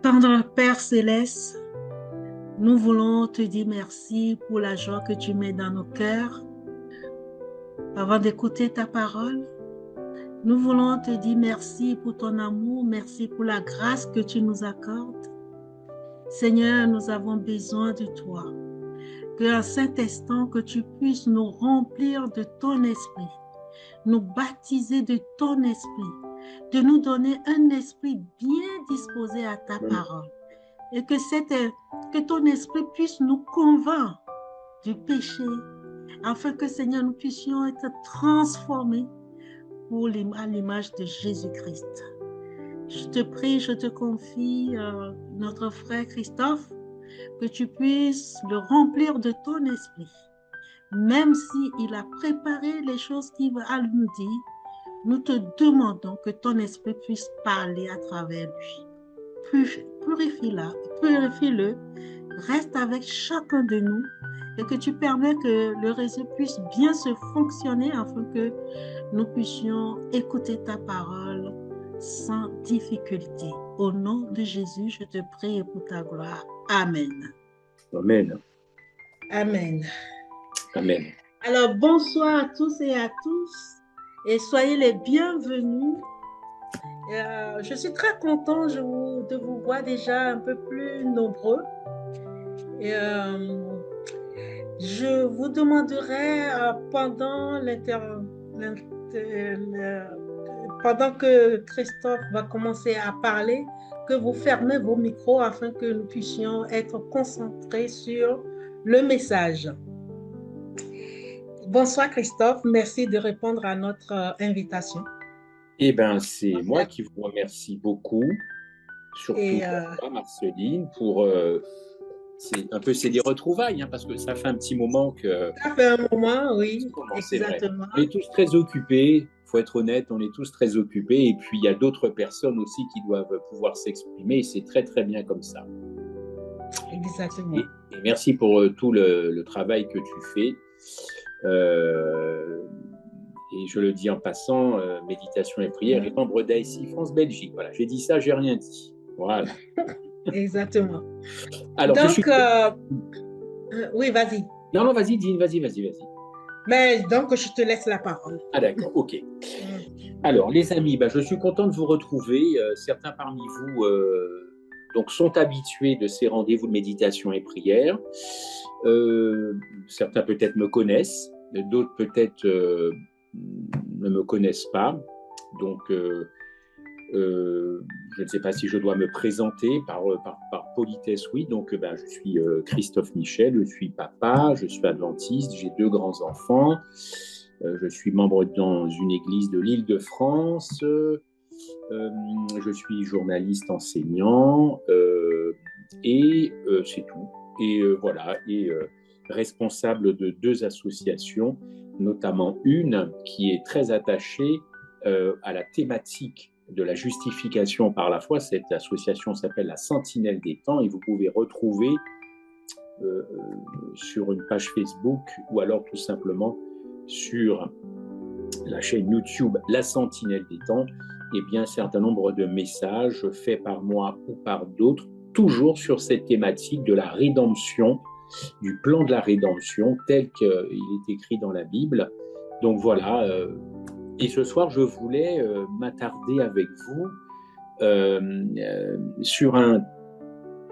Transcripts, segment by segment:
Tendre Père céleste, nous voulons te dire merci pour la joie que tu mets dans nos cœurs avant d'écouter ta parole. Nous voulons te dire merci pour ton amour, merci pour la grâce que tu nous accordes. Seigneur, nous avons besoin de toi. Que en cet instant, que tu puisses nous remplir de ton esprit, nous baptiser de ton esprit, de nous donner un esprit bien disposé à ta parole. Et que ton esprit puisse nous convaincre du péché, afin que, Seigneur, nous puissions être transformés à l'image de Jésus-Christ. Je te prie, je te confie notre frère Christophe, que tu puisses le remplir de ton esprit. Même s'il a préparé les choses qu'il va nous dire, nous te demandons que ton esprit puisse parler à travers lui. Purifie-le, reste avec chacun de nous et que tu permets que le réseau puisse bien se fonctionner afin que nous puissions écouter ta parole sans difficulté. Au nom de Jésus, je te prie pour ta gloire. Amen. Amen. Amen. Amen. Alors, bonsoir à tous et à tous et soyez les bienvenus. Je suis très content de vous voir déjà un peu plus nombreux. Je vous demanderai pendant que Christophe va commencer à parler, que vous fermez vos micros afin que nous puissions être concentrés sur le message. Bonsoir Christophe, merci de répondre à notre invitation. Eh bien, c'est moi qui vous remercie beaucoup, surtout toi, Marceline, pour c'est des retrouvailles, hein, parce que ça fait un petit moment que... Ça fait un moment, oui, exactement. On est tous très occupés, il faut être honnête, on est tous très occupés, et puis il y a d'autres personnes aussi qui doivent pouvoir s'exprimer, et c'est très très bien comme ça. Exactement. Et merci pour tout le travail que tu fais. Et je le dis en passant, méditation et prière, et membre d'ASI France-Belgique. Voilà, j'ai dit ça, j'ai rien dit. Voilà. Exactement. Alors, donc, oui, vas-y. Non, vas-y, dis, vas-y. Mais donc, je te laisse la parole. Ah d'accord, ok. Alors, les amis, je suis content de vous retrouver. Certains parmi vous donc, sont habitués de ces rendez-vous de méditation et prière. Certains peut-être me connaissent, d'autres peut-être ne me connaissent pas. Donc, je ne sais pas si je dois me présenter par politesse, oui. Donc, je suis Christophe Michel, je suis papa, je suis adventiste, j'ai 2 grands-enfants, je suis membre dans une église de l'Île-de-France, je suis journaliste enseignant, et c'est tout. Et voilà, et responsable de 2 associations, notamment une qui est très attachée à la thématique de la justification par la foi. Cette association s'appelle la Sentinelle des Temps et vous pouvez retrouver sur une page Facebook ou alors tout simplement sur la chaîne YouTube La Sentinelle des Temps, un certain nombre de messages faits par moi ou par d'autres, toujours sur cette thématique de la rédemption, du plan de la rédemption tel qu'il est écrit dans la Bible. Donc voilà, et ce soir, je voulais m'attarder avec vous sur un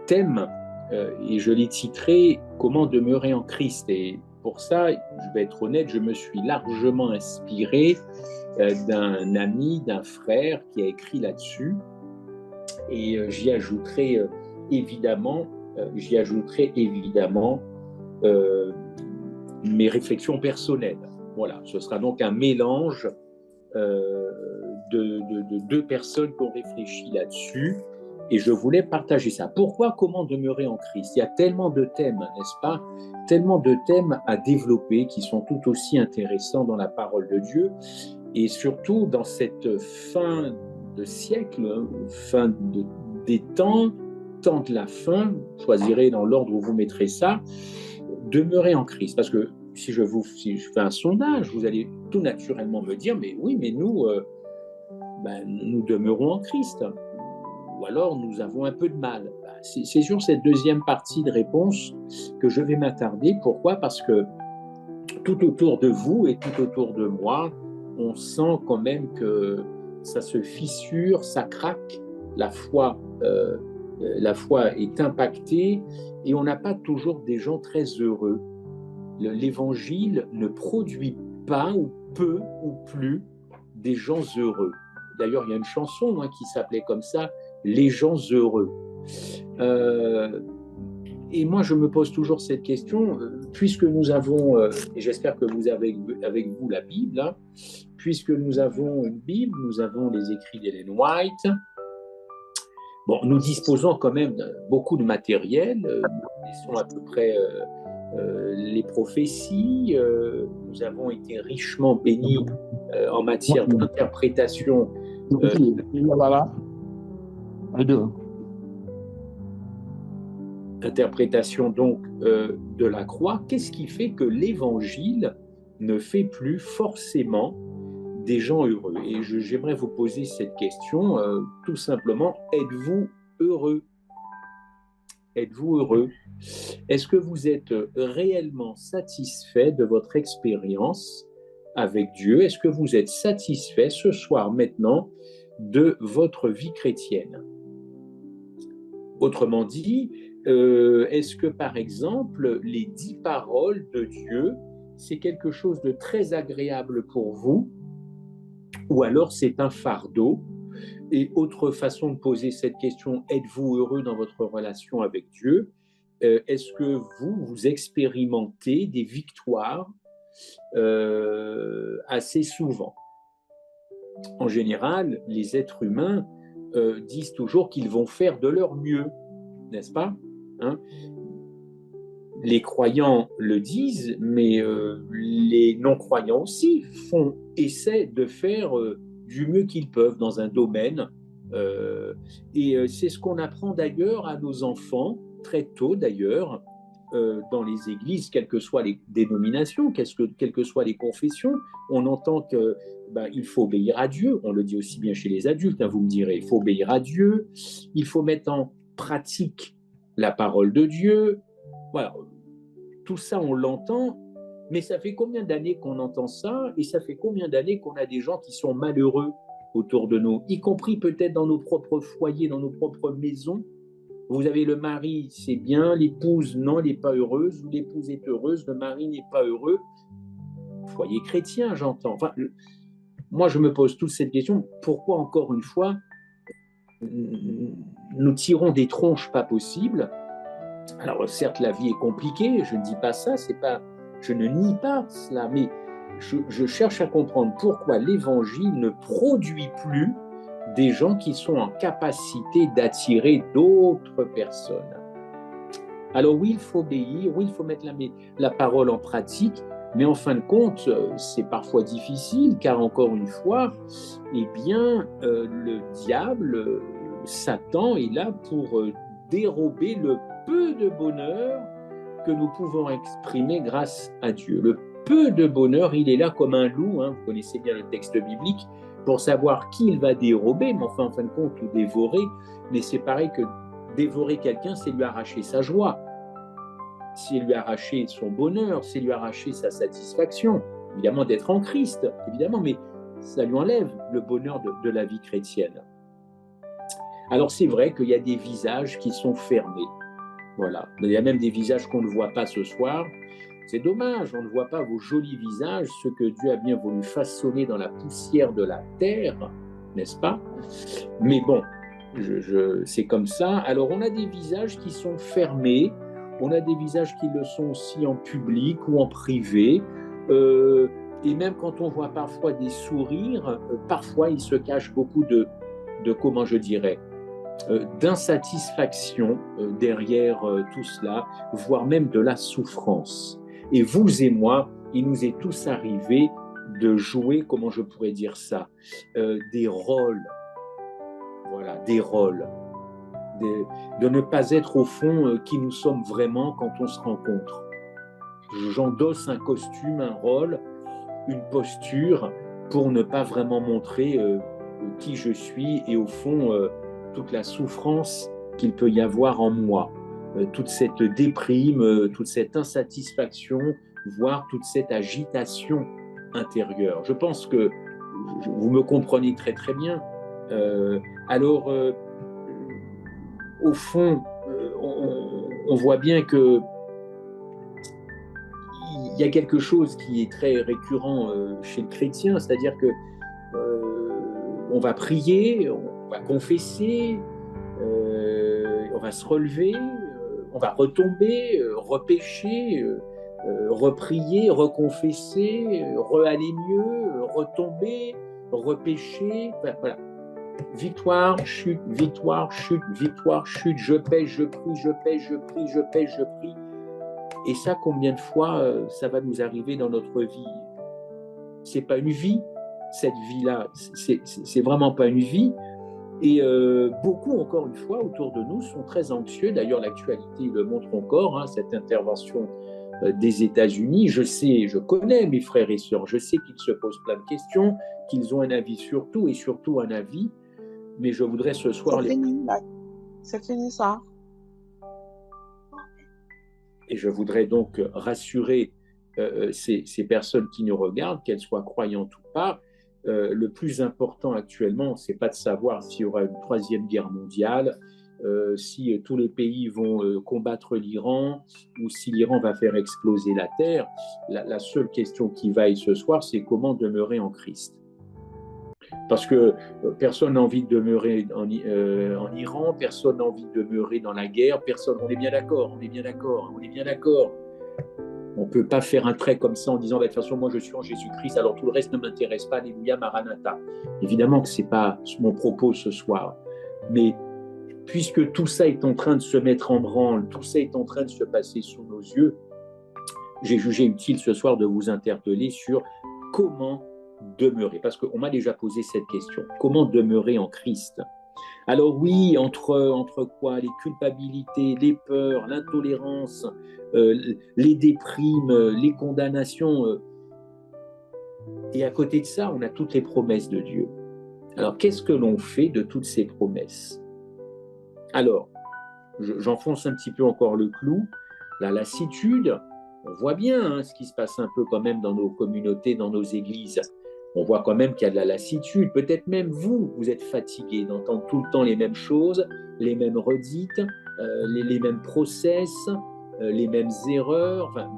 thème, et je l'ai titré « Comment demeurer en Christ ». Et pour ça, je vais être honnête, je me suis largement inspiré d'un ami, d'un frère qui a écrit là-dessus. Et j'y ajouterai évidemment mes réflexions personnelles. Voilà, ce sera donc un mélange de 2 personnes qui ont réfléchi là-dessus, et je voulais partager ça. Pourquoi, comment demeurer en Christ? Il y a tellement de thèmes, n'est-ce pas? Tellement de thèmes à développer qui sont tout aussi intéressants dans la parole de Dieu, et surtout dans cette fin de siècle, fin des temps de la fin, choisirez dans l'ordre où vous mettrez ça, demeurer en Christ, parce que si je fais un sondage, vous allez tout naturellement me dire, mais oui, mais nous demeurons en Christ. ou alors nous avons un peu de mal. C'est sur cette deuxième partie de réponse que je vais m'attarder. Pourquoi? Parce que tout autour de vous et tout autour de moi, on sent quand même que ça se fissure, ça craque, la foi est impactée et on n'a pas toujours des gens très heureux. L'évangile ne produit pas ou peu ou plus des gens heureux. D'ailleurs, il y a une chanson qui s'appelait comme ça, Les gens heureux. Et moi, je me pose toujours cette question, puisque nous avons, et j'espère que vous avez avec vous la Bible, puisque nous avons une Bible, nous avons les écrits d'Ellen White. Bon, nous disposons quand même de beaucoup de matériel, nous connaissons à peu près les prophéties, nous avons été richement bénis en matière d'interprétation. Interprétation donc de la croix. Qu'est-ce qui fait que l'évangile ne fait plus forcément des gens heureux? Et j'aimerais vous poser cette question tout simplement, êtes-vous heureux? Êtes-vous heureux? Est-ce que vous êtes réellement satisfait de votre expérience avec Dieu? Est-ce que vous êtes satisfait ce soir maintenant de votre vie chrétienne? Autrement dit, est-ce que par exemple les 10 paroles de Dieu, c'est quelque chose de très agréable pour vous, ou alors c'est un fardeau? Et autre façon de poser cette question, êtes-vous heureux dans votre relation avec Dieu? Est-ce que vous expérimentez des victoires assez souvent? En général, les êtres humains disent toujours qu'ils vont faire de leur mieux, n'est-ce pas? Les croyants le disent, mais les non-croyants aussi essaient de faire du mieux qu'ils peuvent dans un domaine. Et c'est ce qu'on apprend d'ailleurs à nos enfants, très tôt d'ailleurs, dans les églises, quelles que soient les dénominations, quelles que soient les confessions. On entend qu'il faut obéir à Dieu. On le dit aussi bien chez les adultes, vous me direz. Il faut obéir à Dieu, il faut mettre en pratique la parole de Dieu. Voilà, tout ça on l'entend, mais ça fait combien d'années qu'on entend ça, et ça fait combien d'années qu'on a des gens qui sont malheureux autour de nous, y compris peut-être dans nos propres foyers, dans nos propres maisons. Vous avez le mari, c'est bien, l'épouse, non, elle n'est pas heureuse, ou l'épouse est heureuse, le mari n'est pas heureux. Foyer chrétien, j'entends. Enfin, moi, je me pose toute cette question, pourquoi encore une fois nous tirons des tronches pas possibles? Alors certes, la vie est compliquée, je ne dis pas ça, je ne nie pas cela, mais je cherche à comprendre pourquoi l'Évangile ne produit plus des gens qui sont en capacité d'attirer d'autres personnes. Alors oui, il faut obéir, oui, il faut mettre la parole en pratique, mais en fin de compte, c'est parfois difficile, car encore une fois, eh bien, le diable, Satan, est là pour dérober le peu de bonheur que nous pouvons exprimer grâce à Dieu. Le peu de bonheur, il est là comme un loup, vous connaissez bien le texte biblique, pour savoir qui il va dérober, mais enfin, en fin de compte, ou dévorer. Mais c'est pareil que dévorer quelqu'un, c'est lui arracher sa joie, c'est lui arracher son bonheur, c'est lui arracher sa satisfaction, évidemment d'être en Christ, évidemment, mais ça lui enlève le bonheur de la vie chrétienne. Alors c'est vrai qu'il y a des visages qui sont fermés. Voilà. Il y a même des visages qu'on ne voit pas ce soir. C'est dommage, on ne voit pas vos jolis visages, ceux que Dieu a bien voulu façonner dans la poussière de la terre, n'est-ce pas? Mais bon, c'est comme ça. Alors on a des visages qui sont fermés, on a des visages qui le sont aussi en public ou en privé. Et même quand on voit parfois des sourires, parfois il se cache beaucoup de comment je dirais, d'insatisfaction derrière tout cela, voire même de la souffrance. Et vous et moi, il nous est tous arrivé de jouer, comment je pourrais dire ça, des rôles. Voilà, des rôles. De ne pas être au fond qui nous sommes vraiment quand on se rencontre. J'endosse un costume, un rôle, une posture pour ne pas vraiment montrer qui je suis et au fond toute la souffrance qu'il peut y avoir en moi, toute cette déprime, toute cette insatisfaction, voire toute cette agitation intérieure. Je pense que vous me comprenez très très bien. Alors, au fond, on voit bien que il y a quelque chose qui est très récurrent chez le chrétien, c'est-à-dire que on va prier, on va confesser, on va se relever, on va retomber, repécher, reprier, reconfesser, re-aller mieux, retomber, repécher, voilà. Victoire, chute, victoire, chute, victoire, chute, je pêche, je prie, je pêche, je prie, je pêche, je prie. Et ça, combien de fois ça va nous arriver dans notre vie? C'est pas une vie, cette vie-là, c'est vraiment pas une vie. Et beaucoup, encore une fois, autour de nous sont très anxieux. D'ailleurs, l'actualité le montre encore, cette intervention des États-Unis. Je sais, je connais mes frères et sœurs, je sais qu'ils se posent plein de questions, qu'ils ont un avis sur tout et surtout un avis. Mais je voudrais ce soir... C'est fini ça. Et je voudrais donc rassurer ces personnes qui nous regardent, qu'elles soient croyantes ou pas. Le plus important actuellement, c'est pas de savoir s'il y aura une troisième guerre mondiale, si tous les pays vont combattre l'Iran ou si l'Iran va faire exploser la terre. La seule question qui vaille ce soir, c'est comment demeurer en Christ. Parce que personne n'a envie de demeurer en Iran, personne n'a envie de demeurer dans la guerre, personne, on est bien d'accord, on est bien d'accord, on est bien d'accord. On ne peut pas faire un trait comme ça en disant, de toute façon, moi je suis en Jésus-Christ, alors tout le reste ne m'intéresse pas, alléluia, Maranatha. Évidemment que ce n'est pas mon propos ce soir, mais puisque tout ça est en train de se mettre en branle, tout ça est en train de se passer sous nos yeux, j'ai jugé utile ce soir de vous interpeller sur comment demeurer, parce qu'on m'a déjà posé cette question, comment demeurer en Christ? Alors oui, entre quoi? Les culpabilités, les peurs, l'intolérance, les déprimes, les condamnations, et à côté de ça, on a toutes les promesses de Dieu. Alors qu'est-ce que l'on fait de toutes ces promesses? Alors, j'enfonce un petit peu encore le clou, la lassitude, on voit bien ce qui se passe un peu quand même dans nos communautés, dans nos églises. On voit quand même qu'il y a de la lassitude. Peut-être même vous êtes fatigué d'entendre tout le temps les mêmes choses, les mêmes redites, les mêmes process, les mêmes erreurs. Enfin,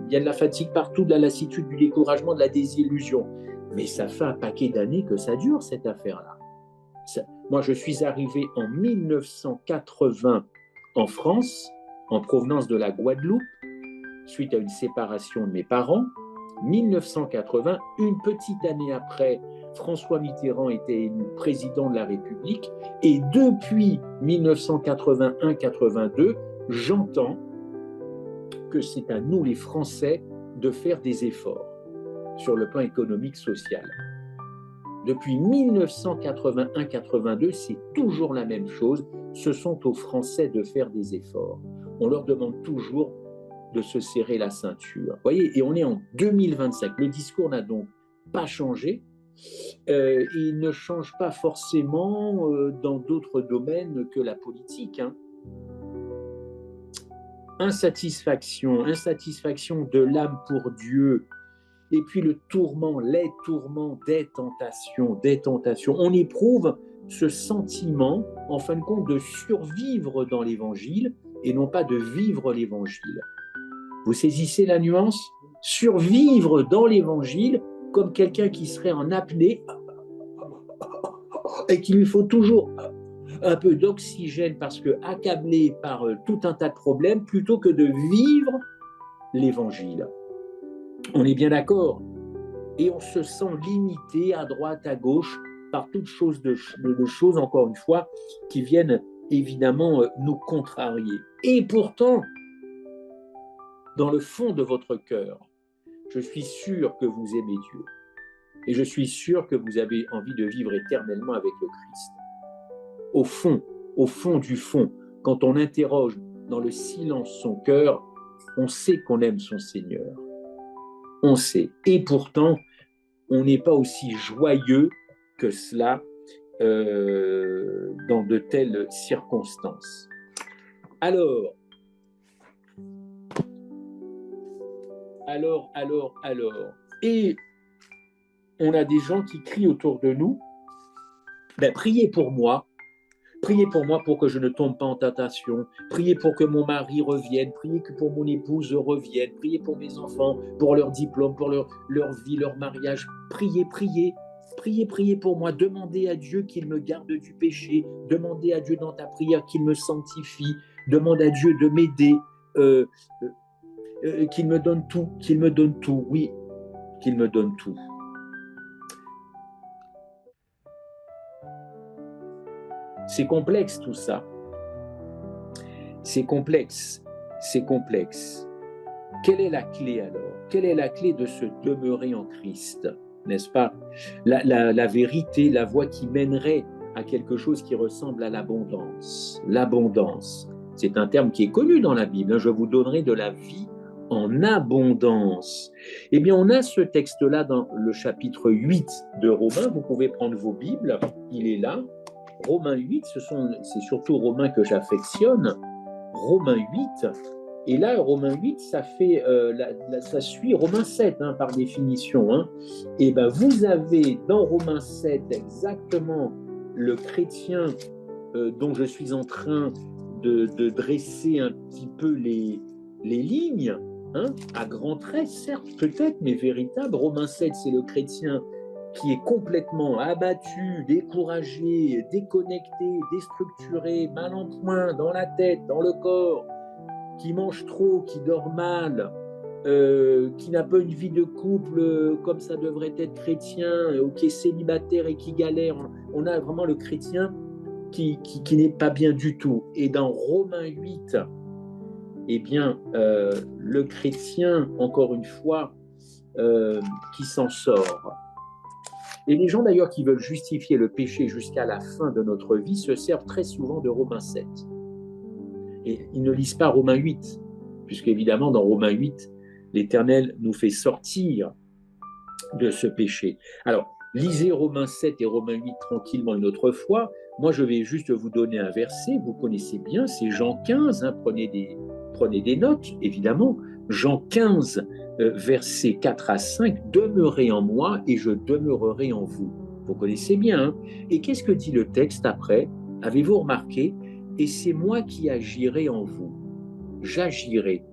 il y a de la fatigue partout, de la lassitude, du découragement, de la désillusion. Mais ça fait un paquet d'années que ça dure, cette affaire-là. Moi, je suis arrivé en 1980 en France, en provenance de la Guadeloupe, suite à une séparation de mes parents. 1980, une petite année après, François Mitterrand était élu président de la République et depuis 1981-82, j'entends que c'est à nous les Français de faire des efforts sur le plan économique, social. Depuis 1981-82, c'est toujours la même chose, ce sont aux Français de faire des efforts. On leur demande toujours de se serrer la ceinture. Vous voyez, et on est en 2025. Le discours n'a donc pas changé. Il ne change pas forcément dans d'autres domaines que la politique. Insatisfaction de l'âme pour Dieu. Et puis le tourment, les tourments des tentations. On éprouve ce sentiment, en fin de compte, de survivre dans l'Évangile et non pas de vivre l'Évangile. Vous saisissez la nuance? Survivre dans l'Évangile comme quelqu'un qui serait en apnée et qu'il lui faut toujours un peu d'oxygène parce que accablé par tout un tas de problèmes plutôt que de vivre l'Évangile. On est bien d'accord? Et on se sent limité à droite, à gauche par toutes sortes de choses, encore une fois, qui viennent évidemment nous contrarier. Et pourtant, dans le fond de votre cœur, je suis sûr que vous aimez Dieu. Et je suis sûr que vous avez envie de vivre éternellement avec le Christ. Au fond du fond, quand on interroge dans le silence son cœur, on sait qu'on aime son Seigneur. On sait. Et pourtant, on n'est pas aussi joyeux que cela. dans de telles circonstances. Alors, et on a des gens qui crient autour de nous, priez pour moi pour que je ne tombe pas en tentation, priez pour que mon mari revienne, priez pour mon épouse revienne, priez pour mes enfants, pour leur diplôme, pour leur vie, leur mariage, priez pour moi, demandez à Dieu qu'il me garde du péché, demandez à Dieu dans ta prière qu'il me sanctifie, demande à Dieu de m'aider, qu'il me donne tout, oui, qu'il me donne tout. C'est complexe tout ça. C'est complexe. Quelle est la clé alors? Quelle est la clé de se demeurer en Christ? N'est-ce pas? La vérité, la voie qui mènerait à quelque chose qui ressemble à l'abondance. L'abondance, c'est un terme qui est connu dans la Bible. Je vous donnerai de la vie en abondance. Eh bien, on a ce texte-là dans le chapitre 8 de Romains. Vous pouvez prendre vos Bibles, il est là. Romains 8, c'est surtout Romains que j'affectionne. Romains 8, et là, Romains 8, ça suit Romains 7, par définition. Et bien, vous avez dans Romains 7 exactement le chrétien dont je suis en train de dresser un petit peu les lignes, à grands traits, certes, peut-être, mais véritable. Romains 7, c'est le chrétien qui est complètement abattu, découragé, déconnecté, déstructuré, mal en point, dans la tête, dans le corps, qui mange trop, qui dort mal, qui n'a pas une vie de couple comme ça devrait être chrétien, ou qui est célibataire et qui galère. On a vraiment le chrétien qui n'est pas bien du tout. Et dans Romains 8, eh bien, le chrétien, encore une fois, qui s'en sort. Et les gens d'ailleurs qui veulent justifier le péché jusqu'à la fin de notre vie se servent très souvent de Romains 7. Et ils ne lisent pas Romains 8, puisqu'évidemment dans Romains 8, l'Éternel nous fait sortir de ce péché. Alors, lisez Romains 7 et Romains 8 tranquillement une autre fois. Moi, je vais juste vous donner un verset, vous connaissez bien, c'est Jean 15, prenez des notes, évidemment. Jean 15, versets 4 à 5, « Demeurez en moi et je demeurerai en vous ». Vous connaissez bien. Et qu'est-ce que dit le texte après? Avez-vous remarqué? « Et c'est moi qui agirai en vous. J'agirai ».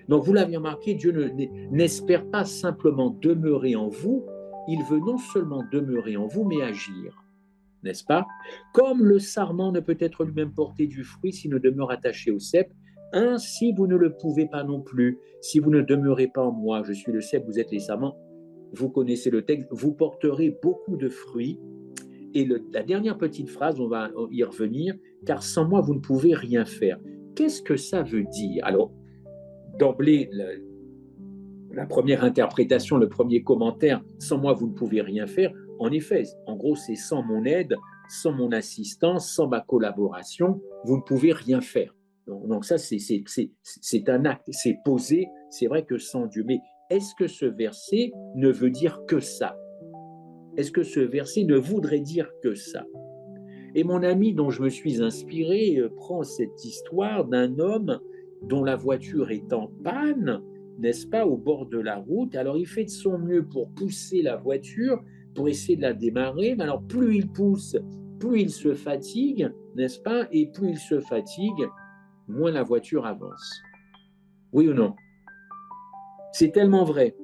Donc vous l'avez remarqué, Dieu n'espère pas simplement demeurer en vous, il veut non seulement demeurer en vous, mais agir. N'est-ce pas? Comme le sarment ne peut être lui-même porté du fruit s'il ne demeure attaché au cep, ainsi vous ne le pouvez pas non plus si vous ne demeurez pas en moi. Je suis le cep, vous êtes les sarments. Vous connaissez le texte, vous porterez beaucoup de fruits. Et la dernière petite phrase, on va y revenir, car sans moi vous ne pouvez rien faire. Qu'est-ce que ça veut dire? Alors, d'emblée, la première interprétation, le premier commentaire, sans moi vous ne pouvez rien faire. En effet, en gros, c'est sans mon aide, sans mon assistance, sans ma collaboration, vous ne pouvez rien faire. Donc ça, c'est un acte, c'est posé, c'est vrai que sans Dieu. Mais est-ce que ce verset ne veut dire que ça? Est-ce que ce verset ne voudrait dire que ça? Et mon ami dont je me suis inspiré prend cette histoire d'un homme dont la voiture est en panne, n'est-ce pas, au bord de la route. Alors il fait de son mieux pour pousser la voiture, pour essayer de la démarrer, mais alors plus il pousse, plus il se fatigue, n'est-ce pas, et plus il se fatigue, moins la voiture avance. Oui ou non? C'est tellement vrai,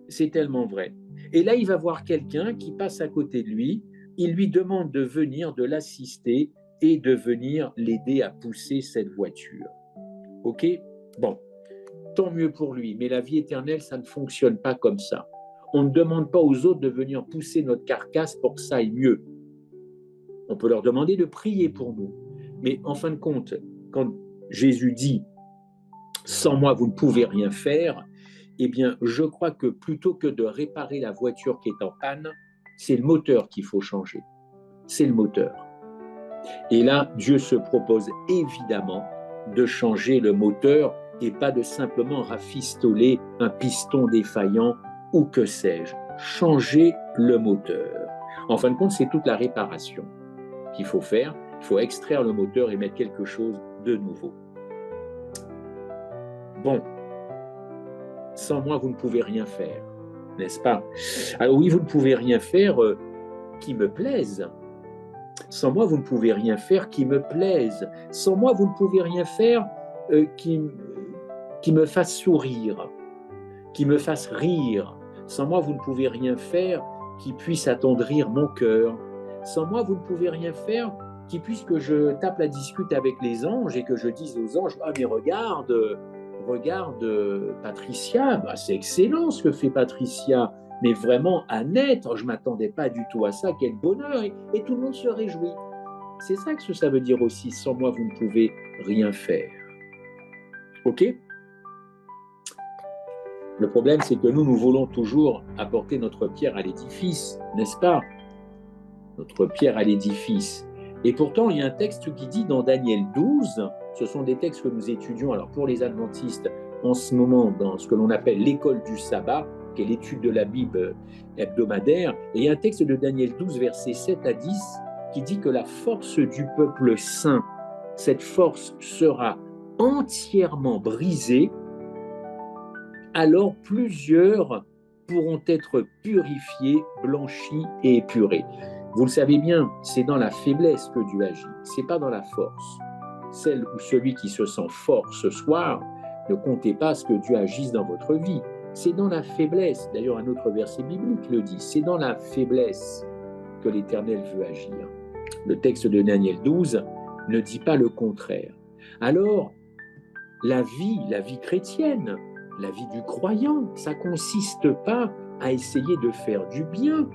c'est tellement vrai. Et là, il va voir quelqu'un qui passe à côté de lui, il lui demande de venir, de l'assister et de venir l'aider à pousser cette voiture. Ok? Bon, tant mieux pour lui, mais la vie éternelle, ça ne fonctionne pas comme ça. On ne demande pas aux autres de venir pousser notre carcasse pour que ça aille mieux. On peut leur demander de prier pour nous. Mais en fin de compte, quand Jésus dit « sans moi, vous ne pouvez rien faire », eh bien, je crois que plutôt que de réparer la voiture qui est en panne, c'est le moteur qu'il faut changer. C'est le moteur. Et là, Dieu se propose évidemment de changer le moteur et pas de simplement rafistoler un piston défaillant ou que sais-je. Changer le moteur. En fin de compte, c'est toute la réparation qu'il faut faire. Il faut extraire le moteur et mettre quelque chose de nouveau. Bon, sans moi, vous ne pouvez rien faire, n'est-ce pas? Alors oui, vous ne pouvez rien faire qui me plaise. Sans moi, vous ne pouvez rien faire qui me plaise. Sans moi, vous ne pouvez rien faire qui me fasse sourire, qui me fasse rire. Sans moi, vous ne pouvez rien faire qui puisse attendrir mon cœur. Sans moi, vous ne pouvez rien faire qui puisse que je tape la discute avec les anges et que je dise aux anges, ah mais regarde Patricia, bah, c'est excellent ce que fait Patricia, mais vraiment Annette, je ne m'attendais pas du tout à ça, quel bonheur, et tout le monde se réjouit. C'est ça que ça veut dire aussi, sans moi vous ne pouvez rien faire. Ok? Le problème, c'est que nous voulons toujours apporter notre pierre à l'édifice, n'est-ce pas? Notre pierre à l'édifice. Et pourtant, il y a un texte qui dit dans Daniel 12, ce sont des textes que nous étudions alors pour les adventistes en ce moment dans ce que l'on appelle l'école du sabbat, qui est l'étude de la Bible hebdomadaire. Et il y a un texte de Daniel 12, versets 7 à 10, qui dit que la force du peuple saint, cette force sera entièrement brisée, alors plusieurs pourront être purifiés, blanchis et épurés. Vous le savez bien, c'est dans la faiblesse que Dieu agit, c'est pas dans la force. Celle ou celui qui se sent fort ce soir, ne comptez pas ce que Dieu agisse dans votre vie. C'est dans la faiblesse, d'ailleurs un autre verset biblique le dit, c'est dans la faiblesse que l'Éternel veut agir. Le texte de Daniel 12 ne dit pas le contraire. Alors, la vie chrétienne, la vie du croyant, ça ne consiste pas à essayer de faire du bien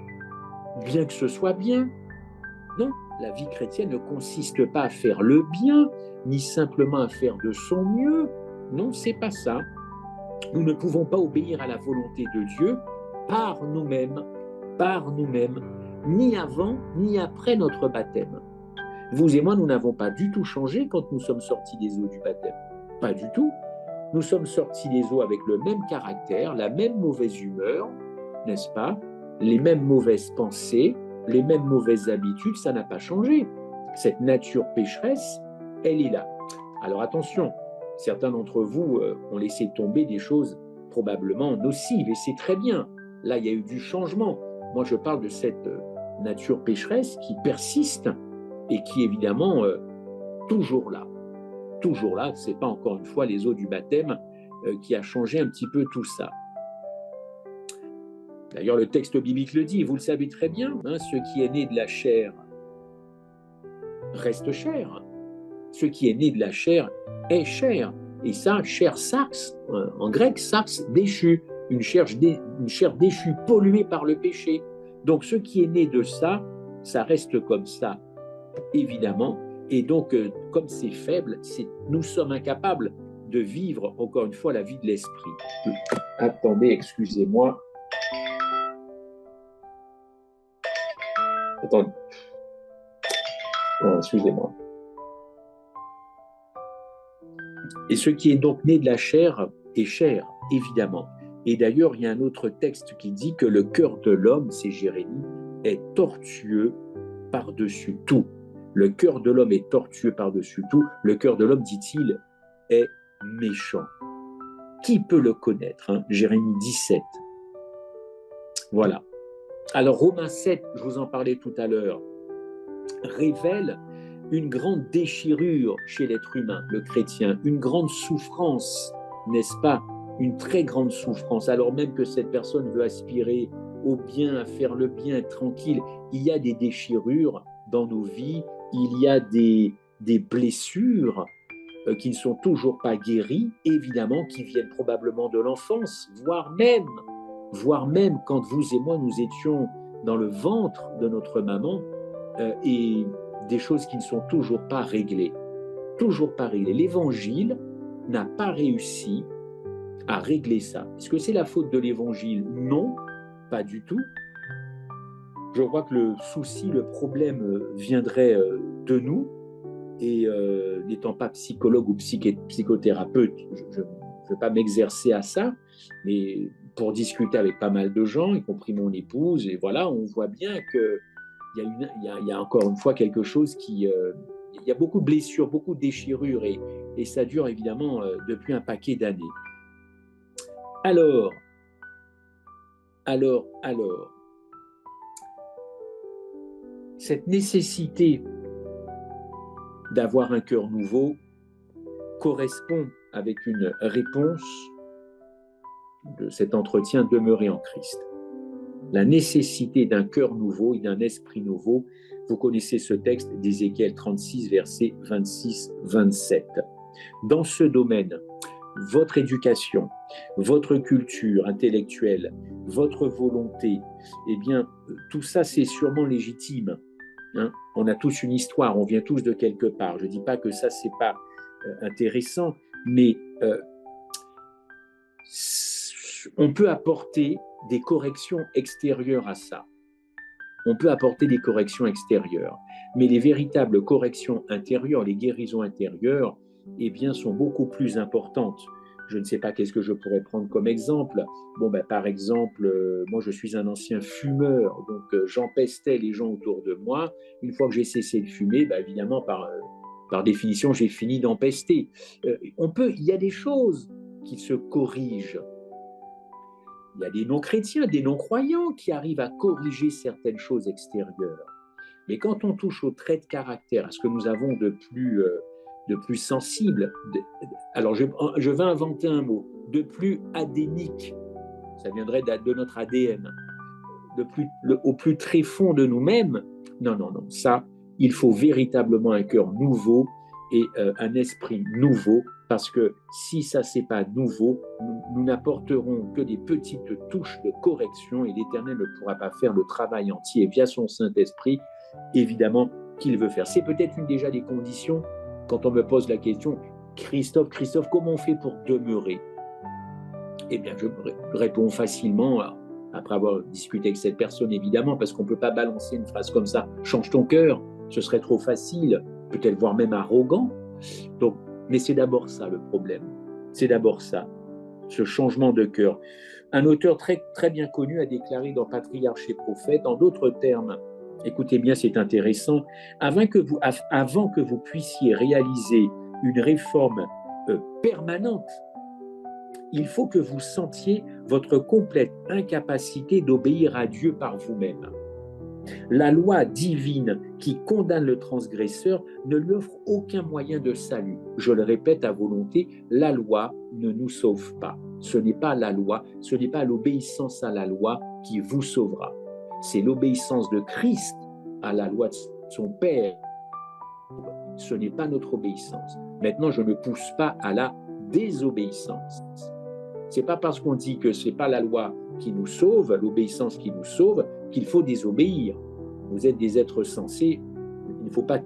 que ce soit bien. Non, la vie chrétienne ne consiste pas à faire le bien, ni simplement à faire de son mieux. Non, c'est pas ça. Nous ne pouvons pas obéir à la volonté de Dieu par nous-mêmes, ni avant, ni après notre baptême. Vous et moi, nous n'avons pas du tout changé quand nous sommes sortis des eaux du baptême. Pas du tout. Nous sommes sortis des eaux avec le même caractère, la même mauvaise humeur, n'est-ce pas? Les mêmes mauvaises pensées, les mêmes mauvaises habitudes, ça n'a pas changé. Cette nature pécheresse, elle est là. Alors attention, certains d'entre vous ont laissé tomber des choses probablement nocives, et c'est très bien. Là, il y a eu du changement. Moi, je parle de cette nature pécheresse qui persiste et qui est évidemment toujours là. Toujours là, ce n'est pas encore une fois les eaux du baptême qui a changé un petit peu tout ça. D'ailleurs, le texte biblique le dit, vous le savez très bien, hein, ce qui est né de la chair reste chair. Ce qui est né de la chair est chair. Et ça, chair sarx, en grec, sarx, déchu, une chair déchue, polluée par le péché. Donc, ce qui est né de ça, ça reste comme ça, évidemment. Et donc, comme c'est faible, nous sommes incapables de vivre, encore une fois, la vie de l'esprit. Attendez, excusez-moi. Attendez. Oh, excusez-moi. Et ce qui est donc né de la chair est chair, évidemment. Et d'ailleurs, il y a un autre texte qui dit que le cœur de l'homme, c'est Jérémie, est tortueux par-dessus tout. Le cœur de l'homme est tortueux par-dessus tout. Le cœur de l'homme, dit-il, est méchant. Qui peut le connaître, hein? Jérémie 17. Voilà. Alors, Romains 7, je vous en parlais tout à l'heure, révèle une grande déchirure chez l'être humain, le chrétien, une grande souffrance, n'est-ce pas? Une très grande souffrance, alors même que cette personne veut aspirer au bien, à faire le bien, être tranquille. Il y a des déchirures dans nos vies, il y a des blessures qui ne sont toujours pas guéries, évidemment, qui viennent probablement de l'enfance, voire même quand vous et moi, nous étions dans le ventre de notre maman, et des choses qui ne sont toujours pas réglées. Toujours pas réglées. L'Évangile n'a pas réussi à régler ça. Est-ce que c'est la faute de l'Évangile? Non, pas du tout. Je crois que le souci, le problème viendrait de nous, et n'étant pas psychologue ou psychothérapeute, je ne veux pas m'exercer à ça, mais pour discuter avec pas mal de gens, y compris mon épouse, et voilà, on voit bien que il y a encore une fois quelque chose qui... il y a beaucoup de blessures, beaucoup de déchirures, et ça dure évidemment depuis un paquet d'années. Alors, cette nécessité d'avoir un cœur nouveau correspond avec une réponse de cet entretien demeuré en Christ. La nécessité d'un cœur nouveau et d'un esprit nouveau. Vous connaissez ce texte d'Ézéchiel 36, versets 26-27. Dans ce domaine, votre éducation, votre culture intellectuelle, votre volonté, eh bien, tout ça, c'est sûrement légitime. Hein? On a tous une histoire, on vient tous de quelque part. Je ne dis pas que ça, c'est pas intéressant, mais on peut apporter des corrections extérieures à ça. On peut apporter des corrections extérieures, mais les véritables corrections intérieures, les guérisons intérieures, eh bien, sont beaucoup plus importantes. Je ne sais pas qu'est-ce que je pourrais prendre comme exemple. Bon, ben, par exemple, moi, je suis un ancien fumeur, donc j'empestais les gens autour de moi. Une fois que j'ai cessé de fumer, ben, évidemment, par définition, j'ai fini d'empester. Il y a des choses qui se corrigent. Il y a des non-chrétiens, des non-croyants qui arrivent à corriger certaines choses extérieures. Mais quand on touche aux traits de caractère, à ce que nous avons de plus sensible, alors je vais inventer un mot, de plus adénique, ça viendrait de notre ADN, au plus tréfond de nous-mêmes. Non, ça, il faut véritablement un cœur nouveau et un esprit nouveau, parce que si ça, c'est pas nouveau, nous n'apporterons que des petites touches de correction, et l'Éternel ne pourra pas faire le travail entier via son Saint-Esprit, évidemment, qu'il veut faire. C'est peut-être déjà des conditions, quand on me pose la question, Christophe, comment on fait pour demeurer? Eh bien, je réponds facilement, après avoir discuté avec cette personne, évidemment, parce qu'on ne peut pas balancer une phrase comme ça, change ton cœur, ce serait trop facile, peut-être voire même arrogant. Donc, mais c'est d'abord ça le problème, c'est d'abord ça, ce changement de cœur. Un auteur très, très bien connu a déclaré dans Patriarches et Prophètes, en d'autres termes, écoutez bien, c'est intéressant, avant que vous puissiez réaliser une réforme permanente, il faut que vous sentiez votre complète incapacité d'obéir à Dieu par vous-même. La loi divine qui condamne le transgresseur ne lui offre aucun moyen de salut. Je le répète à volonté, la loi ne nous sauve pas. Ce n'est pas la loi, ce n'est pas l'obéissance à la loi qui vous sauvera. C'est l'obéissance de Christ à la loi de son Père. Ce n'est pas notre obéissance. Maintenant, je ne pousse pas à la désobéissance. C'est pas parce qu'on dit que c'est pas la loi qui nous sauve, l'obéissance qui nous sauve, qu'il faut désobéir. Vous êtes des êtres sensés, il ne faut pas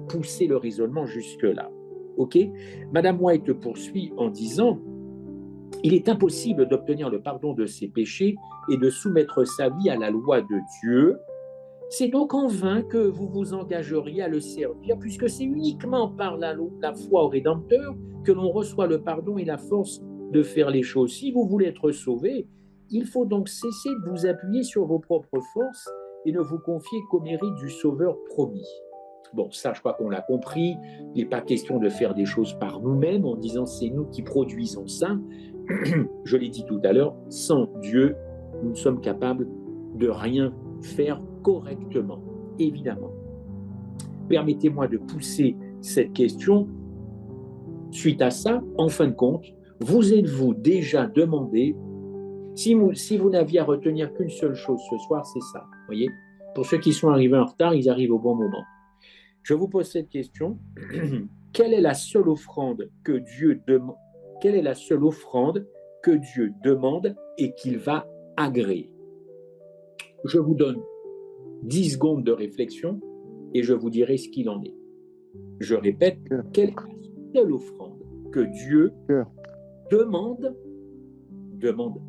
pousser le raisonnement jusque-là. Ok? Madame White poursuit en disant, il est impossible d'obtenir le pardon de ses péchés et de soumettre sa vie à la loi de Dieu. C'est donc en vain que vous vous engageriez à le servir, puisque c'est uniquement par la foi au Rédempteur que l'on reçoit le pardon et la force de faire les choses. Si vous voulez être sauvé, il faut donc cesser de vous appuyer sur vos propres forces et ne vous confier qu'au mérite du Sauveur promis. Bon, ça, je crois qu'on l'a compris. Il n'est pas question de faire des choses par nous-mêmes en disant c'est nous qui produisons ça. Je l'ai dit tout à l'heure, sans Dieu, nous ne sommes capables de rien faire correctement, évidemment. Permettez-moi de pousser cette question. Suite à ça, en fin de compte, vous êtes-vous déjà demandé, si vous n'aviez à retenir qu'une seule chose ce soir, c'est ça, voyez? Pour ceux qui sont arrivés en retard, ils arrivent au bon moment. Je vous pose cette question. Quelle est la seule offrande que Dieu demande? Quelle est la seule offrande que Dieu demande et qu'il va agréer? Je vous donne 10 secondes de réflexion et je vous dirai ce qu'il en est. Je répète, quelle est la seule offrande que Dieu demande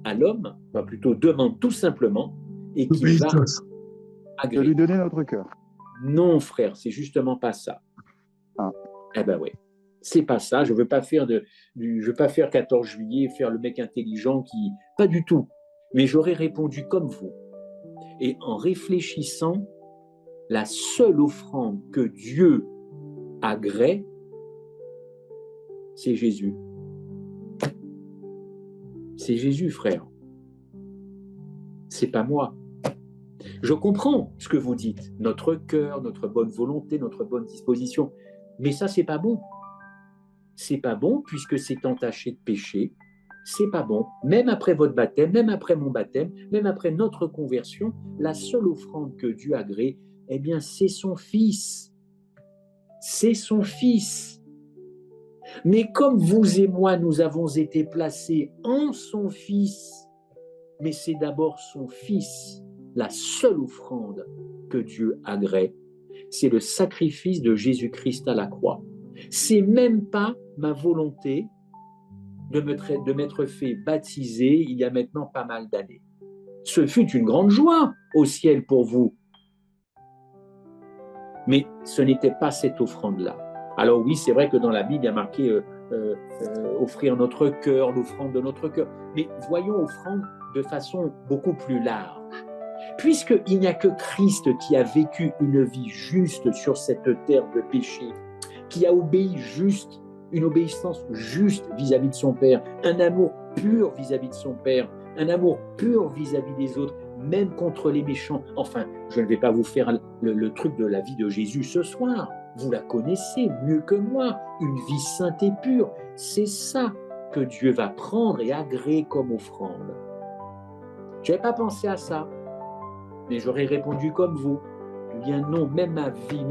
à l'homme, enfin plutôt demande tout simplement, et qu'il va agréer? De lui donner notre cœur. Non, frère, c'est justement pas ça. Ah. Eh ben oui, c'est pas ça. Je veux pas faire 14 juillet, faire le mec intelligent pas du tout. Mais j'aurais répondu comme vous. Et en réfléchissant, la seule offrande que Dieu agrée, c'est Jésus. C'est Jésus, frère. C'est pas moi. Je comprends ce que vous dites, notre cœur, notre bonne volonté, notre bonne disposition, mais ça, c'est pas bon. C'est pas bon puisque c'est entaché de péché. C'est pas bon. Même après votre baptême, même après mon baptême, même après notre conversion, la seule offrande que Dieu agrée, eh bien, c'est son Fils. C'est son Fils. Mais comme vous et moi, nous avons été placés en son Fils, mais c'est d'abord son Fils, la seule offrande que Dieu agrée, c'est le sacrifice de Jésus-Christ à la croix. C'est même pas ma volonté de m'être fait baptiser il y a maintenant pas mal d'années. Ce fut une grande joie au ciel pour vous. Mais ce n'était pas cette offrande-là. Alors oui, c'est vrai que dans la Bible, il y a marqué offrir notre cœur, l'offrande de notre cœur. Mais voyons offrande de façon beaucoup plus large. Puisqu'il n'y a que Christ qui a vécu une vie juste sur cette terre de péché, qui a obéi juste, une obéissance juste vis-à-vis de son Père, un amour pur vis-à-vis de son Père, un amour pur vis-à-vis des autres, même contre les méchants. Enfin, je ne vais pas vous faire le truc de la vie de Jésus ce soir. Vous la connaissez mieux que moi, une vie sainte et pure. C'est ça que Dieu va prendre et agréer comme offrande. Je n'avais pas pensé à ça, mais j'aurais répondu comme vous. Eh bien non, même ma vie,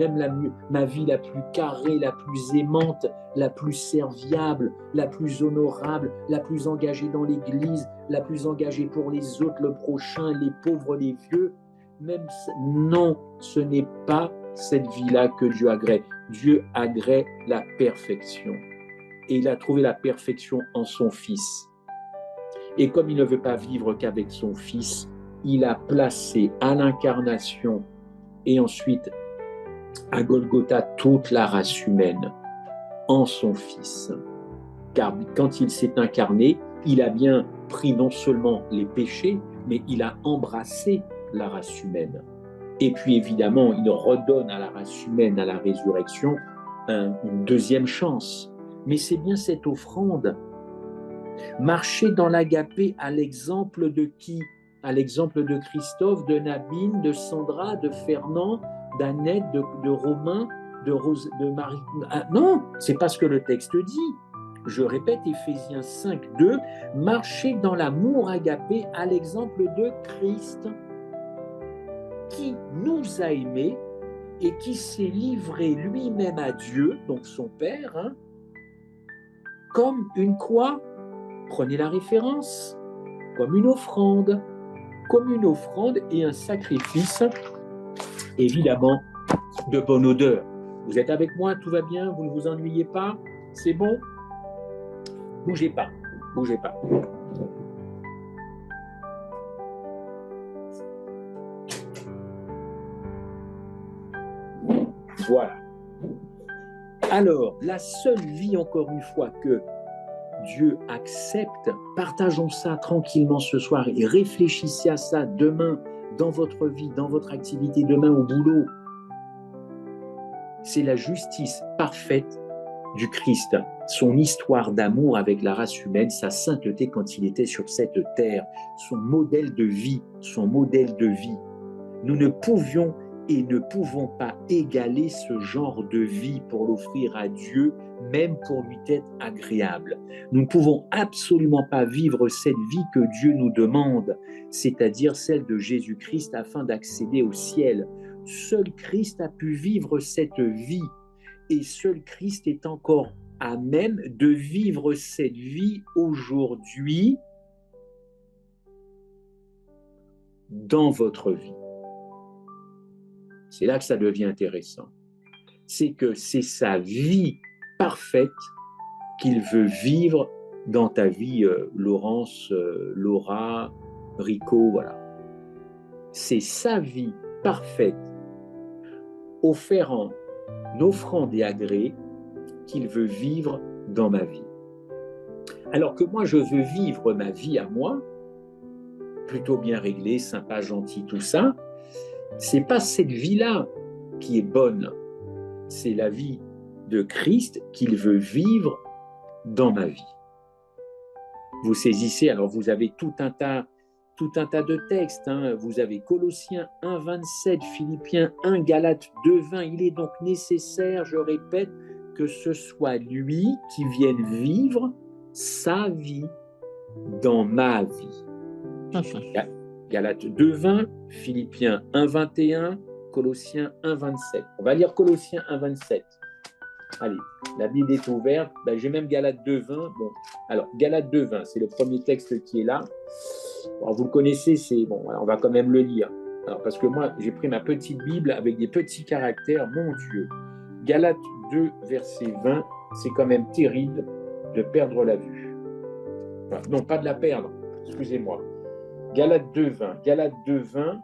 ma vie la plus carrée, la plus aimante, la plus serviable, la plus honorable, la plus engagée dans l'Église, la plus engagée pour les autres, le prochain, les pauvres, les vieux, même non, ce n'est pas cette vie-là que Dieu agrée. Dieu agrée la perfection. Et il a trouvé la perfection en son Fils. Et comme il ne veut pas vivre qu'avec son Fils, il a placé à l'incarnation et ensuite à Golgotha toute la race humaine en son Fils. Car quand il s'est incarné, il a bien pris non seulement les péchés, mais il a embrassé la race humaine. Et puis évidemment, il redonne à la race humaine, à la résurrection, une deuxième chance. Mais c'est bien cette offrande. Marcher dans l'agapé à l'exemple de qui? À l'exemple de Christophe, de Nabine, de Sandra, de Fernand, d'Annette, de Romain, de Rose, de Marie. Ah, non, c'est pas ce que le texte dit. Je répète, Éphésiens 5, 2, marcher dans l'amour agapé à l'exemple de Christ, qui nous a aimés et qui s'est livré lui-même à Dieu, donc son Père, comme une quoi? Prenez la référence, comme une offrande et un sacrifice, évidemment, de bonne odeur. Vous êtes avec moi, tout va bien, vous ne vous ennuyez pas, c'est bon? Bougez pas. Voilà. Alors, la seule vie, encore une fois, que Dieu accepte, partageons ça tranquillement ce soir et réfléchissez à ça demain dans votre vie, dans votre activité, demain au boulot. C'est la justice parfaite du Christ, son histoire d'amour avec la race humaine, sa sainteté quand il était sur cette terre, son modèle de vie. Nous ne pouvions et ne pouvons pas égaler ce genre de vie pour l'offrir à Dieu, même pour lui être agréable. Nous ne pouvons absolument pas vivre cette vie que Dieu nous demande, c'est-à-dire celle de Jésus-Christ afin d'accéder au ciel. Seul Christ a pu vivre cette vie et seul Christ est encore à même de vivre cette vie aujourd'hui dans votre vie. C'est là que ça devient intéressant. C'est que c'est sa vie parfaite qu'il veut vivre dans ta vie, Laurence, Laura, Rico, voilà. C'est sa vie parfaite, offerte en offrande et agré, qu'il veut vivre dans ma vie. Alors que moi, je veux vivre ma vie à moi, plutôt bien réglée, sympa, gentil, tout ça, c'est pas cette vie-là qui est bonne. C'est la vie de Christ qu'il veut vivre dans ma vie. Vous saisissez, alors vous avez tout un tas de textes. Vous avez Colossiens 1, 27, Philippiens 1, Galates 2, 20. Il est donc nécessaire, je répète, que ce soit lui qui vienne vivre sa vie dans ma vie. Galates 2, 20, Philippiens 1, 21, Colossiens 1, 27. On va lire Colossiens 1, 27. Allez, la Bible est ouverte. J'ai même Galates 2, 20. Bon, alors, Galates 2, 20, c'est le premier texte qui est là. Alors, vous le connaissez, c'est bon, on va quand même le lire. Alors, parce que moi, j'ai pris ma petite Bible avec des petits caractères, mon Dieu. Galates 2, verset 20, c'est quand même terrible de perdre la vue. Enfin, non, pas de la perdre, excusez-moi. Galates 2, 20. Galates 2, 20.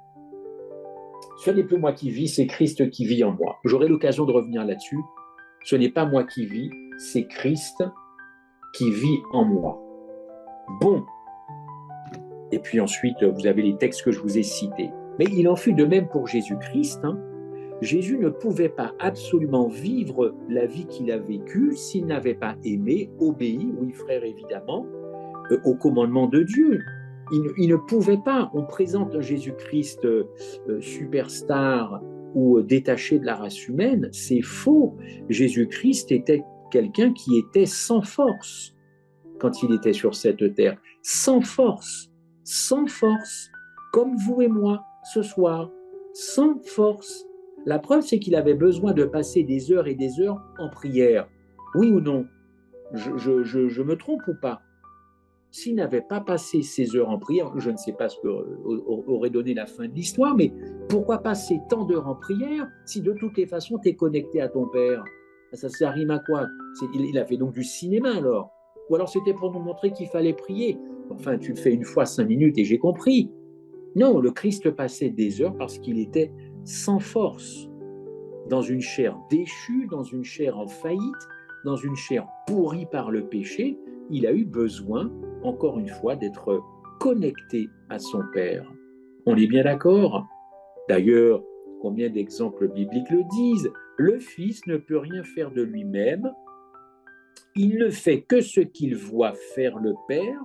Ce n'est plus moi qui vis, c'est Christ qui vit en moi. J'aurai l'occasion de revenir là-dessus. Ce n'est pas moi qui vis, c'est Christ qui vit en moi. Bon. Et puis ensuite, vous avez les textes que je vous ai cités. Mais il en fut de même pour Jésus-Christ. Jésus ne pouvait pas absolument vivre la vie qu'il a vécue s'il n'avait pas aimé, obéi, oui frère évidemment, au commandement de Dieu. Il ne pouvait pas. On présente un Jésus-Christ superstar ou détaché de la race humaine. C'est faux. Jésus-Christ était quelqu'un qui était sans force quand il était sur cette terre. Sans force, comme vous et moi ce soir, sans force. La preuve, c'est qu'il avait besoin de passer des heures et des heures en prière. Oui ou non? Je me trompe ou pas? S'il n'avait pas passé ces heures en prière, je ne sais pas ce qu'aurait donné la fin de l'histoire, mais pourquoi passer tant d'heures en prière si de toutes les façons tu es connecté à ton Père? Ça rime à quoi? Il a fait donc du cinéma alors? Ou alors c'était pour nous montrer qu'il fallait prier? Enfin, tu le fais une fois 5 minutes et j'ai compris. Non, le Christ passait des heures parce qu'il était sans force, dans une chair déchue, dans une chair en faillite, dans une chair pourrie par le péché. Il a eu besoin, encore une fois, d'être connecté à son Père. On est bien d'accord? D'ailleurs, combien d'exemples bibliques le disent? Le Fils ne peut rien faire de lui-même. Il ne fait que ce qu'il voit faire le Père,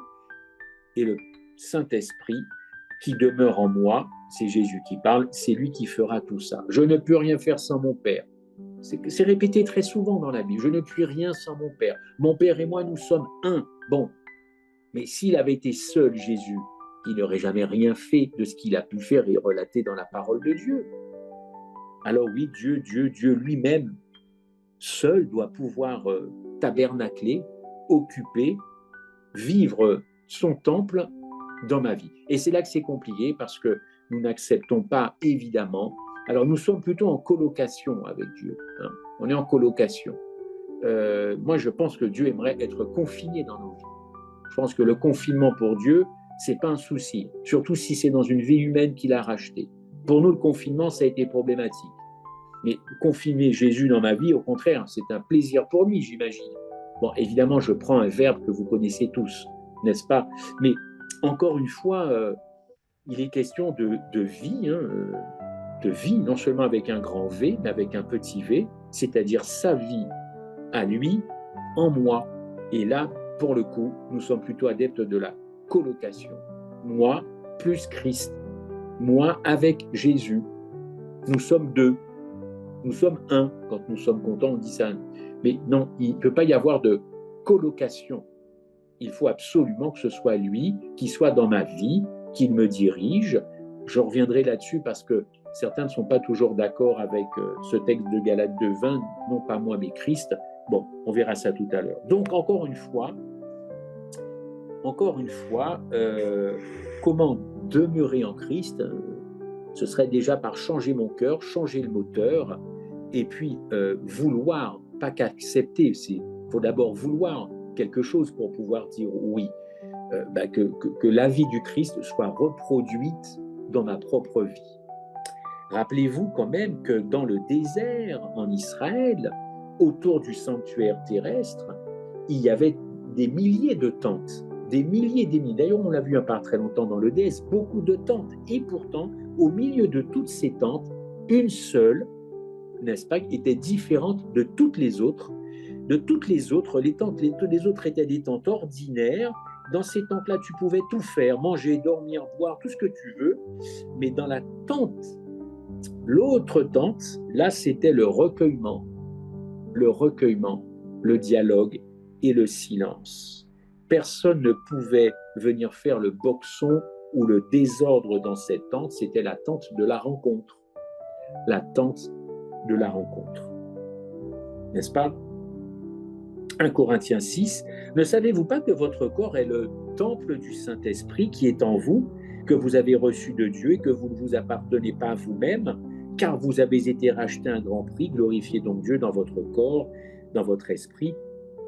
et le Saint-Esprit qui demeure en moi, c'est Jésus qui parle, c'est lui qui fera tout ça. Je ne peux rien faire sans mon Père. C'est répété très souvent dans la Bible. Je ne puis rien sans mon Père. Mon Père et moi, nous sommes un. Bon, mais s'il avait été seul, Jésus, il n'aurait jamais rien fait de ce qu'il a pu faire et relater dans la parole de Dieu. Alors oui, Dieu lui-même, seul, doit pouvoir tabernacler, occuper, vivre son temple dans ma vie. Et c'est là que c'est compliqué parce que nous n'acceptons pas, évidemment. Alors, nous sommes plutôt en colocation avec Dieu. On est en colocation. Moi, je pense que Dieu aimerait être confiné dans nos vies. Je pense que le confinement pour Dieu, c'est pas un souci, surtout si c'est dans une vie humaine qu'il a rachetée. Pour nous, le confinement, ça a été problématique. Mais confiner Jésus dans ma vie, au contraire, c'est un plaisir pour lui, j'imagine. Bon, évidemment, je prends un verbe que vous connaissez tous, n'est-ce pas? Mais encore une fois, il est question de vie, de vie, non seulement avec un grand V, mais avec un petit v, c'est-à-dire sa vie à lui, en moi. Et là, pour le coup, nous sommes plutôt adeptes de la colocation. Moi plus Christ, moi avec Jésus. Nous sommes deux, nous sommes un. Quand nous sommes contents, on dit ça. Mais non, il ne peut pas y avoir de colocation. Il faut absolument que ce soit lui qui soit dans ma vie, qu'il me dirige. Je reviendrai là-dessus parce que certains ne sont pas toujours d'accord avec ce texte de Galates 2:20, non pas moi mais Christ. Bon, on verra ça tout à l'heure. Donc encore une fois, comment demeurer en Christ? Ce serait déjà par changer mon cœur, changer le moteur, et puis vouloir, pas qu'accepter, il faut d'abord vouloir quelque chose pour pouvoir dire oui, que la vie du Christ soit reproduite dans ma propre vie. Rappelez-vous quand même que dans le désert en Israël, autour du sanctuaire terrestre, il y avait des milliers de tentes, des milliers. D'ailleurs, on l'a vu pas très longtemps dans le DS, beaucoup de tentes. Et pourtant, au milieu de toutes ces tentes, une seule n'est-ce pas, était différente de toutes les autres. De toutes les autres, les autres étaient des tentes ordinaires. Dans ces tentes-là, tu pouvais tout faire, manger, dormir, boire, tout ce que tu veux. Mais dans la tente, l'autre tente, là, c'était le recueillement, le dialogue et le silence. Personne ne pouvait venir faire le boxon ou le désordre dans cette tente, c'était la tente de la rencontre. La tente de la rencontre. N'est-ce pas? 1 Corinthiens 6, ne savez-vous pas que votre corps est le temple du Saint-Esprit qui est en vous, que vous avez reçu de Dieu et que vous ne vous appartenez pas à vous-même, car vous avez été racheté à un grand prix, glorifiez donc Dieu dans votre corps, dans votre esprit.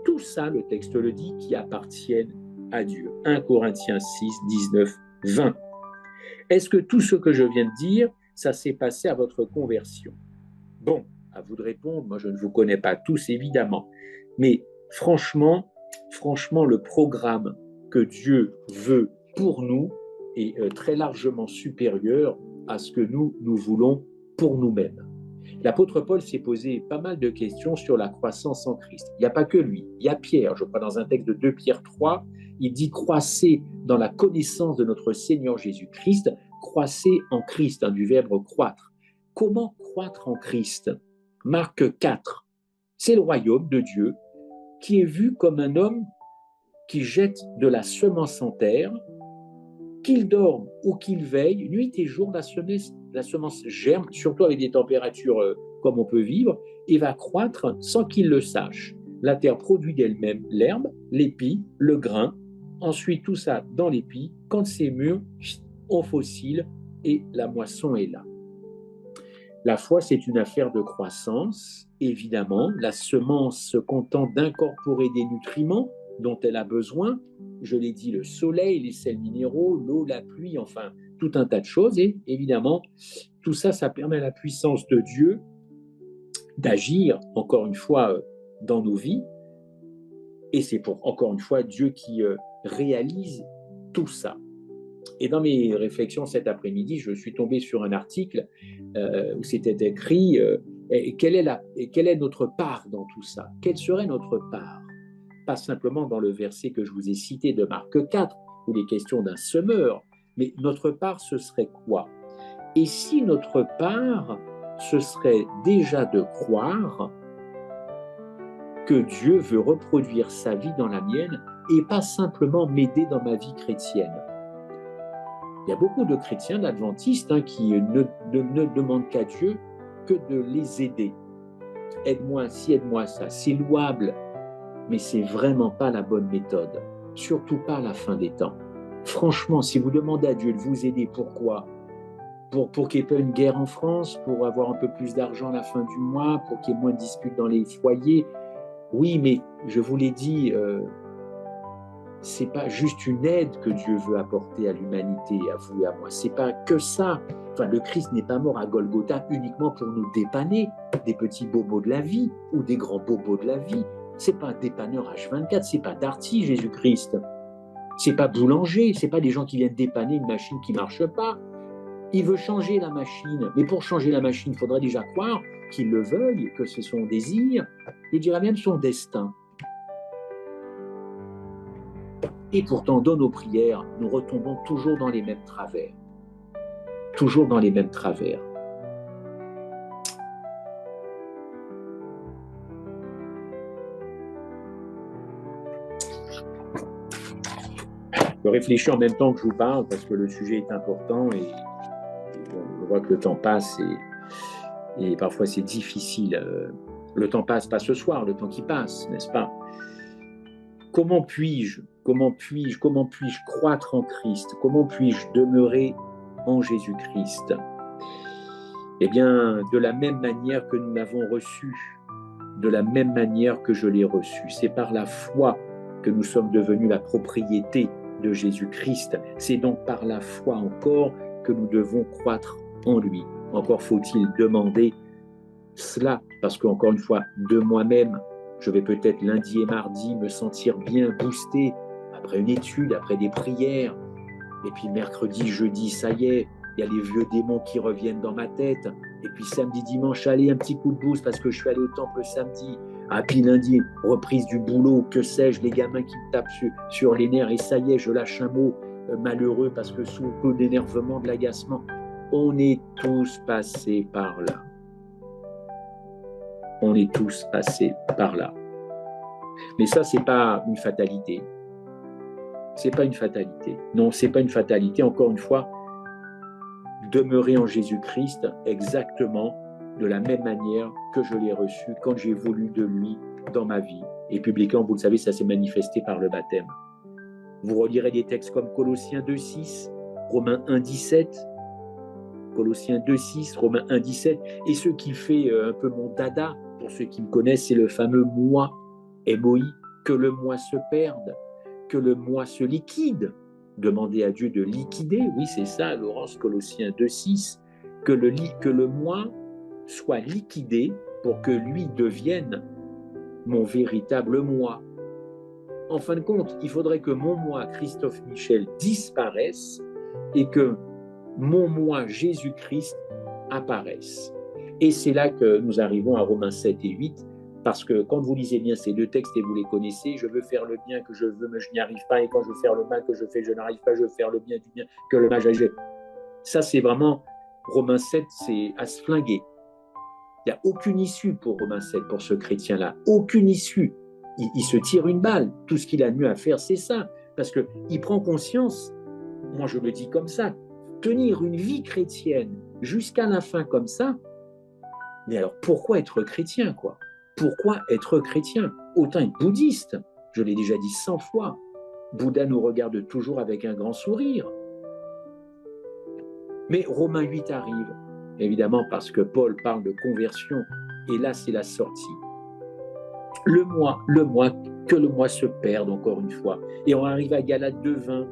Tout ça, le texte le dit, qui appartiennent à Dieu. 1 Corinthiens 6, 19, 20. Est-ce que tout ce que je viens de dire, ça s'est passé à votre conversion? Bon, à vous de répondre, moi je ne vous connais pas tous évidemment, mais franchement, le programme que Dieu veut pour nous est très largement supérieur à ce que nous voulons pour nous-mêmes. L'apôtre Paul s'est posé pas mal de questions sur la croissance en Christ. Il n'y a pas que lui, il y a Pierre, je crois dans un texte de 2 Pierre 3, il dit « Croissez dans la connaissance de notre Seigneur Jésus-Christ, croissez en Christ », du verbe « croître ». Comment croître en Christ? Marc 4, c'est le royaume de Dieu qui est vu comme un homme qui jette de la semence en terre, qu'il dorme ou qu'il veille, nuit et jour, la semence germe, surtout avec des températures comme on peut vivre, et va croître sans qu'il le sache. La terre produit d'elle-même l'herbe, l'épi, le grain, ensuite tout ça dans l'épi, quand c'est mûr, on fossile et la moisson est là. La foi, c'est une affaire de croissance, évidemment. La semence se contente d'incorporer des nutriments dont elle a besoin. Je l'ai dit, le soleil, les sels minéraux, l'eau, la pluie, enfin, tout un tas de choses. Et évidemment, tout ça, ça permet à la puissance de Dieu d'agir, encore une fois, dans nos vies. Et c'est pour, encore une fois, Dieu qui réalise tout ça. Et dans mes réflexions cet après-midi, je suis tombé sur un article où c'était écrit quelle est notre part dans tout ça? Quelle serait notre part? Pas simplement dans le verset que je vous ai cité de Marc 4, où il est question d'un semeur, mais notre part, ce serait quoi? Et si notre part, ce serait déjà de croire que Dieu veut reproduire sa vie dans la mienne et pas simplement m'aider dans ma vie chrétienne. Il y a beaucoup de chrétiens, d'adventistes, qui ne demandent qu'à Dieu que de les aider. Aide-moi ci, aide-moi ça. C'est louable, mais c'est vraiment pas la bonne méthode. Surtout pas à la fin des temps. Franchement, si vous demandez à Dieu de vous aider, pourquoi? Pour qu'il n'y ait pas une guerre en France, pour avoir un peu plus d'argent à la fin du mois, pour qu'il y ait moins de disputes dans les foyers. Oui, mais je vous l'ai dit, c'est pas juste une aide que Dieu veut apporter à l'humanité, à vous et à moi. C'est pas que ça. Enfin, le Christ n'est pas mort à Golgotha uniquement pour nous dépanner des petits bobos de la vie ou des grands bobos de la vie. C'est pas un dépanneur H24, c'est pas Darty, Jésus-Christ. C'est pas boulanger, c'est pas des gens qui viennent dépanner une machine qui marche pas. Il veut changer la machine, mais pour changer la machine, il faudrait déjà croire qu'il le veuille, que c'est son désir, je dirais même son destin. Et pourtant, dans nos prières, nous retombons toujours dans les mêmes travers. Toujours dans les mêmes travers. Je réfléchis en même temps que je vous parle parce que le sujet est important et je vois que le temps passe et parfois c'est difficile. Le temps passe, pas ce soir, le temps qui passe, n'est-ce pas? Comment puis-je croître en Christ? Comment puis-je demeurer en Jésus-Christ? Eh bien, de la même manière que nous l'avons reçu, de la même manière que je l'ai reçu. C'est par la foi que nous sommes devenus la propriété de Jésus-Christ. C'est donc par la foi encore que nous devons croître en lui. Encore faut-il demander cela, parce qu'encore une fois, de moi-même, je vais peut-être lundi et mardi me sentir bien boosté après une étude, après des prières. Et puis mercredi, jeudi, ça y est, il y a les vieux démons qui reviennent dans ma tête. Et puis samedi, dimanche, allez, un petit coup de boost parce que je suis allé au temple samedi. Ah, puis lundi, reprise du boulot, que sais-je, les gamins qui me tapent sur les nerfs. Et ça y est, je lâche un mot malheureux parce que sous le coup d'énervement, de l'agacement, on est tous passés par là. On est tous passés par là. Mais ça, c'est pas une fatalité. C'est pas une fatalité. Non, c'est pas une fatalité. Encore une fois, demeurer en Jésus-Christ exactement de la même manière que je l'ai reçu quand j'ai voulu de lui dans ma vie. Et publiquement, vous le savez, ça s'est manifesté par le baptême. Vous relirez des textes comme Colossiens 2,6, Romains 1,17, Colossiens 2,6, Romains 1,17. Et ce qui fait un peu mon dada, pour ceux qui me connaissent, c'est le fameux moi, MOI, que le moi se perde, que le moi se liquide. Demandez à Dieu de liquider, oui c'est ça, Laurence, Colossiens 2,6, que le moi soit liquidé pour que lui devienne mon véritable moi. En fin de compte, il faudrait que mon moi, Christophe Michel, disparaisse et que mon moi, Jésus-Christ, apparaisse. Et c'est là que nous arrivons à Romains 7 et 8, parce que quand vous lisez bien ces deux textes et vous les connaissez, je veux faire le bien que je veux, mais je n'y arrive pas, et quand je veux faire le mal que je fais, je n'arrive pas, je veux faire le bien du bien que le mal j'agis. Ça, c'est vraiment, Romains 7, c'est à se flinguer. Il n'y a aucune issue pour Romains 7, pour ce chrétien-là, aucune issue. Il se tire une balle. Tout ce qu'il a de mieux à faire, c'est ça. Parce qu'il prend conscience, moi je le dis comme ça, tenir une vie chrétienne jusqu'à la fin comme ça, mais alors pourquoi être chrétien, quoi? Pourquoi être chrétien? Autant être bouddhiste, je l'ai déjà dit 100 fois. Bouddha nous regarde toujours avec un grand sourire. Mais Romains 8 arrive, évidemment parce que Paul parle de conversion, et là c'est la sortie. Le moi, que le moi se perde encore une fois. Et on arrive à Galates 2,20.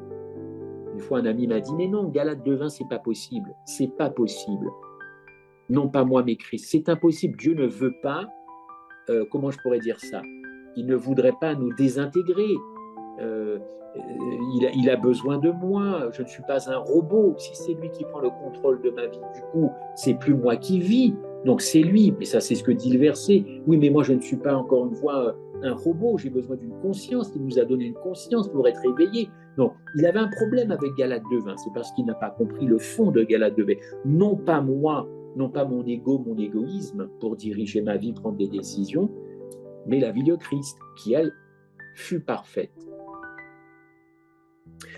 Une fois un ami m'a dit, mais non, Galates 2,20, c'est pas possible. C'est pas possible. Non pas moi, mais Christ. C'est impossible. Dieu ne veut pas, comment je pourrais dire ça? Il ne voudrait pas nous désintégrer. Il a besoin de moi. Je ne suis pas un robot. Si c'est lui qui prend le contrôle de ma vie, du coup, c'est plus moi qui vis. Donc c'est lui. Mais ça, c'est ce que dit le verset. Oui, mais moi, je ne suis pas encore une fois un robot. J'ai besoin d'une conscience. Il nous a donné une conscience pour être éveillé. Donc, il avait un problème avec Galates 2,20. C'est parce qu'il n'a pas compris le fond de Galates 2,20. Non pas moi, non pas mon ego, mon égoïsme pour diriger ma vie, prendre des décisions, mais la vie de Christ, qui, elle, fut parfaite.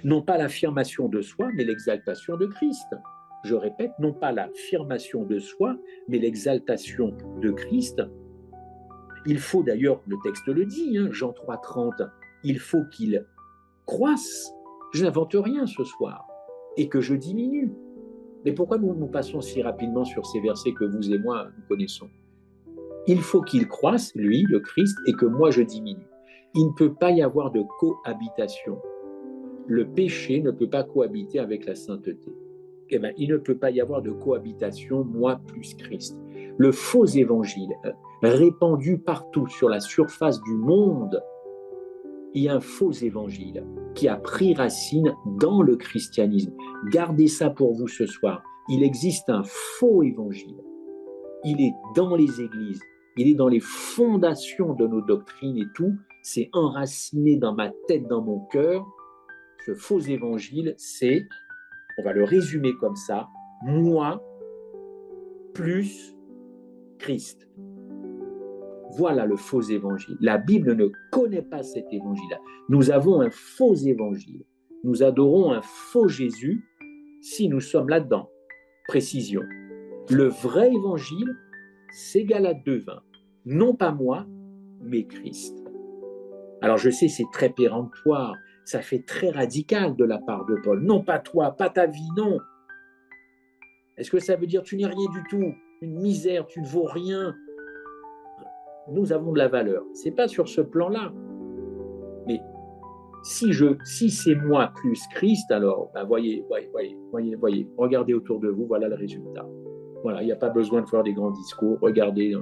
Non pas l'affirmation de soi, mais l'exaltation de Christ. Je répète, non pas l'affirmation de soi, mais l'exaltation de Christ. Il faut d'ailleurs, le texte le dit, Jean 3,30, il faut qu'il croisse. Je n'invente rien ce soir, et que je diminue. Mais pourquoi nous passons si rapidement sur ces versets que vous et moi nous connaissons? Il faut qu'il croisse, lui, le Christ, et que moi je diminue. Il ne peut pas y avoir de cohabitation. Le péché ne peut pas cohabiter avec la sainteté. Eh bien, il ne peut pas y avoir de cohabitation moi plus Christ. Le faux évangile, répandu partout sur la surface du monde, il y a un faux évangile qui a pris racine dans le christianisme. Gardez ça pour vous ce soir. Il existe un faux évangile. Il est dans les églises, il est dans les fondations de nos doctrines et tout. C'est enraciné dans ma tête, dans mon cœur. Ce faux évangile, c'est, on va le résumer comme ça, moi plus Christ. Voilà le faux évangile. La Bible ne connaît pas cet évangile-là. Nous avons un faux évangile. Nous adorons un faux Jésus si nous sommes là-dedans. Précision. Le vrai évangile, c'est Galates 2,20. Non pas moi, mais Christ. Alors je sais, c'est très péremptoire. Ça fait très radical de la part de Paul. Non pas toi, pas ta vie, non. Est-ce que ça veut dire tu n'es rien du tout, une misère, tu ne vaux rien? Nous avons de la valeur. Ce n'est pas sur ce plan-là. Mais si c'est moi plus Christ, alors voyez, regardez autour de vous, voilà le résultat. Voilà, il n'y a pas besoin de faire des grands discours. Regardez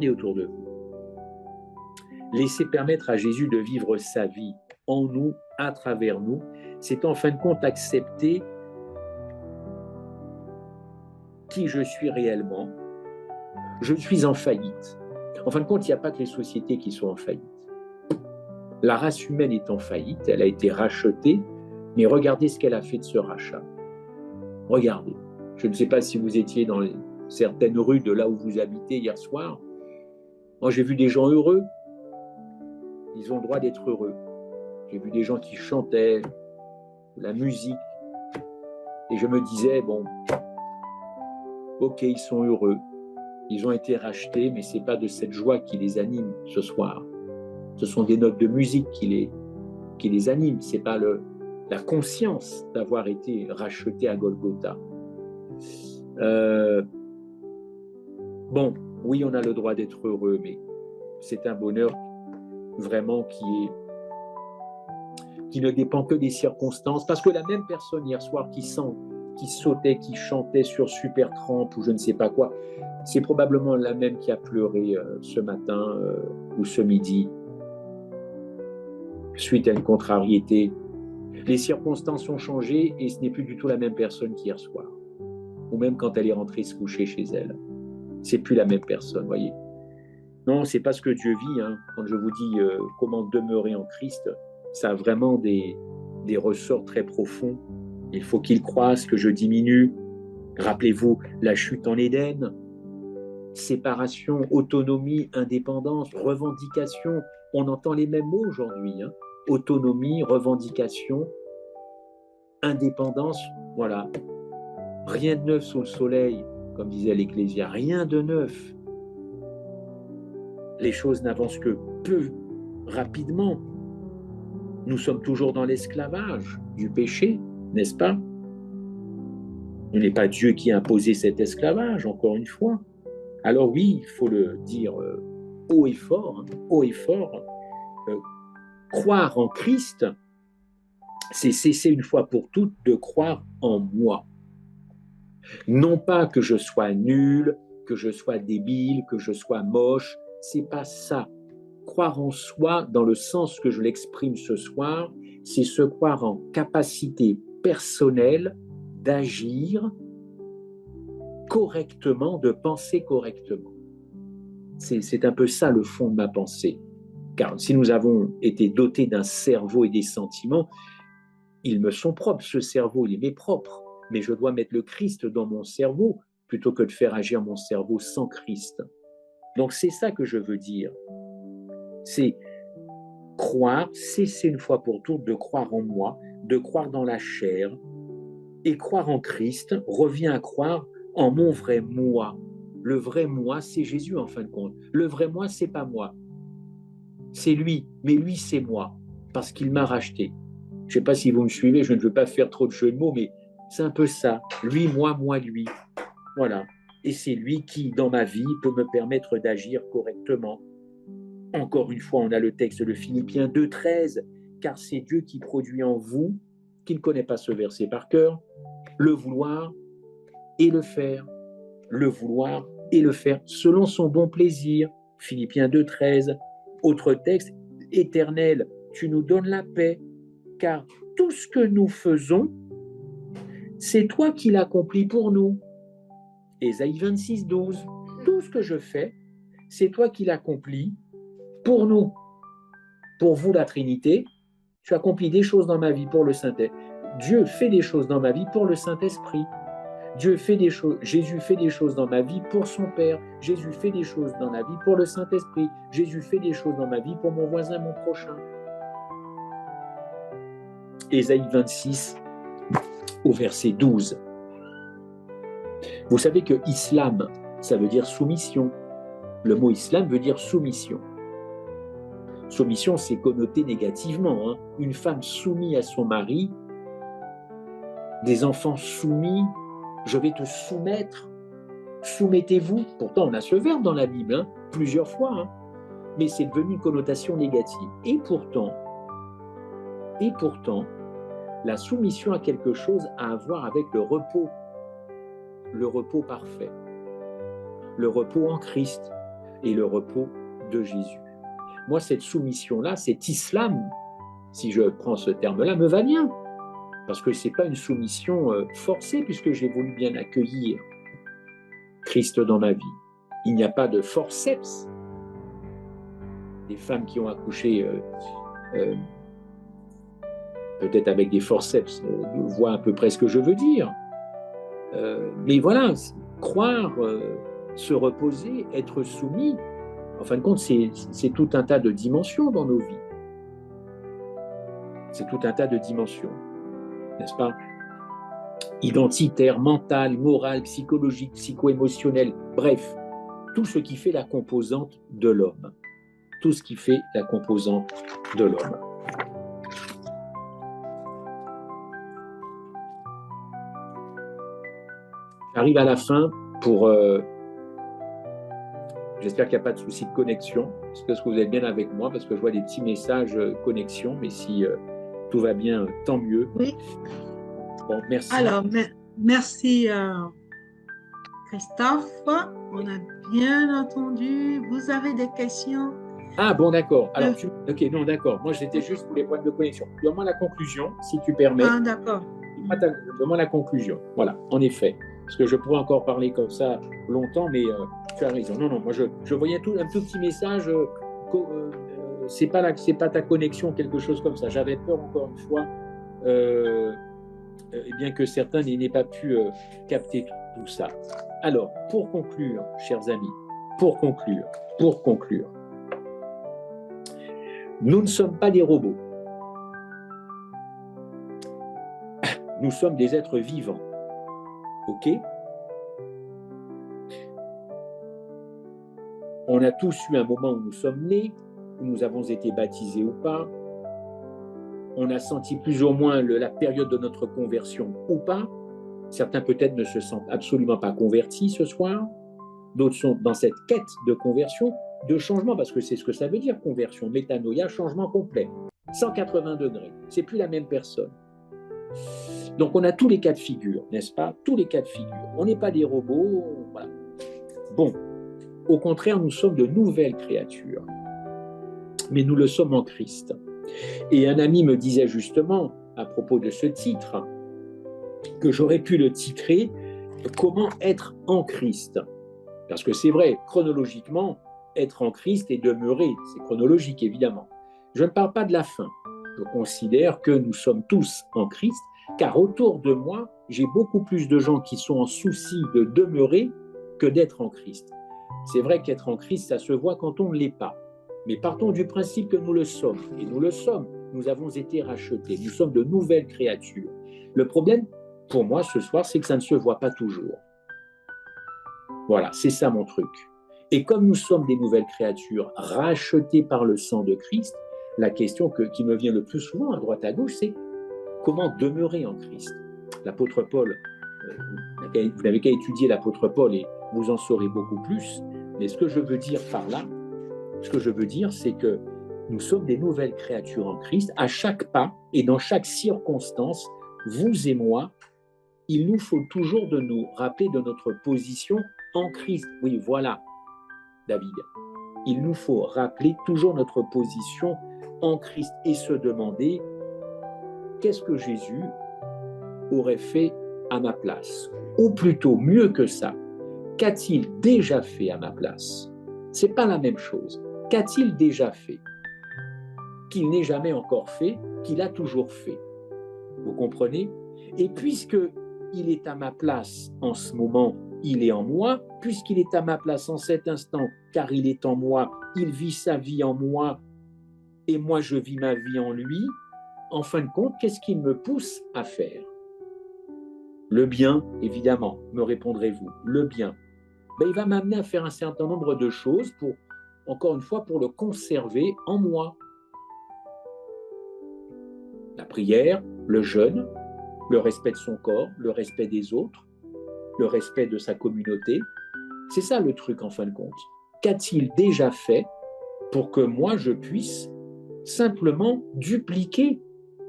autour de vous. Laissez permettre à Jésus de vivre sa vie en nous, à travers nous. C'est en fin de compte accepter qui je suis réellement. Je suis en faillite. En fin de compte, il n'y a pas que les sociétés qui sont en faillite. La race humaine est en faillite, elle a été rachetée, mais regardez ce qu'elle a fait de ce rachat. Regardez. Je ne sais pas si vous étiez dans certaines rues de là où vous habitez hier soir. Moi, j'ai vu des gens heureux. Ils ont le droit d'être heureux. J'ai vu des gens qui chantaient, la musique. Et je me disais, bon, ok, ils sont heureux. Ils ont été rachetés, mais ce n'est pas de cette joie qui les anime ce soir. Ce sont des notes de musique qui les animent. Ce n'est pas la conscience d'avoir été racheté à Golgotha. Bon, oui, on a le droit d'être heureux, mais c'est un bonheur vraiment qui ne dépend que des circonstances. Parce que la même personne hier soir qui sautait, qui chantait sur Supertramp ou je ne sais pas quoi, c'est probablement la même qui a pleuré ce matin ou ce midi, suite à une contrariété. Les circonstances ont changé et ce n'est plus du tout la même personne qu'hier soir. Ou même quand elle est rentrée se coucher chez elle. C'est plus la même personne, voyez. Non, c'est pas ce que Dieu vit. Hein. Quand je vous dis comment demeurer en Christ, ça a vraiment des ressorts très profonds. Il faut qu'il croisse, que je diminue. Rappelez-vous la chute en Éden. Séparation, autonomie, indépendance, revendication. On entend les mêmes mots aujourd'hui. Hein. Autonomie, revendication, indépendance. Voilà. Rien de neuf sous le soleil, comme disait l'Ecclésia. Rien de neuf. Les choses n'avancent que peu rapidement. Nous sommes toujours dans l'esclavage du péché, n'est-ce pas? Ce n'est pas Dieu qui a imposé cet esclavage, encore une fois. Alors oui, il faut le dire haut et fort, croire en Christ, c'est cesser une fois pour toutes de croire en moi. Non pas que je sois nul, que je sois débile, que je sois moche, c'est pas ça. Croire en soi, dans le sens que je l'exprime ce soir, c'est se croire en capacité personnelle d'agir correctement, de penser correctement. C'est un peu ça le fond de ma pensée. Car si nous avons été dotés d'un cerveau et des sentiments, ils me sont propres. Ce cerveau, il m'est propre. Mais je dois mettre le Christ dans mon cerveau plutôt que de faire agir mon cerveau sans Christ. Donc c'est ça que je veux dire. C'est croire, cesser une fois pour toutes de croire en moi, de croire dans la chair. Et croire en Christ revient à croire en mon vrai moi. Le vrai moi, c'est Jésus en fin de compte. Le vrai moi, c'est pas moi. C'est lui, mais lui, c'est moi, parce qu'il m'a racheté. Je ne sais pas si vous me suivez, je ne veux pas faire trop de jeux de mots, mais c'est un peu ça. Lui, moi, lui. Voilà. Et c'est lui qui, dans ma vie, peut me permettre d'agir correctement. Encore une fois, on a le texte de Philippiens 2,13, car c'est Dieu qui produit en vous, qui ne connaît pas ce verset par cœur, le vouloir et le faire. Le vouloir et le faire, selon son bon plaisir. Philippiens 2,13. Autre texte, Éternel, tu nous donnes la paix, car tout ce que nous faisons, c'est toi qui l'accomplis pour nous. Ésaïe 26,12. Tout ce que je fais, c'est toi qui l'accomplis pour nous. Pour vous, la Trinité, tu accomplis des choses dans ma vie pour le Saint-Esprit. Dieu fait des choses dans ma vie pour le Saint-Esprit. Dieu fait des choses, Jésus fait des choses dans ma vie pour son Père. Jésus fait des choses dans ma vie pour le Saint-Esprit. Jésus fait des choses dans ma vie pour mon voisin, mon prochain. Ésaïe 26, au verset 12. Vous savez que islam, ça veut dire soumission. Le mot islam veut dire soumission. Soumission, c'est connoté négativement. Hein. Une femme soumise à son mari, des enfants soumis, je vais te soumettre, soumettez-vous. Pourtant, on a ce verbe dans la Bible, hein, plusieurs fois, hein, mais c'est devenu une connotation négative. Et pourtant, la soumission a quelque chose à voir avec le repos parfait, le repos en Christ et le repos de Jésus. Moi, cette soumission-là, cet islam, si je prends ce terme-là, me va bien. Parce que ce n'est pas une soumission forcée, puisque j'ai voulu bien accueillir Christ dans ma vie. Il n'y a pas de forceps. Des femmes qui ont accouché peut-être avec des forceps voient à peu près ce que je veux dire. Mais voilà, croire, se reposer, être soumis, en fin de compte, c'est tout un tas de dimensions dans nos vies. C'est tout un tas de dimensions, n'est-ce pas? Identitaire, mental, moral, psychologique, psycho-émotionnel, bref, tout ce qui fait la composante de l'homme. Tout ce qui fait la composante de l'homme. J'arrive à la fin pour... J'espère qu'il n'y a pas de souci de connexion. Est-ce que vous êtes bien avec moi? Parce que je vois des petits messages connexion, mais si tout va bien, tant mieux. Oui. Bon, merci. Alors, merci Christophe. On a bien entendu. Vous avez des questions? Ah bon, d'accord. Alors, ok, non, d'accord. Moi, j'étais juste pour les points de connexion. Donne-moi la conclusion, si tu permets. Ah, d'accord. Donne-moi la conclusion. Voilà, en effet. Parce que je pourrais encore parler comme ça longtemps, mais tu as raison. Non, moi, je voyais un tout petit message. C'est pas ta connexion, quelque chose comme ça. J'avais peur, encore une fois, bien que certains n'aient pas pu capter tout ça. Alors, pour conclure, chers amis, pour conclure, nous ne sommes pas des robots. Nous sommes des êtres vivants. OK? On a tous eu un moment où nous sommes nés, où nous avons été baptisés ou pas. On a senti plus ou moins la période de notre conversion ou pas. Certains peut-être ne se sentent absolument pas convertis ce soir. D'autres sont dans cette quête de conversion, de changement, parce que c'est ce que ça veut dire, conversion, métanoïa, changement complet. 180 degrés, c'est plus la même personne. Donc on a tous les cas de figure, n'est-ce pas? Tous les cas de figure. On n'est pas des robots, voilà. Bon, au contraire, nous sommes de nouvelles créatures. Mais nous le sommes en Christ. Et un ami me disait justement, à propos de ce titre, que j'aurais pu le titrer « Comment être en Christ ?» Parce que c'est vrai, chronologiquement, être en Christ et demeurer, c'est chronologique évidemment. Je ne parle pas de la fin. Je considère que nous sommes tous en Christ, car autour de moi, j'ai beaucoup plus de gens qui sont en souci de demeurer que d'être en Christ. C'est vrai qu'être en Christ, ça se voit quand on ne l'est pas. Mais partons du principe que nous le sommes. Et nous le sommes. Nous avons été rachetés. Nous sommes de nouvelles créatures. Le problème, pour moi, ce soir, c'est que ça ne se voit pas toujours. Voilà, c'est ça mon truc. Et comme nous sommes des nouvelles créatures rachetées par le sang de Christ, la question qui me vient le plus souvent à droite à gauche, c'est comment demeurer en Christ. L'apôtre Paul, vous n'avez qu'à étudier l'apôtre Paul et vous en saurez beaucoup plus. Mais ce que je veux dire par là, c'est que nous sommes des nouvelles créatures en Christ. À chaque pas et dans chaque circonstance, vous et moi, il nous faut toujours de nous rappeler de notre position en Christ. Oui, voilà, David. Il nous faut rappeler toujours notre position en Christ et se demander qu'est-ce que Jésus aurait fait à ma place? Ou plutôt, mieux que ça, qu'a-t-il déjà fait à ma place? Ce n'est pas la même chose. Qu'a-t-il déjà fait? Qu'il n'ait jamais encore fait, qu'il a toujours fait. Vous comprenez? Et puisque il est à ma place en ce moment, il est en moi, puisqu'il est à ma place en cet instant, car il est en moi, il vit sa vie en moi, et moi je vis ma vie en lui, en fin de compte, qu'est-ce qu'il me pousse à faire? Le bien, évidemment, me répondrez-vous, le bien. Ben, il va m'amener à faire un certain nombre de choses pour, encore une fois, pour le conserver en moi. La prière, le jeûne, le respect de son corps, le respect des autres, le respect de sa communauté. C'est ça le truc en fin de compte. Qu'a-t-il déjà fait pour que moi je puisse simplement dupliquer,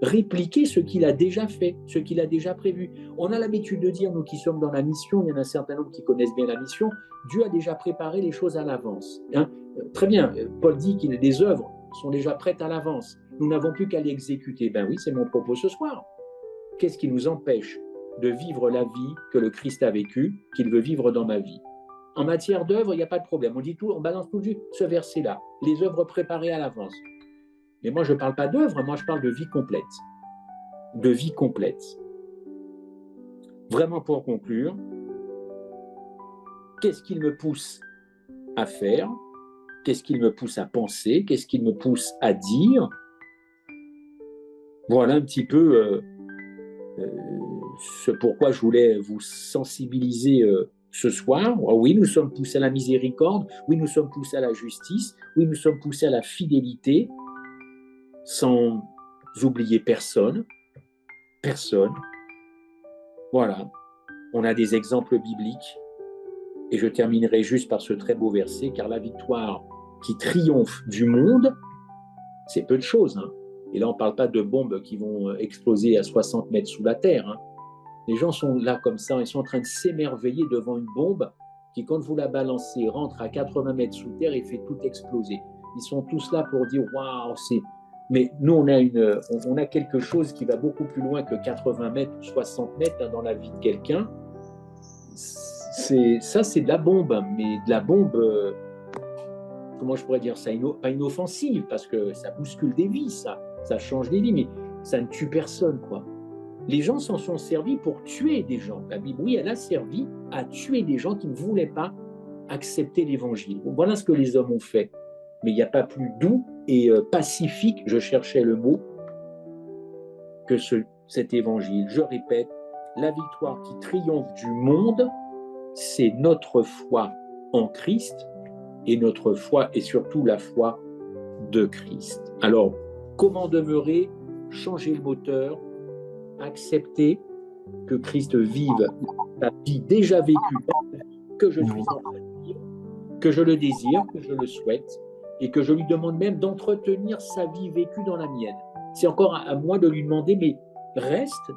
répliquer ce qu'il a déjà fait, ce qu'il a déjà prévu? On a l'habitude de dire, nous qui sommes dans la mission, il y en a un certain nombre qui connaissent bien la mission, Dieu a déjà préparé les choses à l'avance. Hein? Très bien, Paul dit que les œuvres sont déjà prêtes à l'avance. nous n'avons plus qu'à l'exécuter. Ben oui, c'est mon propos ce soir. Qu'est-ce qui nous empêche de vivre la vie que le Christ a vécue, qu'il veut vivre dans ma vie? En matière d'œuvre, il n'y a pas de problème. On dit tout, on balance tout juste ce verset-là, les œuvres préparées à l'avance. Mais moi, je ne parle pas d'œuvre, moi, je parle de vie complète. De vie complète. Vraiment, pour conclure, qu'est-ce qu'il me pousse à faire? Qu'est-ce qu'il me pousse à penser? Qu'est-ce qu'il me pousse à dire? Voilà un petit peu ce pourquoi je voulais vous sensibiliser ce soir. Oh oui, nous sommes poussés à la miséricorde. Oui, nous sommes poussés à la justice. Oui, nous sommes poussés à la fidélité, sans oublier personne. Personne. Voilà. On a des exemples bibliques. Et je terminerai juste par ce très beau verset, car la victoire qui triomphe du monde, c'est peu de choses. Hein. Et là, on ne parle pas de bombes qui vont exploser à 60 mètres sous la terre. Hein. Les gens sont là comme ça, ils sont en train de s'émerveiller devant une bombe qui, quand vous la balancez, rentre à 80 mètres sous terre et fait tout exploser. Ils sont tous là pour dire « Waouh, c'est… » Mais nous, on a quelque chose qui va beaucoup plus loin que 80 mètres ou 60 mètres hein, dans la vie de quelqu'un. Ça, c'est de la bombe, mais de la bombe, comment je pourrais dire ça, pas inoffensive, parce que ça bouscule des vies, ça change des vies, mais ça ne tue personne, quoi. Les gens s'en sont servis pour tuer des gens. La Bible, oui, elle a servi à tuer des gens qui ne voulaient pas accepter l'évangile. Voilà ce que les hommes ont fait. Mais il n'y a pas plus doux et pacifique, je cherchais le mot, que cet évangile. Je répète, la victoire qui triomphe du monde, c'est notre foi en Christ et notre foi et surtout la foi de Christ. Alors, comment demeurer? Changer le moteur, accepter que Christ vive la vie déjà vécue, que je suis en train de vivre, que je le désire, que je le souhaite, et que je lui demande même d'entretenir sa vie vécue dans la mienne. C'est encore à moi de lui demander, mais reste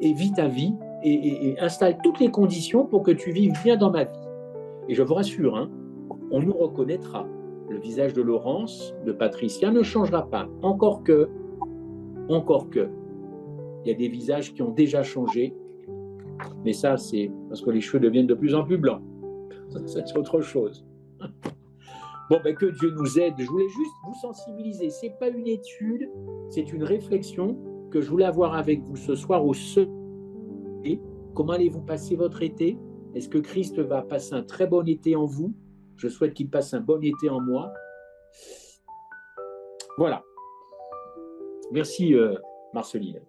et vis ta vie et installe toutes les conditions pour que tu vives bien dans ma vie. Et je vous rassure, hein, on nous reconnaîtra. Le visage de Laurence, de Patricia ne changera pas. Encore que, il y a des visages qui ont déjà changé, mais ça, c'est parce que les cheveux deviennent de plus en plus blancs. C'est autre chose. Bon, ben, que Dieu nous aide. Je voulais juste vous sensibiliser. Ce n'est pas une étude, c'est une réflexion que je voulais avoir avec vous ce soir au seul. Comment allez-vous passer votre été? Est-ce que Christ va passer un très bon été en vous? Je souhaite qu'il passe un bon été en moi. Voilà. Merci, Marceline.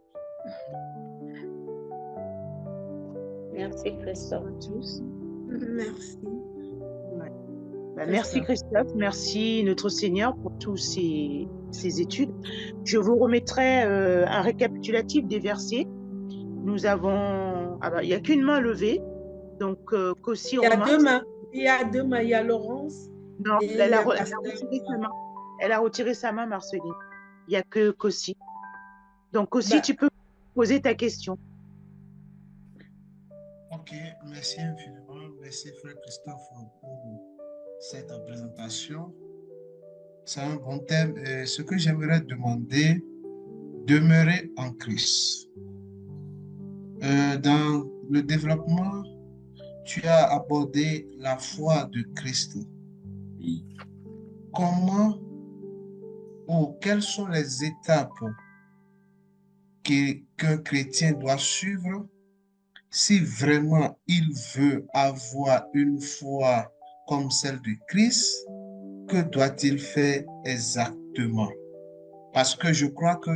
Merci, Christophe. Merci. Ouais. Merci, Christophe. Merci, notre Seigneur, pour tous ces études. Je vous remettrai un récapitulatif des versets. Nous avons… Alors, il n'y a qu'une main levée. Donc, Kossi, il y a deux mains. Il y a deux mains. Il y a Laurence. Non, elle a retiré sa main. Elle a retiré sa main, Marceline. Il n'y a que Kossi. Donc, Kossi, tu peux poser ta question. Ok, merci infiniment. Merci, frère Christophe, pour cette présentation. C'est un bon thème. Et ce que j'aimerais demander, demeurer en Christ. Dans le développement, tu as abordé la foi de Christ. Comment ou quelles sont les étapes qu'un chrétien doit suivre si vraiment il veut avoir une foi comme celle de Christ? Que doit-il faire exactement? Parce que je crois que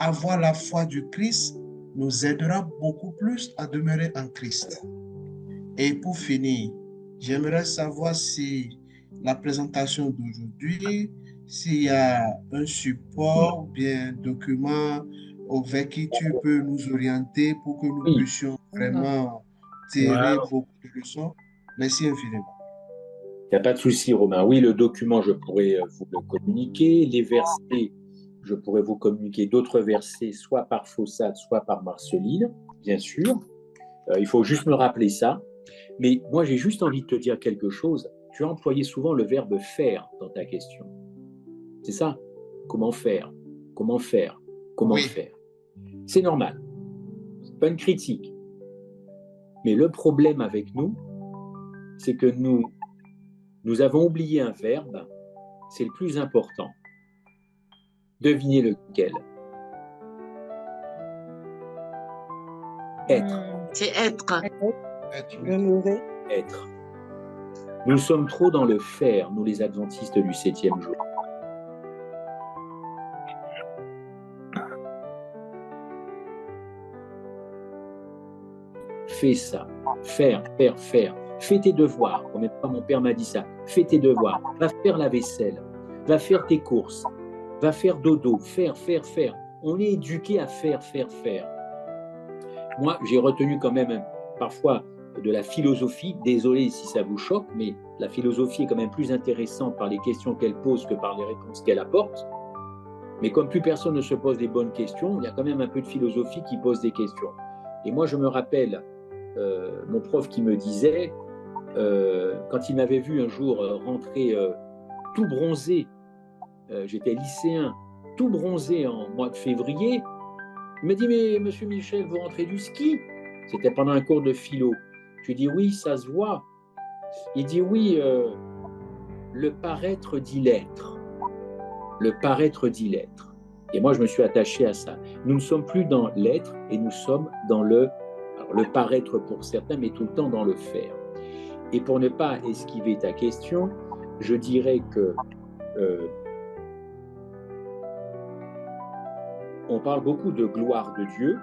avoir la foi du Christ nous aidera beaucoup plus à demeurer en Christ. Et pour finir, j'aimerais savoir si la présentation d'aujourd'hui, s'il y a un support ou bien un document avec qui tu peux nous orienter pour que nous puissions vraiment tirer beaucoup de leçons. Merci infiniment. Il n'y a pas de souci, Romain. Oui, le document, je pourrais vous le communiquer. Les versets, je pourrais vous communiquer d'autres versets, soit par Fossat, soit par Marceline, bien sûr. Il faut juste me rappeler ça. Mais moi, j'ai juste envie de te dire quelque chose. Tu as employé souvent le verbe « faire » dans ta question. C'est ça. comment faire, comment faire, comment Oui. faire. C'est normal, c'est pas une critique. Mais le problème avec nous, c'est que nous avons oublié un verbe, c'est le plus important. Devinez lequel? Être. C'est être. Être, oui. Honorer. Être. Nous sommes trop dans le faire, nous les adventistes du 7e jour. Fais ça, faire. Fais tes devoirs. Combien de fois mon père m'a dit ça? Fais tes devoirs. Va faire la vaisselle. Va faire tes courses. Va faire dodo. Faire. On est éduqué à faire. Moi, j'ai retenu quand même parfois de la philosophie. Désolé si ça vous choque, mais la philosophie est quand même plus intéressante par les questions qu'elle pose que par les réponses qu'elle apporte. Mais comme plus personne ne se pose des bonnes questions, il y a quand même un peu de philosophie qui pose des questions. Et moi, je me rappelle mon prof qui me disait, quand il m'avait vu un jour rentrer tout bronzé, j'étais lycéen, tout bronzé en mois de février, il m'a dit, mais monsieur Michel, vous rentrez du ski? C'était pendant un cours de philo. Je lui ai dit, oui, ça se voit. Il dit, oui, le paraître dit l'être. Le paraître dit l'être. Et moi, je me suis attaché à ça. Nous ne sommes plus dans l'être et nous sommes dans le paraître pour certains, mais tout le temps dans le faire. Et pour ne pas esquiver ta question, je dirais que on parle beaucoup de gloire de Dieu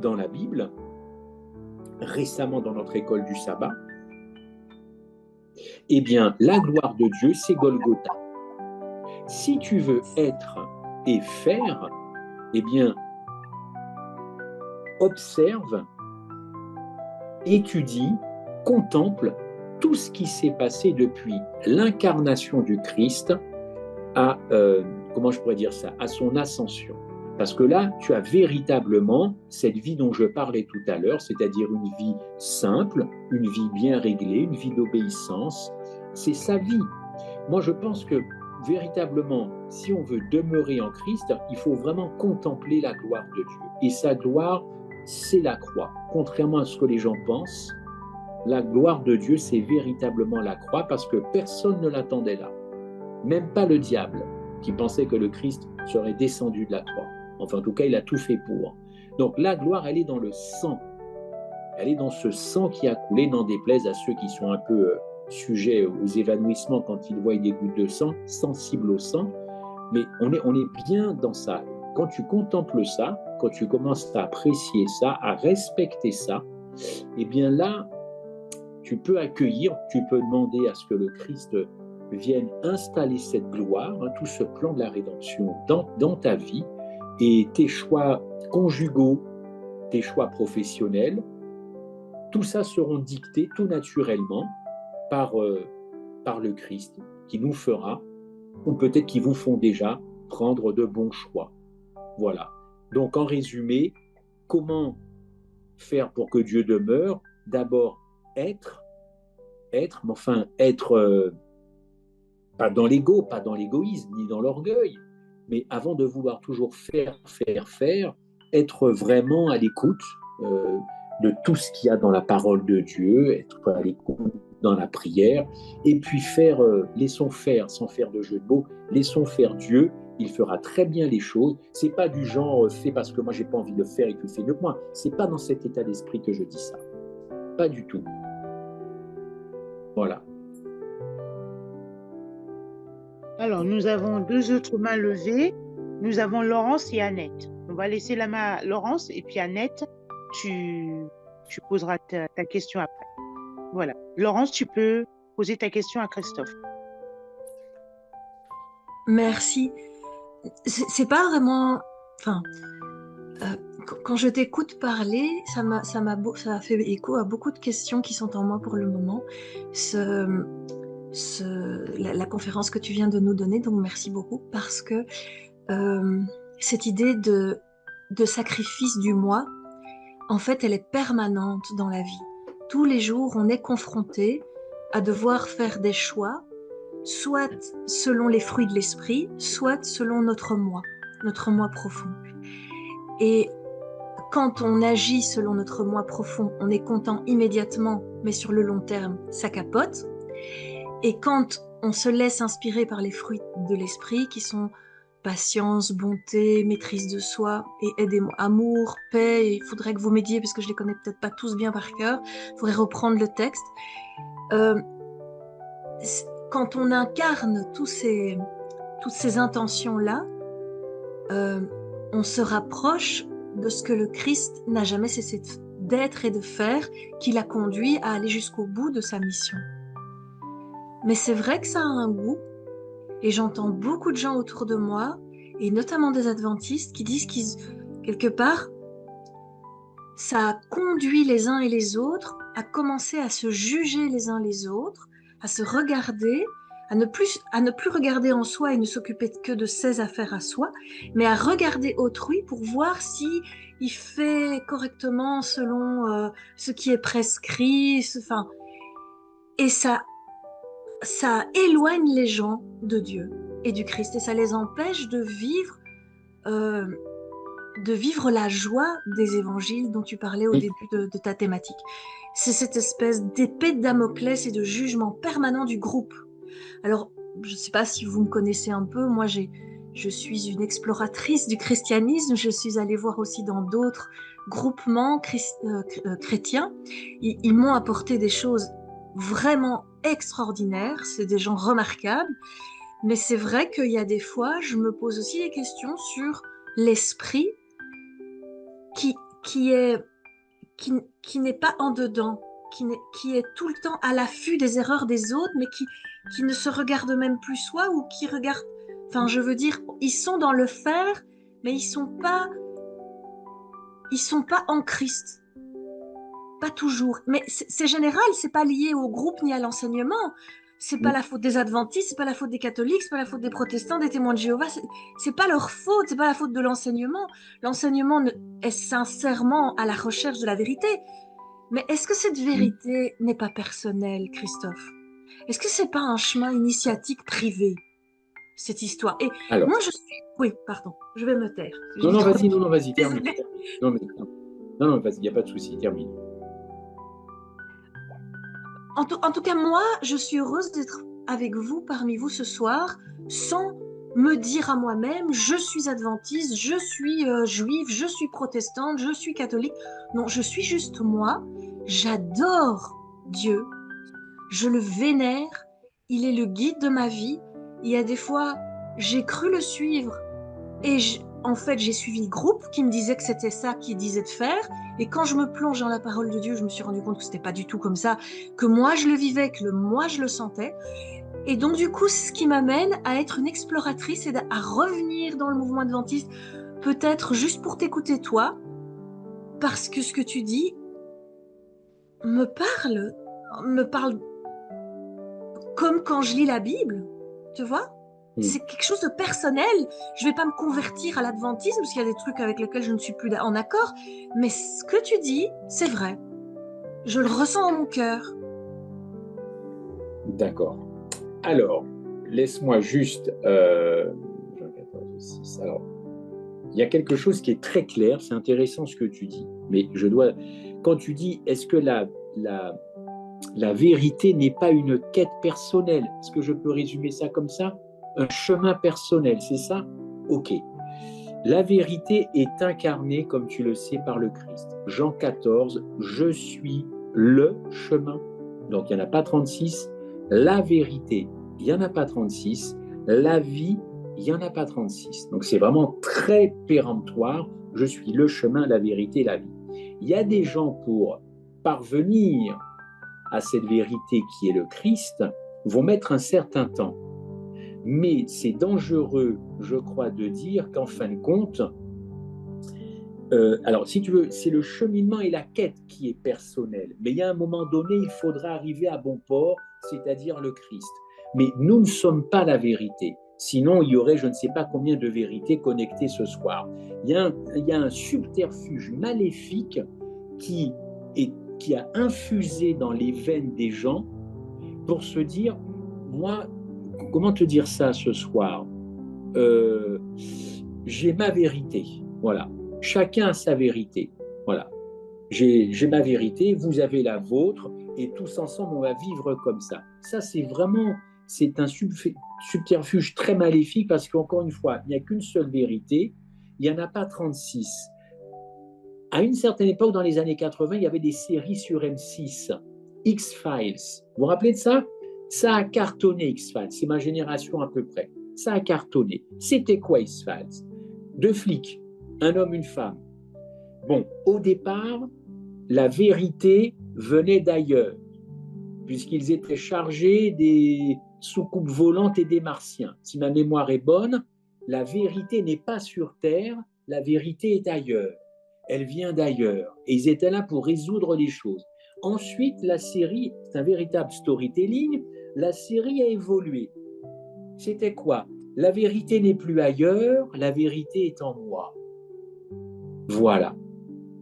dans la Bible, récemment dans notre école du sabbat. Eh bien, la gloire de Dieu, c'est Golgotha. Si tu veux être et faire, eh bien, observe, étudie, contemple tout ce qui s'est passé depuis l'incarnation du Christ à, comment je pourrais dire ça, à son ascension. Parce que là, tu as véritablement cette vie dont je parlais tout à l'heure, c'est-à-dire une vie simple, une vie bien réglée, une vie d'obéissance. C'est sa vie. Moi, je pense que véritablement, si on veut demeurer en Christ, il faut vraiment contempler la gloire de Dieu. Et sa gloire, c'est la croix. Contrairement à ce que les gens pensent, la gloire de Dieu, c'est véritablement la croix parce que personne ne l'attendait là. Même pas le diable, qui pensait que le Christ serait descendu de la croix. Enfin, en tout cas, il a tout fait pour. Donc la gloire, elle est dans le sang. Elle est dans ce sang qui a coulé, n'en déplaise à ceux qui sont un peu sujets aux évanouissements quand ils voient des gouttes de sang, sensibles au sang. Mais on est bien dans ça. Quand tu contemples ça, quand tu commences à apprécier ça, à respecter ça, eh bien là, tu peux accueillir, tu peux demander à ce que le Christ vienne installer cette gloire, tout ce plan de la rédemption dans ta vie, et tes choix conjugaux, tes choix professionnels, tout ça seront dictés tout naturellement par le Christ, qui nous fera, ou peut-être qui vous font déjà, prendre de bons choix. Voilà. Donc en résumé, comment faire pour que Dieu demeure? D'abord, être, mais enfin, être pas dans l'ego, pas dans l'égoïsme, ni dans l'orgueil, mais avant de vouloir toujours faire, être vraiment à l'écoute de tout ce qu'il y a dans la parole de Dieu, être à l'écoute dans la prière, et puis laissons faire, sans faire de jeu de mots, laissons faire Dieu, il fera très bien les choses. C'est pas du genre fais parce que moi j'ai pas envie de le faire et tu le fais mieux que moi. C'est pas dans cet état d'esprit que je dis ça. Pas du tout. Voilà. Alors, nous avons deux autres mains levées. Nous avons Laurence et Annette. On va laisser la main à Laurence et puis Annette, tu poseras ta question après. Voilà. Laurence, tu peux poser ta question à Christophe. Merci. C'est pas vraiment... Enfin, quand je t'écoute parler, ça a fait écho à beaucoup de questions qui sont en moi pour le moment. La conférence que tu viens de nous donner, donc merci beaucoup, parce que cette idée de sacrifice du moi, en fait, elle est permanente dans la vie. Tous les jours, on est confronté à devoir faire des choix soit selon les fruits de l'esprit, soit selon notre moi profond. Et quand on agit selon notre moi profond, on est content immédiatement, mais sur le long terme, ça capote. Et quand on se laisse inspirer par les fruits de l'esprit, qui sont patience, bonté, maîtrise de soi, et aidez-moi, amour, paix, il faudrait que vous m'aidiez, parce que je les connais peut-être pas tous bien par cœur, il faudrait reprendre le texte. Quand on incarne toutes ces intentions-là, on se rapproche de ce que le Christ n'a jamais cessé d'être et de faire, qui l'a conduit à aller jusqu'au bout de sa mission. Mais c'est vrai que ça a un goût, et j'entends beaucoup de gens autour de moi, et notamment des adventistes, qui disent quelque part, ça a conduit les uns et les autres à commencer à se juger les uns les autres, à se regarder, à ne plus regarder en soi et ne s'occuper que de ses affaires à soi, mais à regarder autrui pour voir si il fait correctement selon ce qui est prescrit. Et ça éloigne les gens de Dieu et du Christ, et ça les empêche de vivre la joie des évangiles dont tu parlais au début de ta thématique. C'est cette espèce d'épée de Damoclès et de jugement permanent du groupe. Alors, je ne sais pas si vous me connaissez un peu, moi je suis une exploratrice du christianisme, je suis allée voir aussi dans d'autres groupements chrétiens. Ils m'ont apporté des choses vraiment extraordinaires, c'est des gens remarquables, mais c'est vrai qu'il y a des fois, je me pose aussi des questions sur l'esprit qui n'est pas en dedans, qui est tout le temps à l'affût des erreurs des autres, mais qui ne se regarde même plus soi, ou qui regarde, enfin je veux dire, ils sont dans le faire, mais ils sont pas en Christ. Pas toujours. Mais c'est général, c'est pas lié au groupe ni à l'enseignement. C'est pas la faute des adventistes, c'est pas la faute des catholiques, c'est pas la faute des protestants, des témoins de Jéhovah. C'est pas leur faute, c'est pas la faute de l'enseignement. L'enseignement est sincèrement à la recherche de la vérité. Mais est-ce que cette vérité n'est pas personnelle, Christophe? Est-ce que c'est pas un chemin initiatique privé, cette histoire? Et alors, moi, je suis... Oui, pardon, je vais me taire. Non, vas-y, termine. Non, vas-y, il n'y a pas de souci, termine. En tout cas, moi, je suis heureuse d'être avec vous, parmi vous ce soir, sans me dire à moi-même, je suis adventiste, je suis juive, je suis protestante, je suis catholique. Non, je suis juste moi. J'adore Dieu. Je le vénère. Il est le guide de ma vie. Il y a des fois, j'ai cru le suivre et en fait, j'ai suivi le groupe qui me disait que c'était ça qu'il disait de faire. Et quand je me plonge dans la parole de Dieu, je me suis rendu compte que c'était pas du tout comme ça, que moi je le vivais, que moi je le sentais. Et donc du coup, c'est ce qui m'amène à être une exploratrice et à revenir dans le mouvement adventiste, peut-être juste pour t'écouter toi, parce que ce que tu dis me parle comme quand je lis la Bible, tu vois? C'est quelque chose de personnel. Je ne vais pas me convertir à l'adventisme parce qu'il y a des trucs avec lesquels je ne suis plus en accord. Mais ce que tu dis, c'est vrai. Je le ressens dans mon cœur. D'accord. Alors, laisse-moi juste... Jean 14, 6. Alors, il y a quelque chose qui est très clair. C'est intéressant ce que tu dis. Mais je dois... Quand tu dis, est-ce que la vérité n'est pas une quête personnelle? Est-ce que je peux résumer ça comme ça? Un chemin personnel, c'est ça? Ok. La vérité est incarnée, comme tu le sais, par le Christ. Jean 14, je suis le chemin. Donc, il n'y en a pas 36. La vérité, il n'y en a pas 36. La vie, il n'y en a pas 36. Donc, c'est vraiment très péremptoire. Je suis le chemin, la vérité, la vie. Il y a des gens, pour parvenir à cette vérité qui est le Christ, vont mettre un certain temps. Mais c'est dangereux, je crois, de dire qu'en fin de compte, alors si tu veux, c'est le cheminement et la quête qui est personnel. Mais il y a un moment donné, il faudra arriver à bon port, c'est-à-dire le Christ. Mais nous ne sommes pas la vérité. Sinon, il y aurait je ne sais pas combien de vérités connectées ce soir. Il y a un subterfuge maléfique qui a infusé dans les veines des gens pour se dire, moi, comment te dire ça ce soir? J'ai ma vérité, voilà. Chacun a sa vérité, voilà. J'ai ma vérité, vous avez la vôtre, et tous ensemble, on va vivre comme ça. Ça, c'est vraiment, c'est un subterfuge très maléfique parce qu'encore une fois, il n'y a qu'une seule vérité, il n'y en a pas 36. À une certaine époque, dans les années 80, il y avait des séries sur M6, X-Files. Vous vous rappelez de ça? Ça a cartonné, X-Files, c'est ma génération à peu près. Ça a cartonné. C'était quoi, X-Files? Deux flics, un homme, une femme. Bon, au départ, la vérité venait d'ailleurs, puisqu'ils étaient chargés des soucoupes volantes et des martiens. Si ma mémoire est bonne, la vérité n'est pas sur Terre, la vérité est ailleurs. Elle vient d'ailleurs. Et ils étaient là pour résoudre les choses. Ensuite, la série, c'est un véritable storytelling, la série a évolué. C'était quoi? La vérité n'est plus ailleurs, la vérité est en moi. Voilà.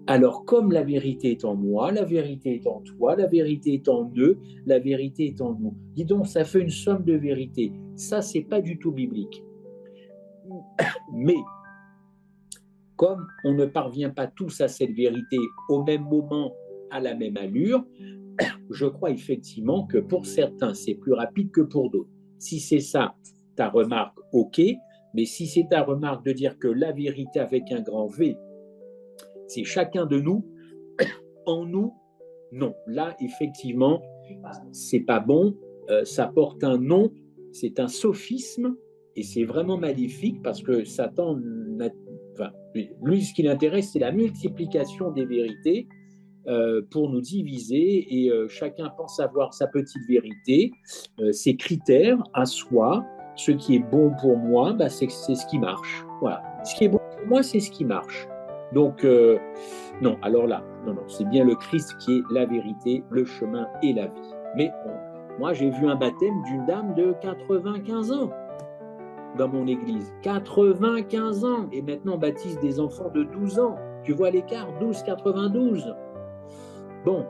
Alors, comme la vérité est en moi, la vérité est en toi, la vérité est en eux, la vérité est en nous. Dis donc, ça fait une somme de vérité. Ça, c'est pas du tout biblique. Mais, comme on ne parvient pas tous à cette vérité au même moment, à la même allure, je crois effectivement que pour certains, c'est plus rapide que pour d'autres. Si c'est ça, ta remarque, ok, mais si c'est ta remarque de dire que la vérité avec un grand V, c'est chacun de nous, en nous, non. Là, effectivement, c'est pas bon, ça porte un nom, c'est un sophisme, et c'est vraiment maléfique parce que Satan, enfin, lui, ce qui l'intéresse, c'est la multiplication des vérités pour nous diviser, et chacun pense avoir sa petite vérité, ses critères à soi. Ce qui est bon pour moi, bah, c'est ce qui marche. Voilà. Ce qui est bon pour moi, c'est ce qui marche. Donc, non, alors là, non, c'est bien le Christ qui est la vérité, le chemin et la vie. Mais bon, moi, j'ai vu un baptême d'une dame de 95 ans dans mon église. 95 ans. Et maintenant, on baptise des enfants de 12 ans. Tu vois l'écart? 12-92. Bon,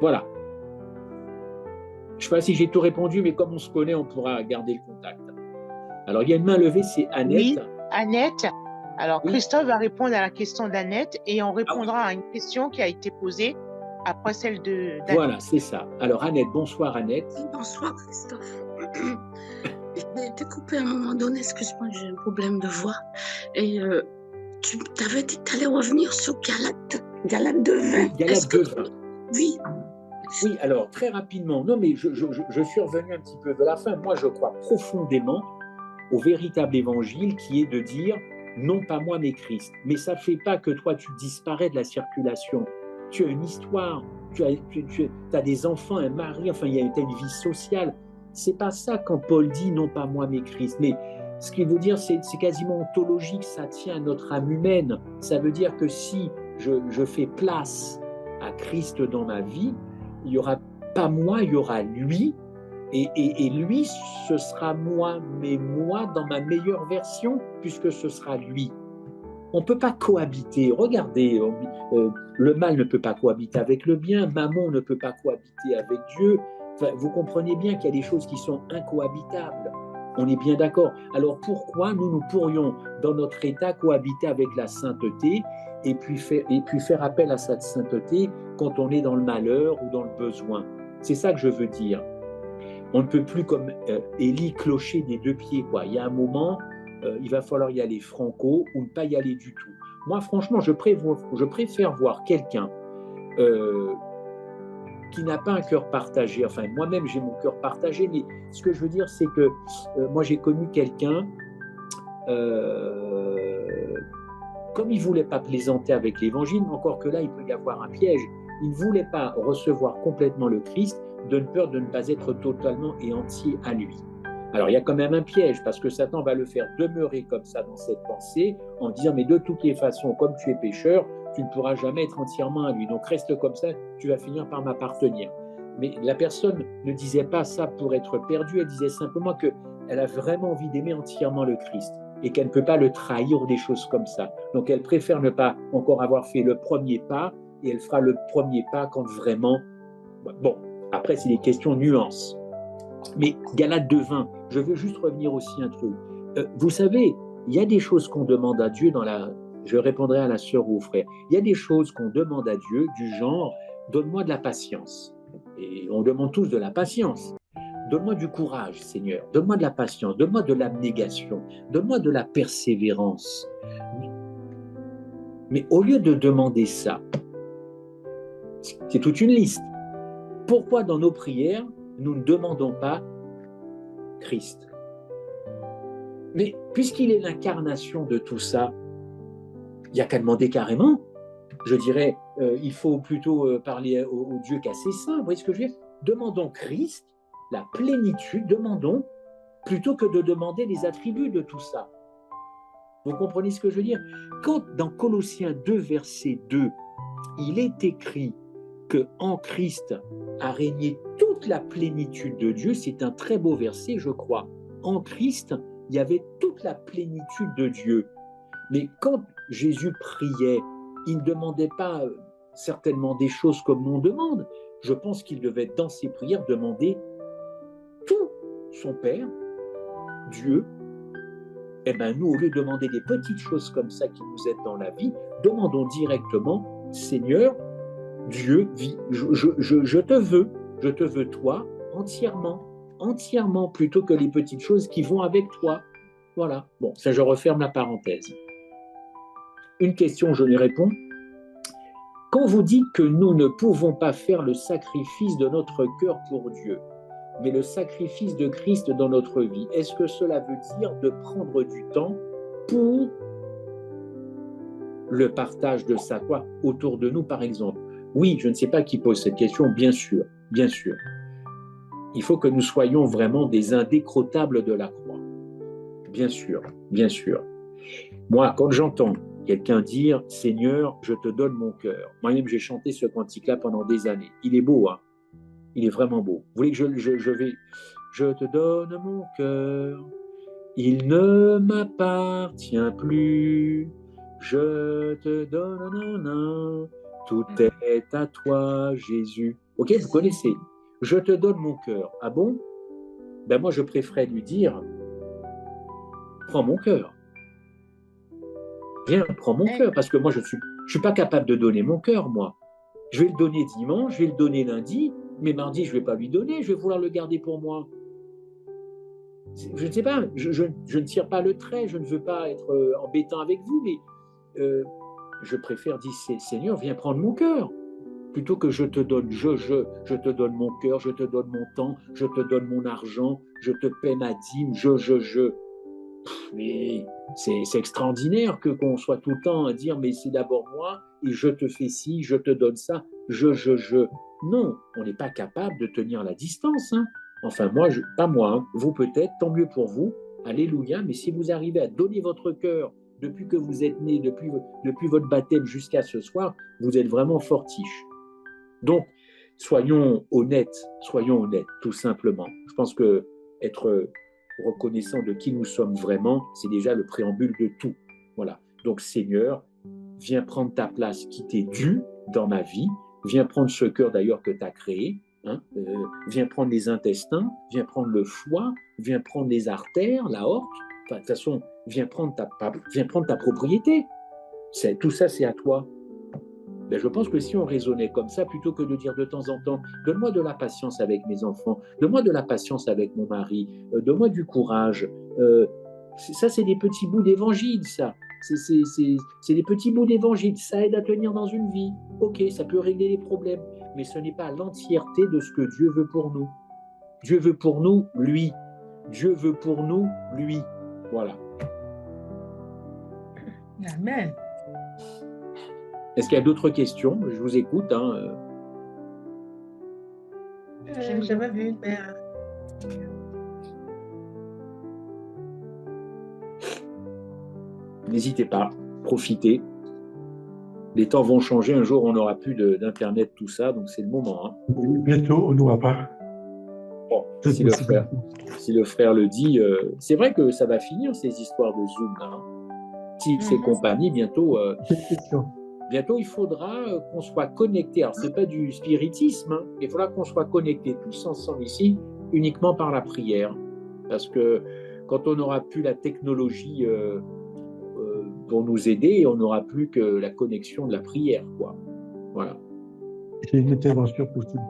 voilà. Je ne sais pas si j'ai tout répondu, mais comme on se connaît, on pourra garder le contact. Alors, il y a une main levée, c'est Annette. Oui, Annette. Alors, Oui. Christophe va répondre à la question d'Annette et on répondra à une question qui a été posée après celle d'Annette. Voilà, c'est ça. Alors, Annette, bonsoir Annette. Bonsoir Christophe. J'ai été coupée à un moment donné, excuse-moi, j'ai un problème de voix. Et tu t'avais dit que tu allais revenir sur Galate 2:20. Galate 2:20. Oui. Oui, alors très rapidement, non mais je suis revenu un petit peu de la fin. Moi, je crois profondément au véritable évangile qui est de dire non pas moi mais Christ. Mais ça ne fait pas que toi tu disparais de la circulation. Tu as une histoire, tu as des enfants, un mari, enfin tu as une vie sociale. C'est pas ça quand Paul dit non pas moi mais Christ. Mais ce qu'il veut dire, c'est quasiment ontologique, ça tient à notre âme humaine. Ça veut dire que si je fais place à Christ dans ma vie, il n'y aura pas moi, il y aura lui, et lui, ce sera moi, mais moi dans ma meilleure version, puisque ce sera lui. On ne peut pas cohabiter. Regardez, le mal ne peut pas cohabiter avec le bien, Mammon ne peut pas cohabiter avec Dieu. Enfin, vous comprenez bien qu'il y a des choses qui sont incohabitables. On est bien d'accord. Alors pourquoi nous pourrions, dans notre état, cohabiter avec la sainteté et puis faire appel à cette sainteté quand on est dans le malheur ou dans le besoin? C'est ça que je veux dire. On ne peut plus, comme Élie, clocher des deux pieds, quoi. Il y a un moment, il va falloir y aller franco ou ne pas y aller du tout. Moi, franchement, je préfère voir quelqu'un qui n'a pas un cœur partagé. Enfin, moi-même, j'ai mon cœur partagé, mais ce que je veux dire, c'est que moi, j'ai connu quelqu'un, comme il ne voulait pas plaisanter avec l'Évangile, encore que là, il peut y avoir un piège. Il ne voulait pas recevoir complètement le Christ, de peur de ne pas être totalement et entier à lui. Alors, il y a quand même un piège, parce que Satan va le faire demeurer comme ça dans cette pensée, en disant, mais de toutes les façons, comme tu es pécheur, tu ne pourras jamais être entièrement à lui. Donc, reste comme ça, tu vas finir par m'appartenir. Mais la personne ne disait pas ça pour être perdue, elle disait simplement qu'elle a vraiment envie d'aimer entièrement le Christ et qu'elle ne peut pas le trahir ou des choses comme ça. Donc, elle préfère ne pas encore avoir fait le premier pas, et elle fera le premier pas quand vraiment... Bon, après, c'est des questions de nuances. Mais Galates 2:20, je veux juste revenir aussi un truc. Vous savez, il y a des choses qu'on demande à Dieu je répondrai à la sœur ou au frère. Il y a des choses qu'on demande à Dieu du genre, donne-moi de la patience. Et on demande tous de la patience. Donne-moi du courage, Seigneur. Donne-moi de la patience. Donne-moi de l'abnégation. Donne-moi de la persévérance. Mais au lieu de demander ça, c'est toute une liste. Pourquoi dans nos prières, nous ne demandons pas Christ? Mais puisqu'il est l'incarnation de tout ça, il n'y a qu'à demander carrément. Je dirais, il faut plutôt parler au Dieu qu'à ses saints. Vous voyez ce que je veux dire? Demandons Christ, la plénitude, demandons, plutôt que de demander les attributs de tout ça. Vous comprenez ce que je veux dire? Quand dans Colossiens 2, verset 2, il est écrit qu'en Christ a régné toute la plénitude de Dieu, c'est un très beau verset, je crois. En Christ, il y avait toute la plénitude de Dieu. Mais quand Jésus priait, il ne demandait pas certainement des choses comme on demande. Je pense qu'il devait, dans ses prières, demander tout son Père, Dieu. Eh bien, nous, au lieu de demander des petites choses comme ça qui nous aident dans la vie, demandons directement, Seigneur, Dieu, je te veux toi entièrement, plutôt que les petites choses qui vont avec toi. Voilà. Bon, ça, je referme la parenthèse. Une question, je lui réponds. Quand vous dites que nous ne pouvons pas faire le sacrifice de notre cœur pour Dieu, mais le sacrifice de Christ dans notre vie, est-ce que cela veut dire de prendre du temps pour le partage de sa foi autour de nous, par exemple? Oui, je ne sais pas qui pose cette question, bien sûr, bien sûr. Il faut que nous soyons vraiment des indécrottables de la croix. Bien sûr, bien sûr. Moi, quand j'entends quelqu'un dire « Seigneur, je te donne mon cœur », moi-même j'ai chanté ce cantique-là pendant des années. Il est beau, hein? Il est vraiment beau. Vous voulez que je vais... Je te donne mon cœur, il ne m'appartient plus. Je te donne, tout est à toi, Jésus. Ok, vous connaissez. Je te donne mon cœur. Ah bon? Ben moi, je préférerais lui dire, prends mon cœur. Viens, prends mon cœur, parce que moi, je suis pas capable de donner mon cœur, moi. Je vais le donner dimanche, je vais le donner lundi, mais mardi, je ne vais pas lui donner, je vais vouloir le garder pour moi. Je ne sais pas, je ne tire pas le trait, je ne veux pas être embêtant avec vous, mais je préfère dire, Seigneur, viens prendre mon cœur, plutôt que je te donne, je te donne mon cœur, je te donne mon temps, je te donne mon argent, je te paie ma dîme, Mais c'est extraordinaire qu'on soit tout le temps à dire, mais c'est d'abord moi, et je te fais ci, je te donne ça, Non, on n'est pas capable de tenir la distance. Hein. Enfin, moi, pas moi, hein. Vous peut-être, tant mieux pour vous, alléluia, mais si vous arrivez à donner votre cœur depuis que vous êtes né, depuis votre baptême jusqu'à ce soir, vous êtes vraiment fortiche. Donc, soyons honnêtes, tout simplement. Je pense que être reconnaissant de qui nous sommes vraiment, c'est déjà le préambule de tout. Voilà. Donc, Seigneur, viens prendre ta place qui t'est due dans ma vie. Viens prendre ce cœur d'ailleurs que tu as créé. Hein, viens prendre les intestins, viens prendre le foie, viens prendre les artères, l'aorte. Enfin, de toute façon, viens prendre ta propriété. Tout ça, c'est à toi. Ben, je pense que si on raisonnait comme ça, plutôt que de dire de temps en temps, donne-moi de la patience avec mes enfants, donne-moi de la patience avec mon mari, donne-moi du courage. Ça, c'est des petits bouts d'évangile, ça. C'est des petits bouts d'évangile. Ça aide à tenir dans une vie. Ok, ça peut régler les problèmes, mais ce n'est pas l'entièreté de ce que Dieu veut pour nous. Dieu veut pour nous, lui. Dieu veut pour nous, lui. Voilà. Amen. Est-ce qu'il y a d'autres questions? Je vous écoute. Hein. J'avais vu une mère. N'hésitez pas, profitez. Les temps vont changer. Un jour, on n'aura plus d'Internet, tout ça, donc c'est le moment. Hein. Bientôt, on n'aura pas. Bon, si le frère le dit, c'est vrai que ça va finir, ces histoires de Zoom. Hein. Teams et compagnie, bientôt... Bientôt, il faudra qu'on soit connectés. Alors, ce n'est pas du spiritisme, hein. Il faudra qu'on soit connectés tous ensemble ici uniquement par la prière. Parce que quand on n'aura plus la technologie pour nous aider, on n'aura plus que la connexion de la prière, quoi. Voilà. J'ai une intervention possible.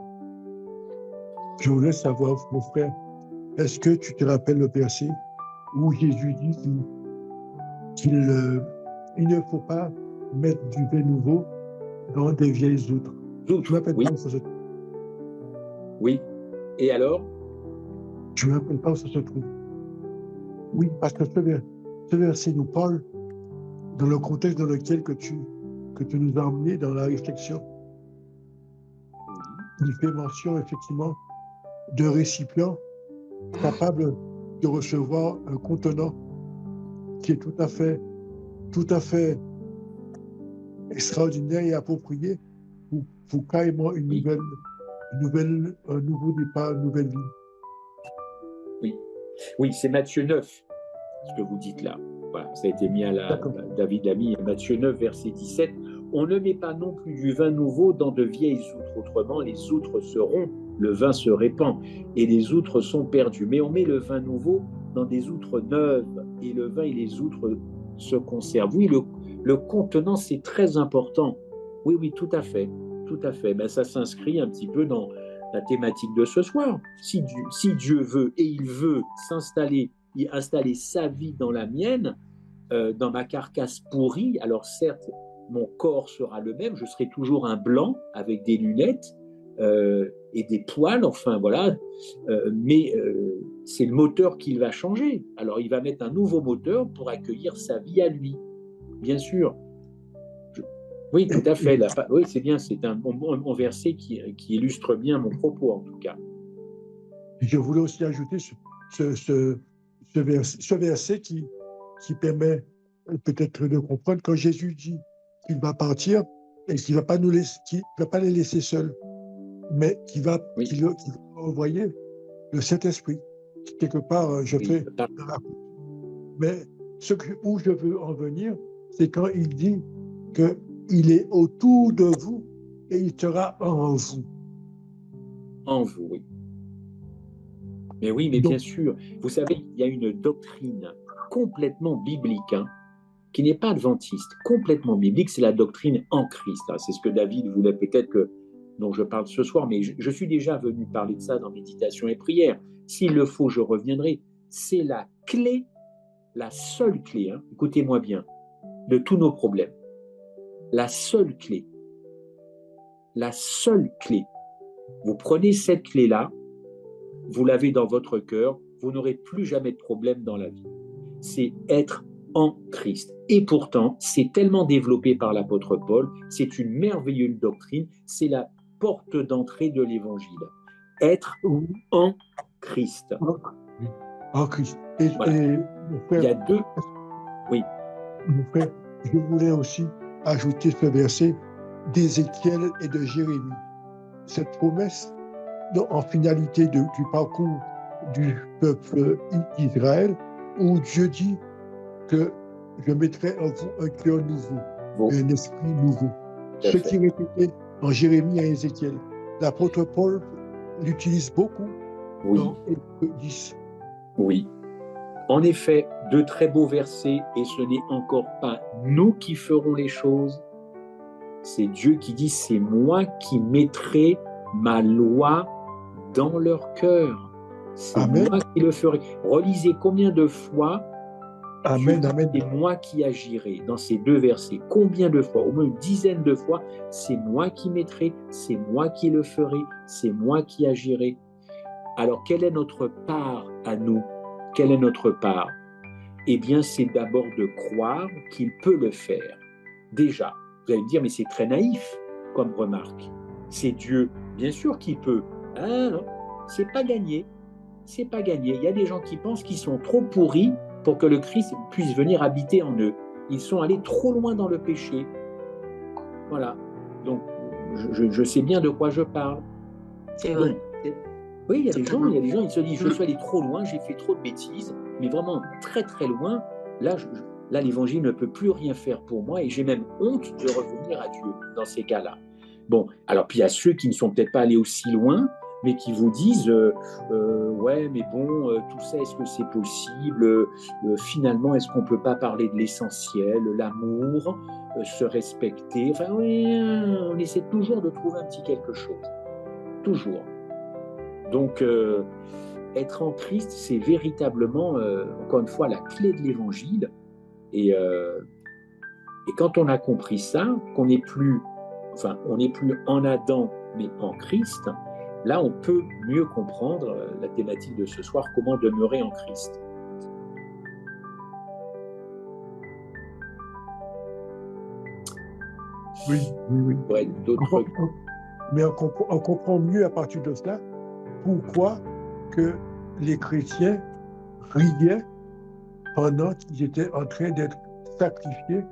Je voulais savoir, mon frère, est-ce que tu te rappelles le verset où Jésus dit qu'il ne faut pas mettre du vin nouveau dans des vieilles outres? Tu m'appelles Oui. pas où ça se trouve? Oui. Et alors? Je ne me rappelle pas où ça se trouve. Oui, parce que ce verset nous parle dans le contexte dans lequel que tu nous as emmenés dans la réflexion. Il fait mention effectivement de récipients capables de recevoir un contenant qui est tout à fait extraordinaire et approprié pour carrément un nouveau départ, une nouvelle vie. Oui, c'est Matthieu 9, ce que vous dites là. Voilà, ça a été mis David l'a mis, Matthieu 9, verset 17. On ne met pas non plus du vin nouveau dans de vieilles outres. Autrement, les outres se rompent, le vin se répand et les outres sont perdues. Mais on met le vin nouveau dans des outres neuves et le vin et les outres se conservent. Oui, le contenant, c'est très important. Oui, tout à fait. Tout à fait. Ben, ça s'inscrit un petit peu dans la thématique de ce soir. Si Dieu veut, et il veut installer sa vie dans la mienne, dans ma carcasse pourrie, alors certes, mon corps sera le même, je serai toujours un blanc avec des lunettes et des poils, enfin voilà, mais c'est le moteur qui va changer. Alors il va mettre un nouveau moteur pour accueillir sa vie à lui, bien sûr. Oui, tout à fait. Oui, c'est bien, c'est un bon verset qui illustre bien mon propos, en tout cas. Je voulais aussi ajouter ce verset qui permet peut-être de comprendre quand Jésus dit qu'il va partir et qu'il ne va pas les laisser seuls, mais qu'il va envoyer le Saint-Esprit. Quelque part, mais où je veux en venir, c'est quand il dit qu'il est autour de vous et il sera en vous. En vous, oui. Mais oui, mais bien sûr. Vous savez, il y a une doctrine complètement biblique, qui n'est pas adventiste, complètement biblique, c'est la doctrine en Christ. C'est ce que David voulait peut-être dont je parle ce soir, mais je suis déjà venu parler de ça dans Méditation et prière. S'il le faut, je reviendrai. C'est la clé, la seule clé, écoutez-moi bien, de tous nos problèmes. La seule clé. Vous prenez cette clé-là, vous l'avez dans votre cœur, vous n'aurez plus jamais de problème dans la vie. C'est être en Christ. Et pourtant, c'est tellement développé par l'apôtre Paul, c'est une merveilleuse doctrine, c'est la porte d'entrée de l'évangile. Être en Christ. En Christ. Voilà. Et mon frère, il y a deux. Oui. Mon frère, je voulais aussi ajouter ce verset d'Ézéchiel et de Jérémie. Cette promesse, en finalité du parcours du peuple d'Israël, où Dieu dit que je mettrai en vous un cœur nouveau, un esprit nouveau. Ce qui est répété en Jérémie et Ézéchiel. L'apôtre Paul l'utilise beaucoup dans Hébreux 10. Oui. En effet, de très beaux versets, et ce n'est encore pas nous qui ferons les choses. C'est Dieu qui dit, c'est moi qui mettrai ma loi dans leur cœur. C'est moi qui le ferai. Relisez combien de fois c'est moi qui agirai dans ces deux versets. Combien de fois? Au moins une dizaine de fois. C'est moi qui mettrai, c'est moi qui le ferai, c'est moi qui agirai. Alors, quelle est notre part à nous? Quelle est notre part? Eh bien, c'est d'abord de croire qu'il peut le faire. Déjà, vous allez me dire, mais c'est très naïf comme remarque. C'est Dieu, bien sûr qu'il peut. Ah non, c'est pas gagné. C'est pas gagné. Il y a des gens qui pensent qu'ils sont trop pourris pour que le Christ puisse venir habiter en eux. Ils sont allés trop loin dans le péché. Voilà. Donc, je sais bien de quoi je parle. C'est vrai. Donc, oui, il y a des gens, ils se disent, je suis allé trop loin, j'ai fait trop de bêtises, mais vraiment très très loin. Là, l'évangile ne peut plus rien faire pour moi et j'ai même honte de revenir à Dieu dans ces cas-là. Bon, alors puis il y a ceux qui ne sont peut-être pas allés aussi loin, mais qui vous disent ouais, mais bon, tout ça, est-ce que c'est possible? Finalement, est-ce qu'on ne peut pas parler de l'essentiel, l'amour, se respecter? Enfin, oui, on essaie toujours de trouver un petit quelque chose. Toujours. Donc, être en Christ, c'est véritablement, encore une fois, la clé de l'Évangile. Et quand on a compris ça, qu'on n'est plus, enfin, on n'est plus en Adam, mais en Christ, là, on peut mieux comprendre la thématique de ce soir, comment demeurer en Christ. Oui, oui, oui. Ouais, d'autres... Mais on comprend mieux à partir de cela pourquoi que les chrétiens riaient pendant qu'ils étaient en train d'être sacrifiés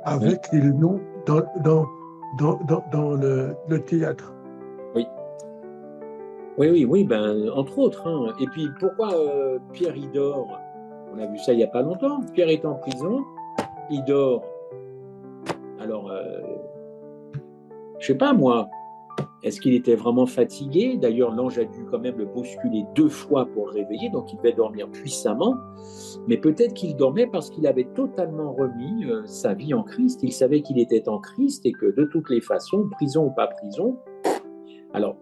avec les lions dans le théâtre. Oui. Oui, ben, entre autres. Hein. Et puis, pourquoi Pierre, il dort? On a vu ça il n'y a pas longtemps. Pierre est en prison, il dort. Alors, je sais pas, moi, est-ce qu'il était vraiment fatigué? D'ailleurs, l'ange a dû quand même le bousculer 2 fois pour le réveiller, donc il devait dormir puissamment. Mais peut-être qu'il dormait parce qu'il avait totalement remis sa vie en Christ. Il savait qu'il était en Christ et que de toutes les façons, prison ou pas prison. Alors,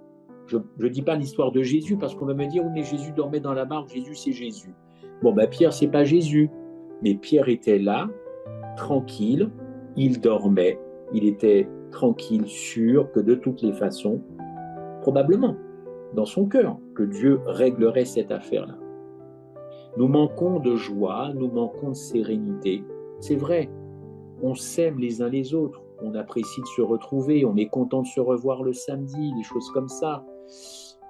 je ne dis pas l'histoire de Jésus parce qu'on va me dire, oui, mais Jésus dormait dans la barque, Jésus c'est Jésus. Bon, ben Pierre, c'est pas Jésus. Mais Pierre était là, tranquille, il dormait, il était tranquille, sûr que de toutes les façons, probablement, dans son cœur, que Dieu réglerait cette affaire-là. Nous manquons de joie, nous manquons de sérénité. C'est vrai, on s'aime les uns les autres, on apprécie de se retrouver, on est content de se revoir le samedi, des choses comme ça.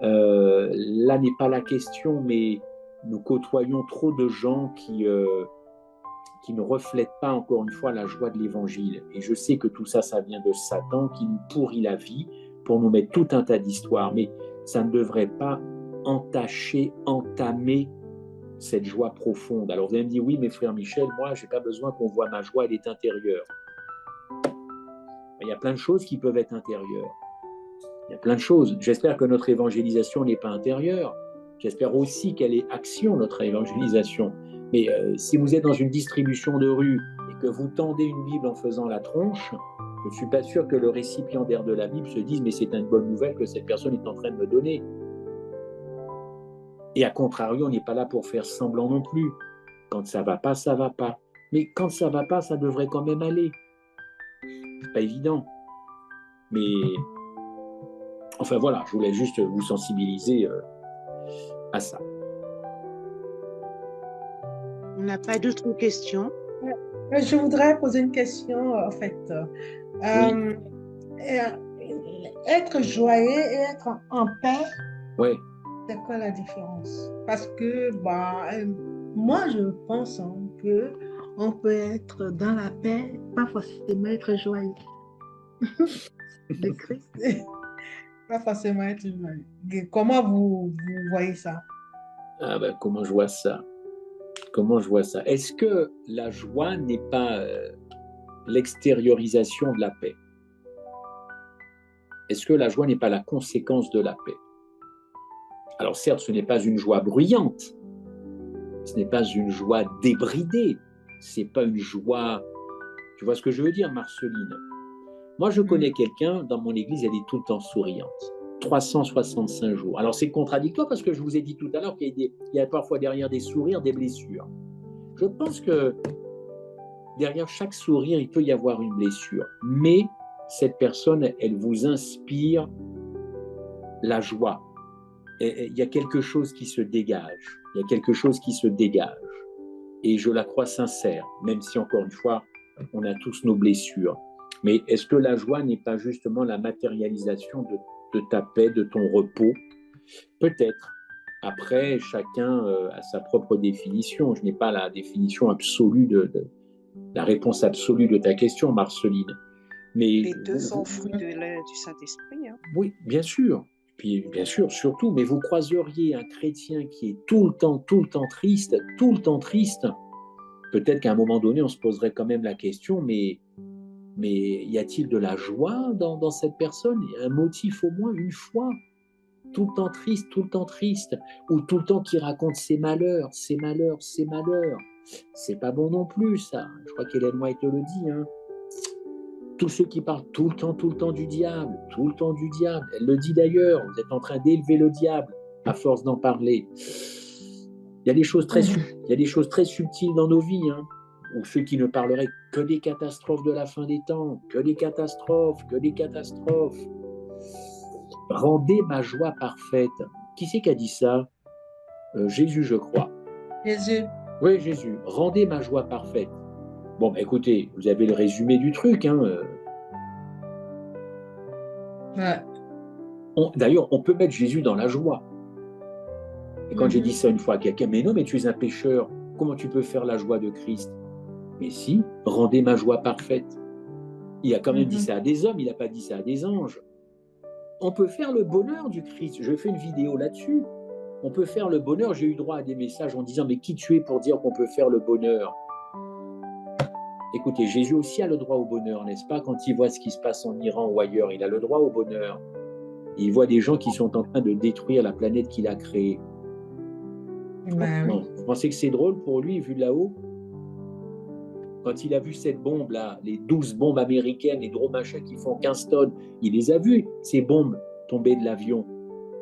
Là n'est pas la question, mais nous côtoyons trop de gens qui ne reflètent pas encore une fois la joie de l'Évangile. Et je sais que tout ça, ça vient de Satan qui nous pourrit la vie pour nous mettre tout un tas d'histoires, mais ça ne devrait pas entamer cette joie profonde. Alors vous allez me dire, oui, mais frère Michel, moi, je n'ai pas besoin qu'on voit ma joie, elle est intérieure. Il y a plein de choses qui peuvent être intérieures. Il y a plein de choses. J'espère que notre évangélisation n'est pas intérieure. J'espère aussi qu'elle est action, notre évangélisation. Mais si vous êtes dans une distribution de rue et que vous tendez une Bible en faisant la tronche, je ne suis pas sûr que le récipiendaire de la Bible se dise « mais c'est une bonne nouvelle que cette personne est en train de me donner ». Et à contrario, on n'est pas là pour faire semblant non plus. Quand ça ne va pas, ça ne va pas. Mais quand ça ne va pas, ça devrait quand même aller. C'est pas évident. Mais enfin voilà, je voulais juste vous sensibiliser à ça. On n'a pas d'autres questions. Je voudrais poser une question, en fait. Oui. Être joyeux et être en paix, Ouais. c'est quoi la différence? Parce que moi, je pense qu'on peut être dans la paix, pas forcément être joyeux. De Christ, pas forcément être joyeux. Comment vous voyez ça? Ah ben, comment je vois ça? Comment je vois ça? Est-ce que la joie n'est pas l'extériorisation de la paix? Est-ce que la joie n'est pas la conséquence de la paix? Alors certes, ce n'est pas une joie bruyante, ce n'est pas une joie débridée, c'est pas une joie... Tu vois ce que je veux dire, Marceline? Moi, je connais quelqu'un, dans mon église, elle est tout le temps souriante. 365 jours. Alors c'est contradictoire parce que je vous ai dit tout à l'heure qu'il y a parfois derrière des sourires, des blessures. Je pense que derrière chaque sourire, il peut y avoir une blessure. Mais cette personne, elle vous inspire la joie. Et il y a quelque chose qui se dégage. Il y a quelque chose qui se dégage. Et je la crois sincère, même si, encore une fois, on a tous nos blessures. Mais est-ce que la joie n'est pas justement la matérialisation de ta paix, de ton repos? Peut-être. Après, chacun a sa propre définition. Je n'ai pas la définition absolue la réponse absolue de ta question, Marceline. Mais les deux sont fruits du Saint-Esprit. Hein. Oui, bien sûr. Puis, bien sûr, surtout. Mais vous croiseriez un chrétien qui est tout le temps triste, peut-être qu'à un moment donné, on se poserait quand même la question, mais y a-t-il de la joie dans cette personne? Un motif au moins, une fois. tout le temps triste, tout le temps triste, ou tout le temps qui raconte ses malheurs, ses malheurs, ses malheurs. C'est pas bon non plus, ça. Je crois qu'Hélène White le dit, hein. Tous ceux qui parlent tout le temps du diable, tout le temps du diable. Elle le dit d'ailleurs, vous êtes en train d'élever le diable à force d'en parler. Il y a des choses très, il y a des choses très subtiles dans nos vies, hein, ou ceux qui ne parleraient que des catastrophes de la fin des temps, que des catastrophes, que des catastrophes. Rendez ma joie parfaite. Qui c'est qui a dit ça? Jésus, je crois. Jésus. Oui, Jésus. Rendez ma joie parfaite. Bon, bah, écoutez, vous avez le résumé du truc. Hein. Ouais. D'ailleurs, on peut mettre Jésus dans la joie. Et quand j'ai dit ça une fois à quelqu'un, mais non, mais tu es un pécheur, comment tu peux faire la joie de Christ? Mais si, rendez ma joie parfaite. Il a quand même dit ça à des hommes, il n'a pas dit ça à des anges. On peut faire le bonheur du Christ. Je fais une vidéo là-dessus. On peut faire le bonheur. J'ai eu droit à des messages en disant, mais qui tu es pour dire qu'on peut faire le bonheur? Écoutez, Jésus aussi a le droit au bonheur, n'est-ce pas? Quand il voit ce qui se passe en Iran ou ailleurs, il a le droit au bonheur. Il voit des gens qui sont en train de détruire la planète qu'il a créée. Ben, oui. Vous pensez que c'est drôle pour lui, vu de là-haut? Quand il a vu cette bombe-là, les 12 bombes américaines, les gros machins qui font 15 tonnes, il les a vues, ces bombes tomber de l'avion.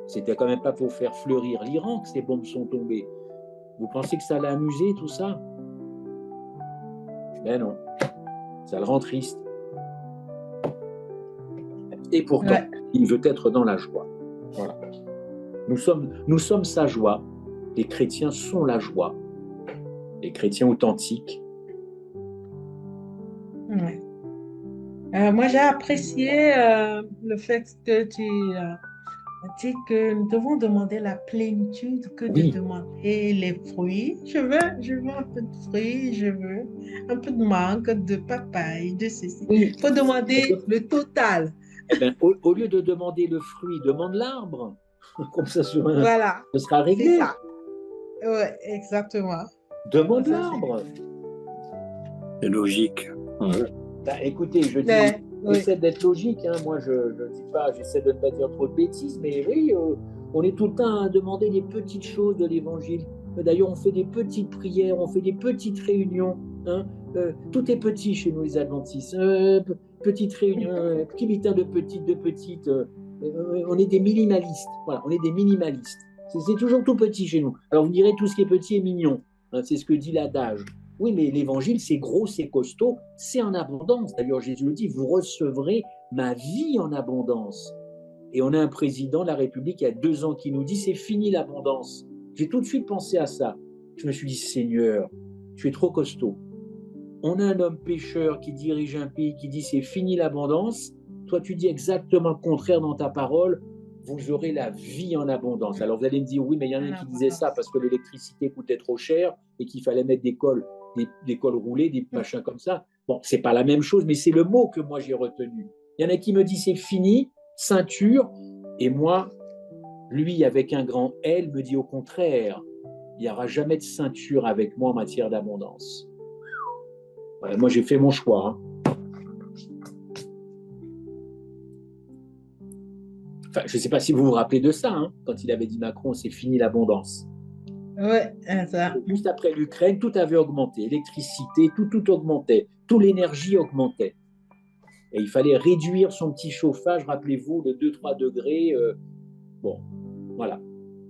C'était quand même pas pour faire fleurir l'Iran que ces bombes sont tombées. Vous pensez que ça l'a amusé, tout ça? Ben non, ça le rend triste. Et pourtant, il veut être dans la joie. Voilà. Nous sommes sa joie. Les chrétiens sont la joie. Les chrétiens authentiques. Ouais. Moi, j'ai apprécié le fait que tu dit que nous devons demander la plénitude que de demander les fruits. Je veux un peu de fruits, je veux un peu de mangue, de papaye, de ceci. Il faut demander le total. Eh ben, au lieu de demander le fruit, demande l'arbre. Comme ça, voilà. Ce sera réglé. C'est ça. Oui, exactement. Demande l'arbre. C'est logique. Bah, écoutez, je dis, j'essaie d'être logique. Hein. Moi, je dis pas, j'essaie de ne pas dire trop de bêtises, mais oui, on est tout le temps à demander des petites choses de l'Évangile. D'ailleurs, on fait des petites prières, on fait des petites réunions. Hein. Tout est petit chez nous, les adventistes. Petites réunions, petit bitin de petites. On est des minimalistes. Voilà, on est des minimalistes. C'est toujours tout petit chez nous. Alors, vous direz, tout ce qui est petit est mignon. Hein, c'est ce que dit l'adage. Oui, mais l'évangile, c'est gros, c'est costaud, c'est en abondance. D'ailleurs, Jésus le dit, vous recevrez ma vie en abondance. Et on a un président de la République il y a 2 ans qui nous dit, c'est fini l'abondance. J'ai tout de suite pensé à ça. Je me suis dit, Seigneur, tu es trop costaud. On a un homme pécheur qui dirige un pays qui dit, c'est fini l'abondance. Toi, tu dis exactement le contraire dans ta parole. Vous aurez la vie en abondance. Alors, vous allez me dire, oui, mais il y en a un qui disait ça parce que l'électricité coûtait trop cher et qu'il fallait mettre des cols roulés, des machins comme ça. Bon, c'est pas la même chose, mais c'est le mot que moi j'ai retenu. Il y en a qui me dit c'est fini, ceinture, et moi, lui avec un grand L me dit au contraire, il n'y aura jamais de ceinture avec moi en matière d'abondance. Voilà, moi j'ai fait mon choix. Hein. Enfin, je ne sais pas si vous vous rappelez de ça, hein, quand il avait dit Macron, c'est fini l'abondance. Oui, ça. Juste après l'Ukraine, tout avait augmenté. L'électricité, tout augmentait. Toute l'énergie augmentait. Et il fallait réduire son petit chauffage, rappelez-vous, de 2-3 degrés. Bon, voilà.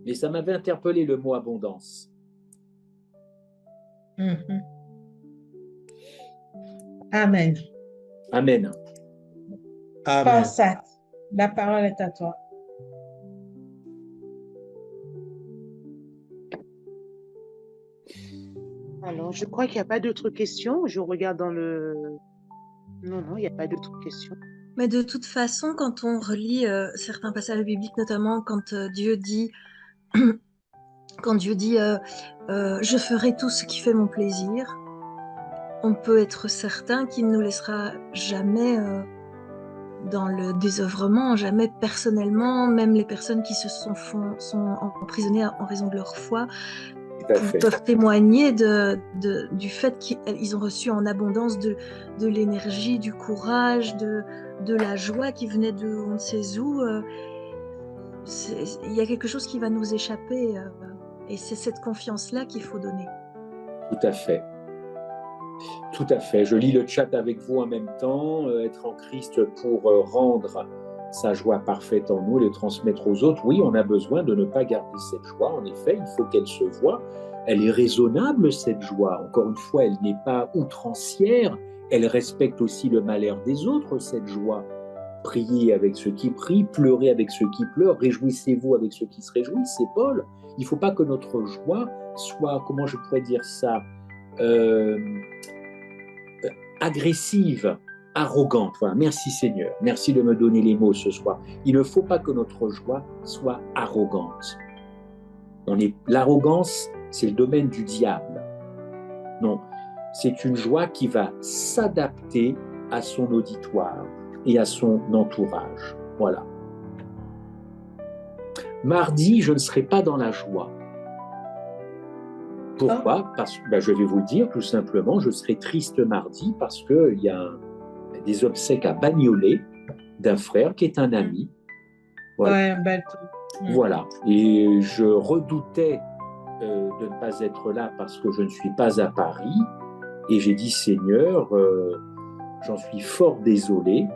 Mais ça m'avait interpellé le mot abondance. Amen. Amen. Amen. Ça, la parole est à toi. Alors, je crois qu'il n'y a pas d'autres questions. Je regarde dans le... Non, il n'y a pas d'autres questions. Mais de toute façon, quand on relit certains passages bibliques, notamment quand Dieu dit je ferai tout ce qui fait mon plaisir, on peut être certain qu'il ne nous laissera jamais dans le désœuvrement, jamais personnellement, même les personnes qui sont emprisonnées en raison de leur foi, peuvent témoigner du fait qu'ils ont reçu en abondance de l'énergie, du courage, de la joie qui venait de on ne sait où. il y a quelque chose qui va nous échapper. Et c'est cette confiance-là qu'il faut donner. Tout à fait. Tout à fait. Je lis le chat avec vous en même temps. Être en Christ pour rendre sa joie parfaite en nous et le transmettre aux autres. Oui, on a besoin de ne pas garder cette joie. En effet, il faut qu'elle se voie. Elle est raisonnable, cette joie. Encore une fois, elle n'est pas outrancière. Elle respecte aussi le malheur des autres, cette joie. Priez avec ceux qui prient, pleurez avec ceux qui pleurent, réjouissez-vous avec ceux qui se réjouissent, c'est Paul. Il ne faut pas que notre joie soit, comment je pourrais dire ça, agressive, arrogante. Voilà. Merci Seigneur, merci de me donner les mots ce soir. Il ne faut pas que notre joie soit arrogante. L'arrogance, c'est le domaine du diable. Non, c'est une joie qui va s'adapter à son auditoire et à son entourage. Voilà. Mardi, je ne serai pas dans la joie. Pourquoi? Parce que, je vais vous le dire tout simplement, je serai triste mardi parce qu'il y a des obsèques à Bagnolet d'un frère qui est un ami. Voilà. Ouais, Voilà. Et je redoutais de ne pas être là parce que je ne suis pas à Paris. Et j'ai dit, Seigneur, j'en suis fort désolé,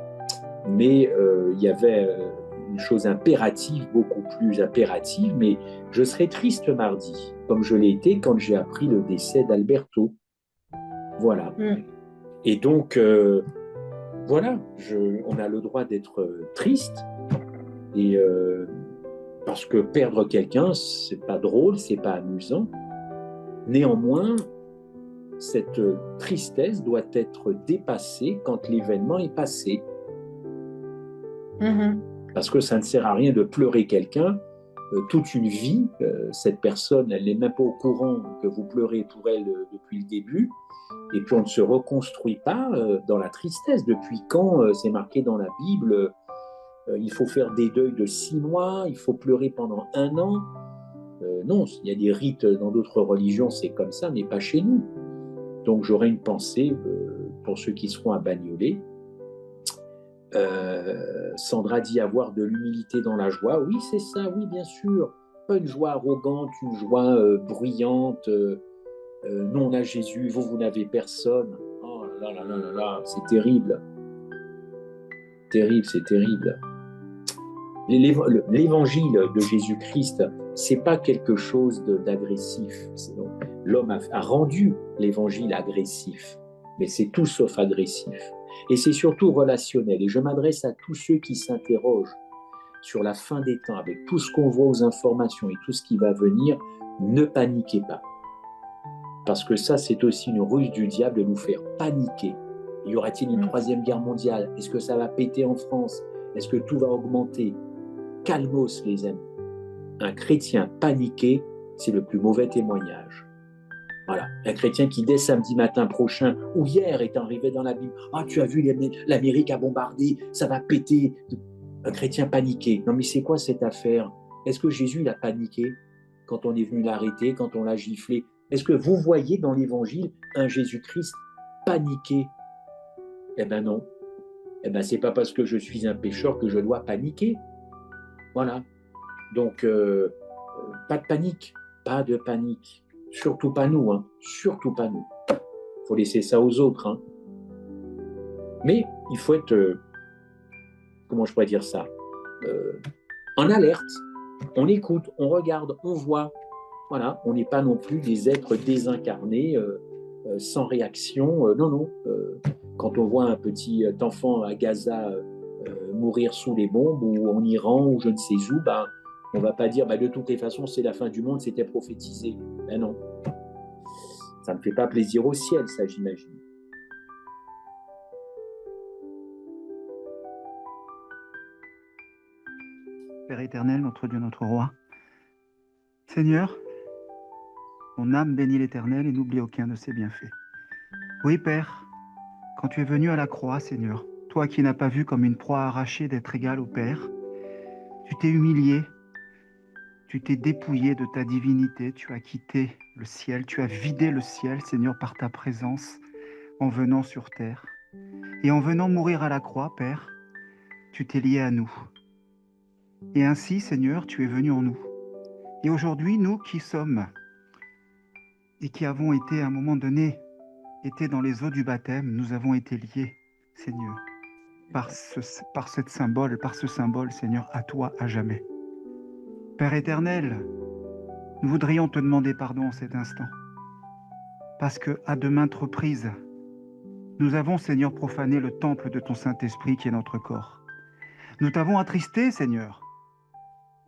mais il y avait une chose impérative, beaucoup plus impérative, mais je serai triste mardi, comme je l'ai été quand j'ai appris le décès d'Alberto. Voilà. Et donc, voilà, on a le droit d'être triste, et parce que perdre quelqu'un, c'est pas drôle, c'est pas amusant. Néanmoins, cette tristesse doit être dépassée quand l'événement est passé. Parce que ça ne sert à rien de pleurer quelqu'un toute une vie. Cette personne, elle n'est même pas au courant que vous pleurez pour elle depuis le début. Et puis on ne se reconstruit pas dans la tristesse. Depuis quand c'est marqué dans la Bible, il faut faire des deuils de 6 mois, il faut pleurer pendant 1 an. Non, il y a des rites dans d'autres religions, c'est comme ça, mais pas chez nous. Donc j'aurai une pensée pour ceux qui seront à Bagnolet. Sandra dit avoir de l'humilité dans la joie. Oui, c'est ça, oui, bien sûr. Pas une joie arrogante, une joie bruyante. Non, on a Jésus, vous n'avez personne. Oh là là là là là, c'est terrible. Terrible, c'est terrible. L'évangile de Jésus-Christ, c'est pas quelque chose d'agressif. L'homme a rendu l'évangile agressif, mais c'est tout sauf agressif. Et c'est surtout relationnel. Et je m'adresse à tous ceux qui s'interrogent sur la fin des temps, avec tout ce qu'on voit aux informations et tout ce qui va venir, ne paniquez pas. Parce que ça, c'est aussi une ruse du diable de nous faire paniquer. Y aura-t-il une 3e guerre mondiale? Est-ce que ça va péter en France? Est-ce que tout va augmenter? Calmos, les amis. Un chrétien paniqué, c'est le plus mauvais témoignage. Voilà, un chrétien qui dès samedi matin prochain ou hier est arrivé dans la Bible, ah tu as vu l'Amérique a bombardé, ça va péter. Un chrétien paniqué. Non mais c'est quoi cette affaire? Est-ce que Jésus il a paniqué quand on est venu l'arrêter, quand on l'a giflé? Est-ce que vous voyez dans l'Évangile un Jésus-Christ paniqué? Eh ben non. Eh ben c'est pas parce que je suis un pécheur que je dois paniquer. Voilà. Donc pas de panique, pas de panique. Surtout pas nous, hein. Surtout pas nous. Il faut laisser ça aux autres. Hein. Mais il faut être, comment je pourrais dire ça, en alerte. On écoute, on regarde, on voit. Voilà, on n'est pas non plus des êtres désincarnés, sans réaction. Non. Quand on voit un petit enfant à Gaza mourir sous les bombes, ou en Iran, ou je ne sais où, on ne va pas dire de toutes les façons c'est la fin du monde, c'était prophétisé. Ben non. Ça ne me fait pas plaisir au ciel, ça j'imagine. Père éternel, notre Dieu, notre Roi, Seigneur, mon âme bénit l'Éternel et n'oublie aucun de ses bienfaits. Oui, Père, quand tu es venu à la croix, Seigneur, toi qui n'as pas vu comme une proie arrachée d'être égal au Père, tu t'es humilié, tu t'es dépouillé de ta divinité, tu as quitté le ciel, tu as vidé le ciel, Seigneur, par ta présence en venant sur terre. Et en venant mourir à la croix, Père, tu t'es lié à nous. Et ainsi, Seigneur, tu es venu en nous. Et aujourd'hui, nous qui sommes et qui avons été à un moment donné, été dans les eaux du baptême, nous avons été liés, Seigneur, par ce symbole, Seigneur, à toi à jamais. Père éternel, nous voudrions te demander pardon en cet instant, parce que à de maintes reprises, nous avons, Seigneur, profané le temple de ton Saint-Esprit qui est notre corps. Nous t'avons attristé, Seigneur,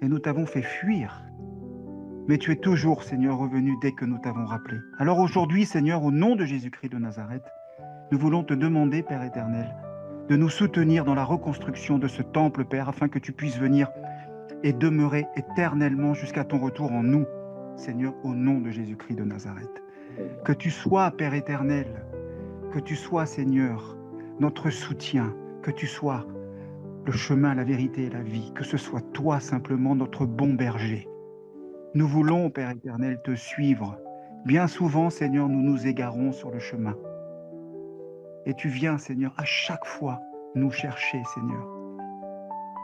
et nous t'avons fait fuir. Mais tu es toujours, Seigneur, revenu dès que nous t'avons rappelé. Alors aujourd'hui, Seigneur, au nom de Jésus-Christ de Nazareth, nous voulons te demander, Père éternel, de nous soutenir dans la reconstruction de ce temple, Père, afin que tu puisses venir et demeurer éternellement jusqu'à ton retour en nous, Seigneur, au nom de Jésus-Christ de Nazareth. Que tu sois, Père éternel, que tu sois, Seigneur, notre soutien, que tu sois le chemin, la vérité et la vie, que ce soit toi simplement notre bon berger. Nous voulons, Père éternel, te suivre. Bien souvent, Seigneur, nous nous égarons sur le chemin. Et tu viens, Seigneur, à chaque fois nous chercher, Seigneur.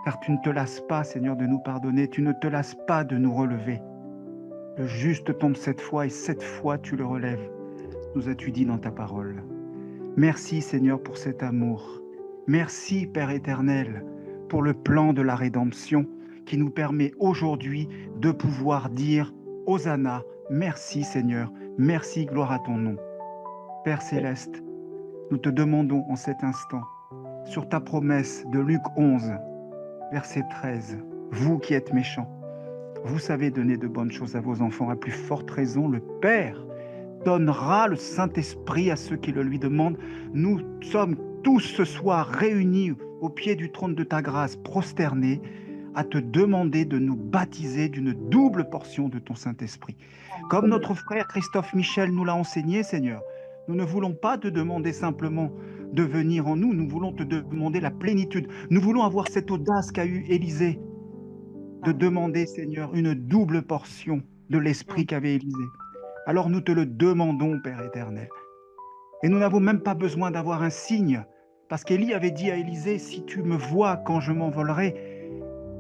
Car tu ne te lasses pas, Seigneur, de nous pardonner, tu ne te lasses pas de nous relever. Le juste tombe 7 fois et 7 fois tu le relèves, nous as-tu dit dans ta parole. Merci, Seigneur, pour cet amour. Merci, Père éternel, pour le plan de la rédemption qui nous permet aujourd'hui de pouvoir dire « Hosanna ». Merci, Seigneur. Merci, gloire à ton nom. Père céleste, nous te demandons en cet instant, sur ta promesse de Luc 11, verset 13, « Vous qui êtes méchants, vous savez donner de bonnes choses à vos enfants, à plus forte raison, le Père donnera le Saint-Esprit à ceux qui le lui demandent. » Nous sommes tous ce soir réunis au pied du trône de ta grâce, prosternés, à te demander de nous baptiser d'une double portion de ton Saint-Esprit. Comme notre frère Christophe Michel nous l'a enseigné, Seigneur, nous ne voulons pas te demander simplement de venir en nous, nous voulons te demander la plénitude. Nous voulons avoir cette audace qu'a eu Élisée, de demander, Seigneur, une double portion de l'Esprit qu'avait Élisée. Alors nous te le demandons, Père éternel. Et nous n'avons même pas besoin d'avoir un signe, parce qu'Élie avait dit à Élisée, « Si tu me vois quand je m'envolerai,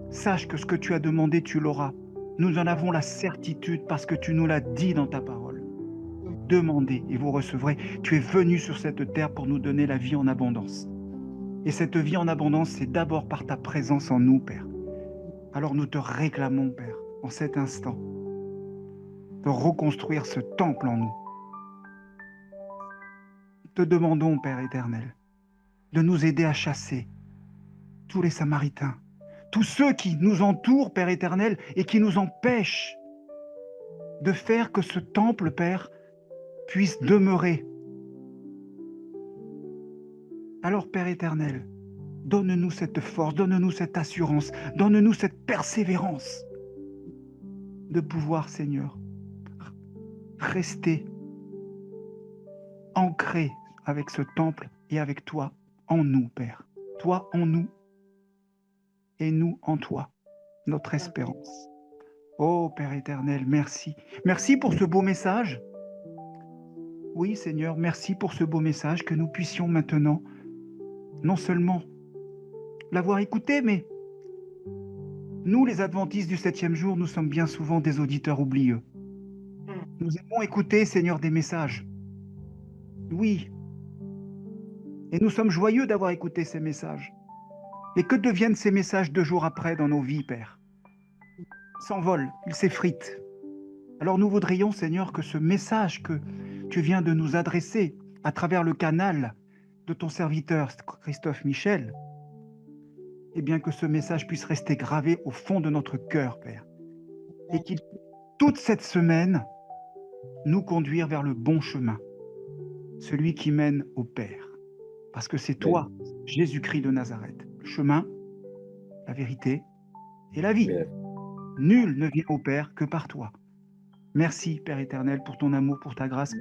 sache que ce que tu as demandé, tu l'auras. » Nous en avons la certitude parce que tu nous l'as dit dans ta parole. Demandez et vous recevrez. Tu es venu sur cette terre pour nous donner la vie en abondance. Et cette vie en abondance, c'est d'abord par ta présence en nous, Père. Alors nous te réclamons, Père, en cet instant, de reconstruire ce temple en nous. Te demandons, Père éternel, de nous aider à chasser tous les Samaritains, tous ceux qui nous entourent, Père éternel, et qui nous empêchent de faire que ce temple, Père, puisse demeurer. Alors, Père éternel, donne-nous cette force, donne-nous cette assurance, donne-nous cette persévérance de pouvoir, Seigneur, rester ancré avec ce temple et avec toi en nous, Père. Toi en nous et nous en toi, notre espérance. Oh, Père éternel, merci. Merci pour ce beau message. Oui, Seigneur, merci pour ce beau message que nous puissions maintenant non seulement l'avoir écouté, mais nous, les adventistes du 7e jour, nous sommes bien souvent des auditeurs oublieux. Nous aimons écouter, Seigneur, des messages. Oui. Et nous sommes joyeux d'avoir écouté ces messages. Et que deviennent ces messages 2 jours après dans nos vies, Père? Ils s'envolent, ils s'effritent. Alors nous voudrions, Seigneur, que ce message que tu viens de nous adresser à travers le canal de ton serviteur Christophe Michel, eh bien que ce message puisse rester gravé au fond de notre cœur, Père. Et qu'il, toute cette semaine, nous conduire vers le bon chemin, celui qui mène au Père. Parce que c'est toi, Jésus-Christ de Nazareth, le chemin, la vérité et la vie. Nul ne vient au Père que par toi. Merci, Père éternel, pour ton amour, pour ta grâce.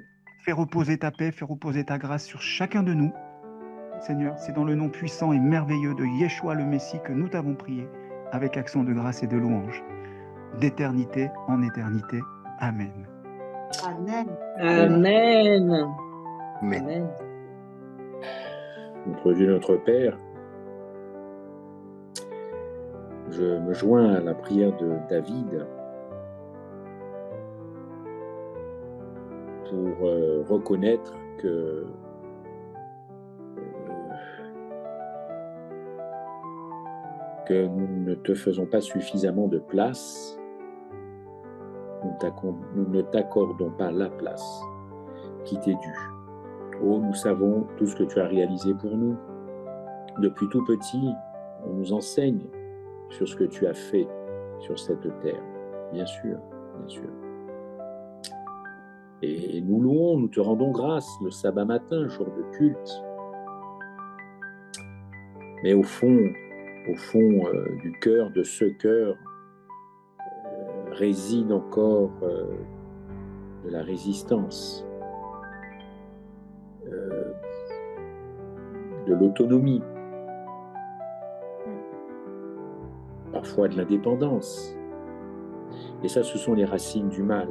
Fais reposer ta paix, fais reposer ta grâce sur chacun de nous. Seigneur, c'est dans le nom puissant et merveilleux de Yeshua le Messie que nous t'avons prié, avec accent de grâce et de louange, d'éternité en éternité. Amen. Amen. Amen. Amen. Notre Dieu, notre Père, Je me joins à la prière de David pour reconnaître que nous ne te faisons pas suffisamment de place, nous ne t'accordons pas la place qui t'est due. Oh, nous savons tout ce que tu as réalisé pour nous. Depuis tout petit, on nous enseigne sur ce que tu as fait sur cette terre. Bien sûr, bien sûr. Et nous louons, nous te rendons grâce le sabbat matin, jour de culte. Mais au fond du cœur, de ce cœur, réside encore de la résistance, de l'autonomie, parfois de l'indépendance. Et ça, ce sont les racines du mal,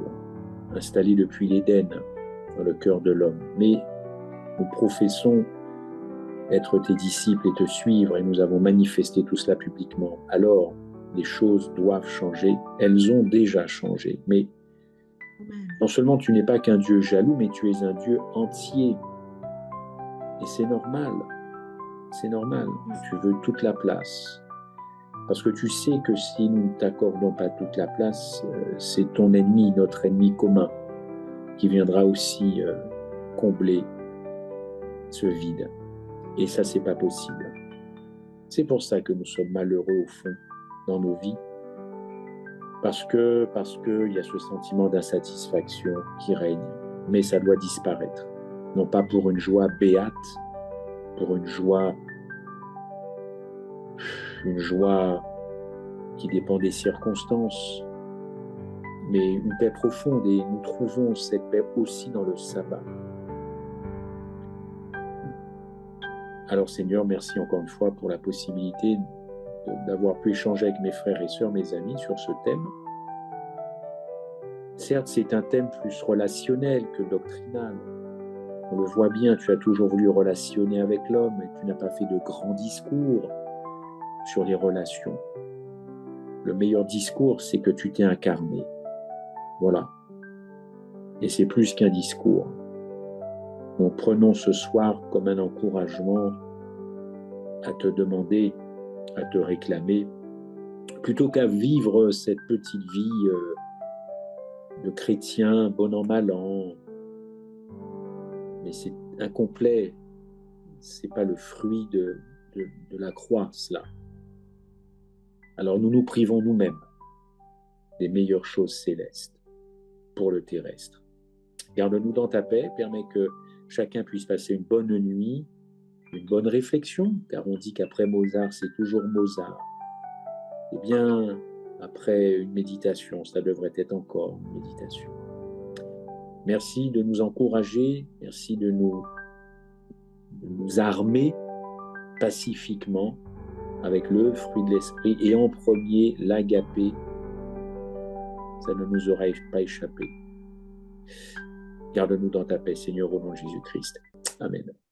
installées depuis l'Éden dans le cœur de l'homme. Mais nous professons être tes disciples et te suivre, et nous avons manifesté tout cela publiquement. Alors, les choses doivent changer. Elles ont déjà changé. Mais non seulement tu n'es pas qu'un Dieu jaloux, mais tu es un Dieu entier. Et c'est normal. C'est normal. Tu veux toute la place. Parce que tu sais que si nous ne t'accordons pas toute la place, c'est ton ennemi, notre ennemi commun, qui viendra aussi combler ce vide. Et ça, c'est pas possible. C'est pour ça que nous sommes malheureux au fond dans nos vies, parce que il y a ce sentiment d'insatisfaction qui règne. Mais ça doit disparaître. Non pas pour une joie béate, pour une joie qui dépend des circonstances, mais une paix profonde, et nous trouvons cette paix aussi dans le sabbat. Alors Seigneur, merci encore une fois pour la possibilité d'avoir pu échanger avec mes frères et sœurs, mes amis, sur ce thème. Certes, c'est un thème plus relationnel que doctrinal. On le voit bien, tu as toujours voulu relationner avec l'homme et tu n'as pas fait de grands discours sur les relations. Le meilleur discours, c'est que tu t'es incarné. Voilà. Et c'est plus qu'un discours. Donc prenons ce soir comme un encouragement à te demander, à te réclamer, plutôt qu'à vivre cette petite vie de chrétien, bon an, mal an. Mais c'est incomplet, c'est pas le fruit de la croix, cela. Alors nous nous privons nous-mêmes des meilleures choses célestes pour le terrestre. Garde-nous dans ta paix, permets que chacun puisse passer une bonne nuit, une bonne réflexion, car on dit qu'après Mozart, c'est toujours Mozart. Eh bien, après une méditation, ça devrait être encore une méditation. Merci de nous encourager, merci de nous armer pacifiquement avec le fruit de l'esprit et en premier l'agapé. Ça ne nous aura pas échappé. Garde-nous dans ta paix, Seigneur, au nom de Jésus-Christ. Amen.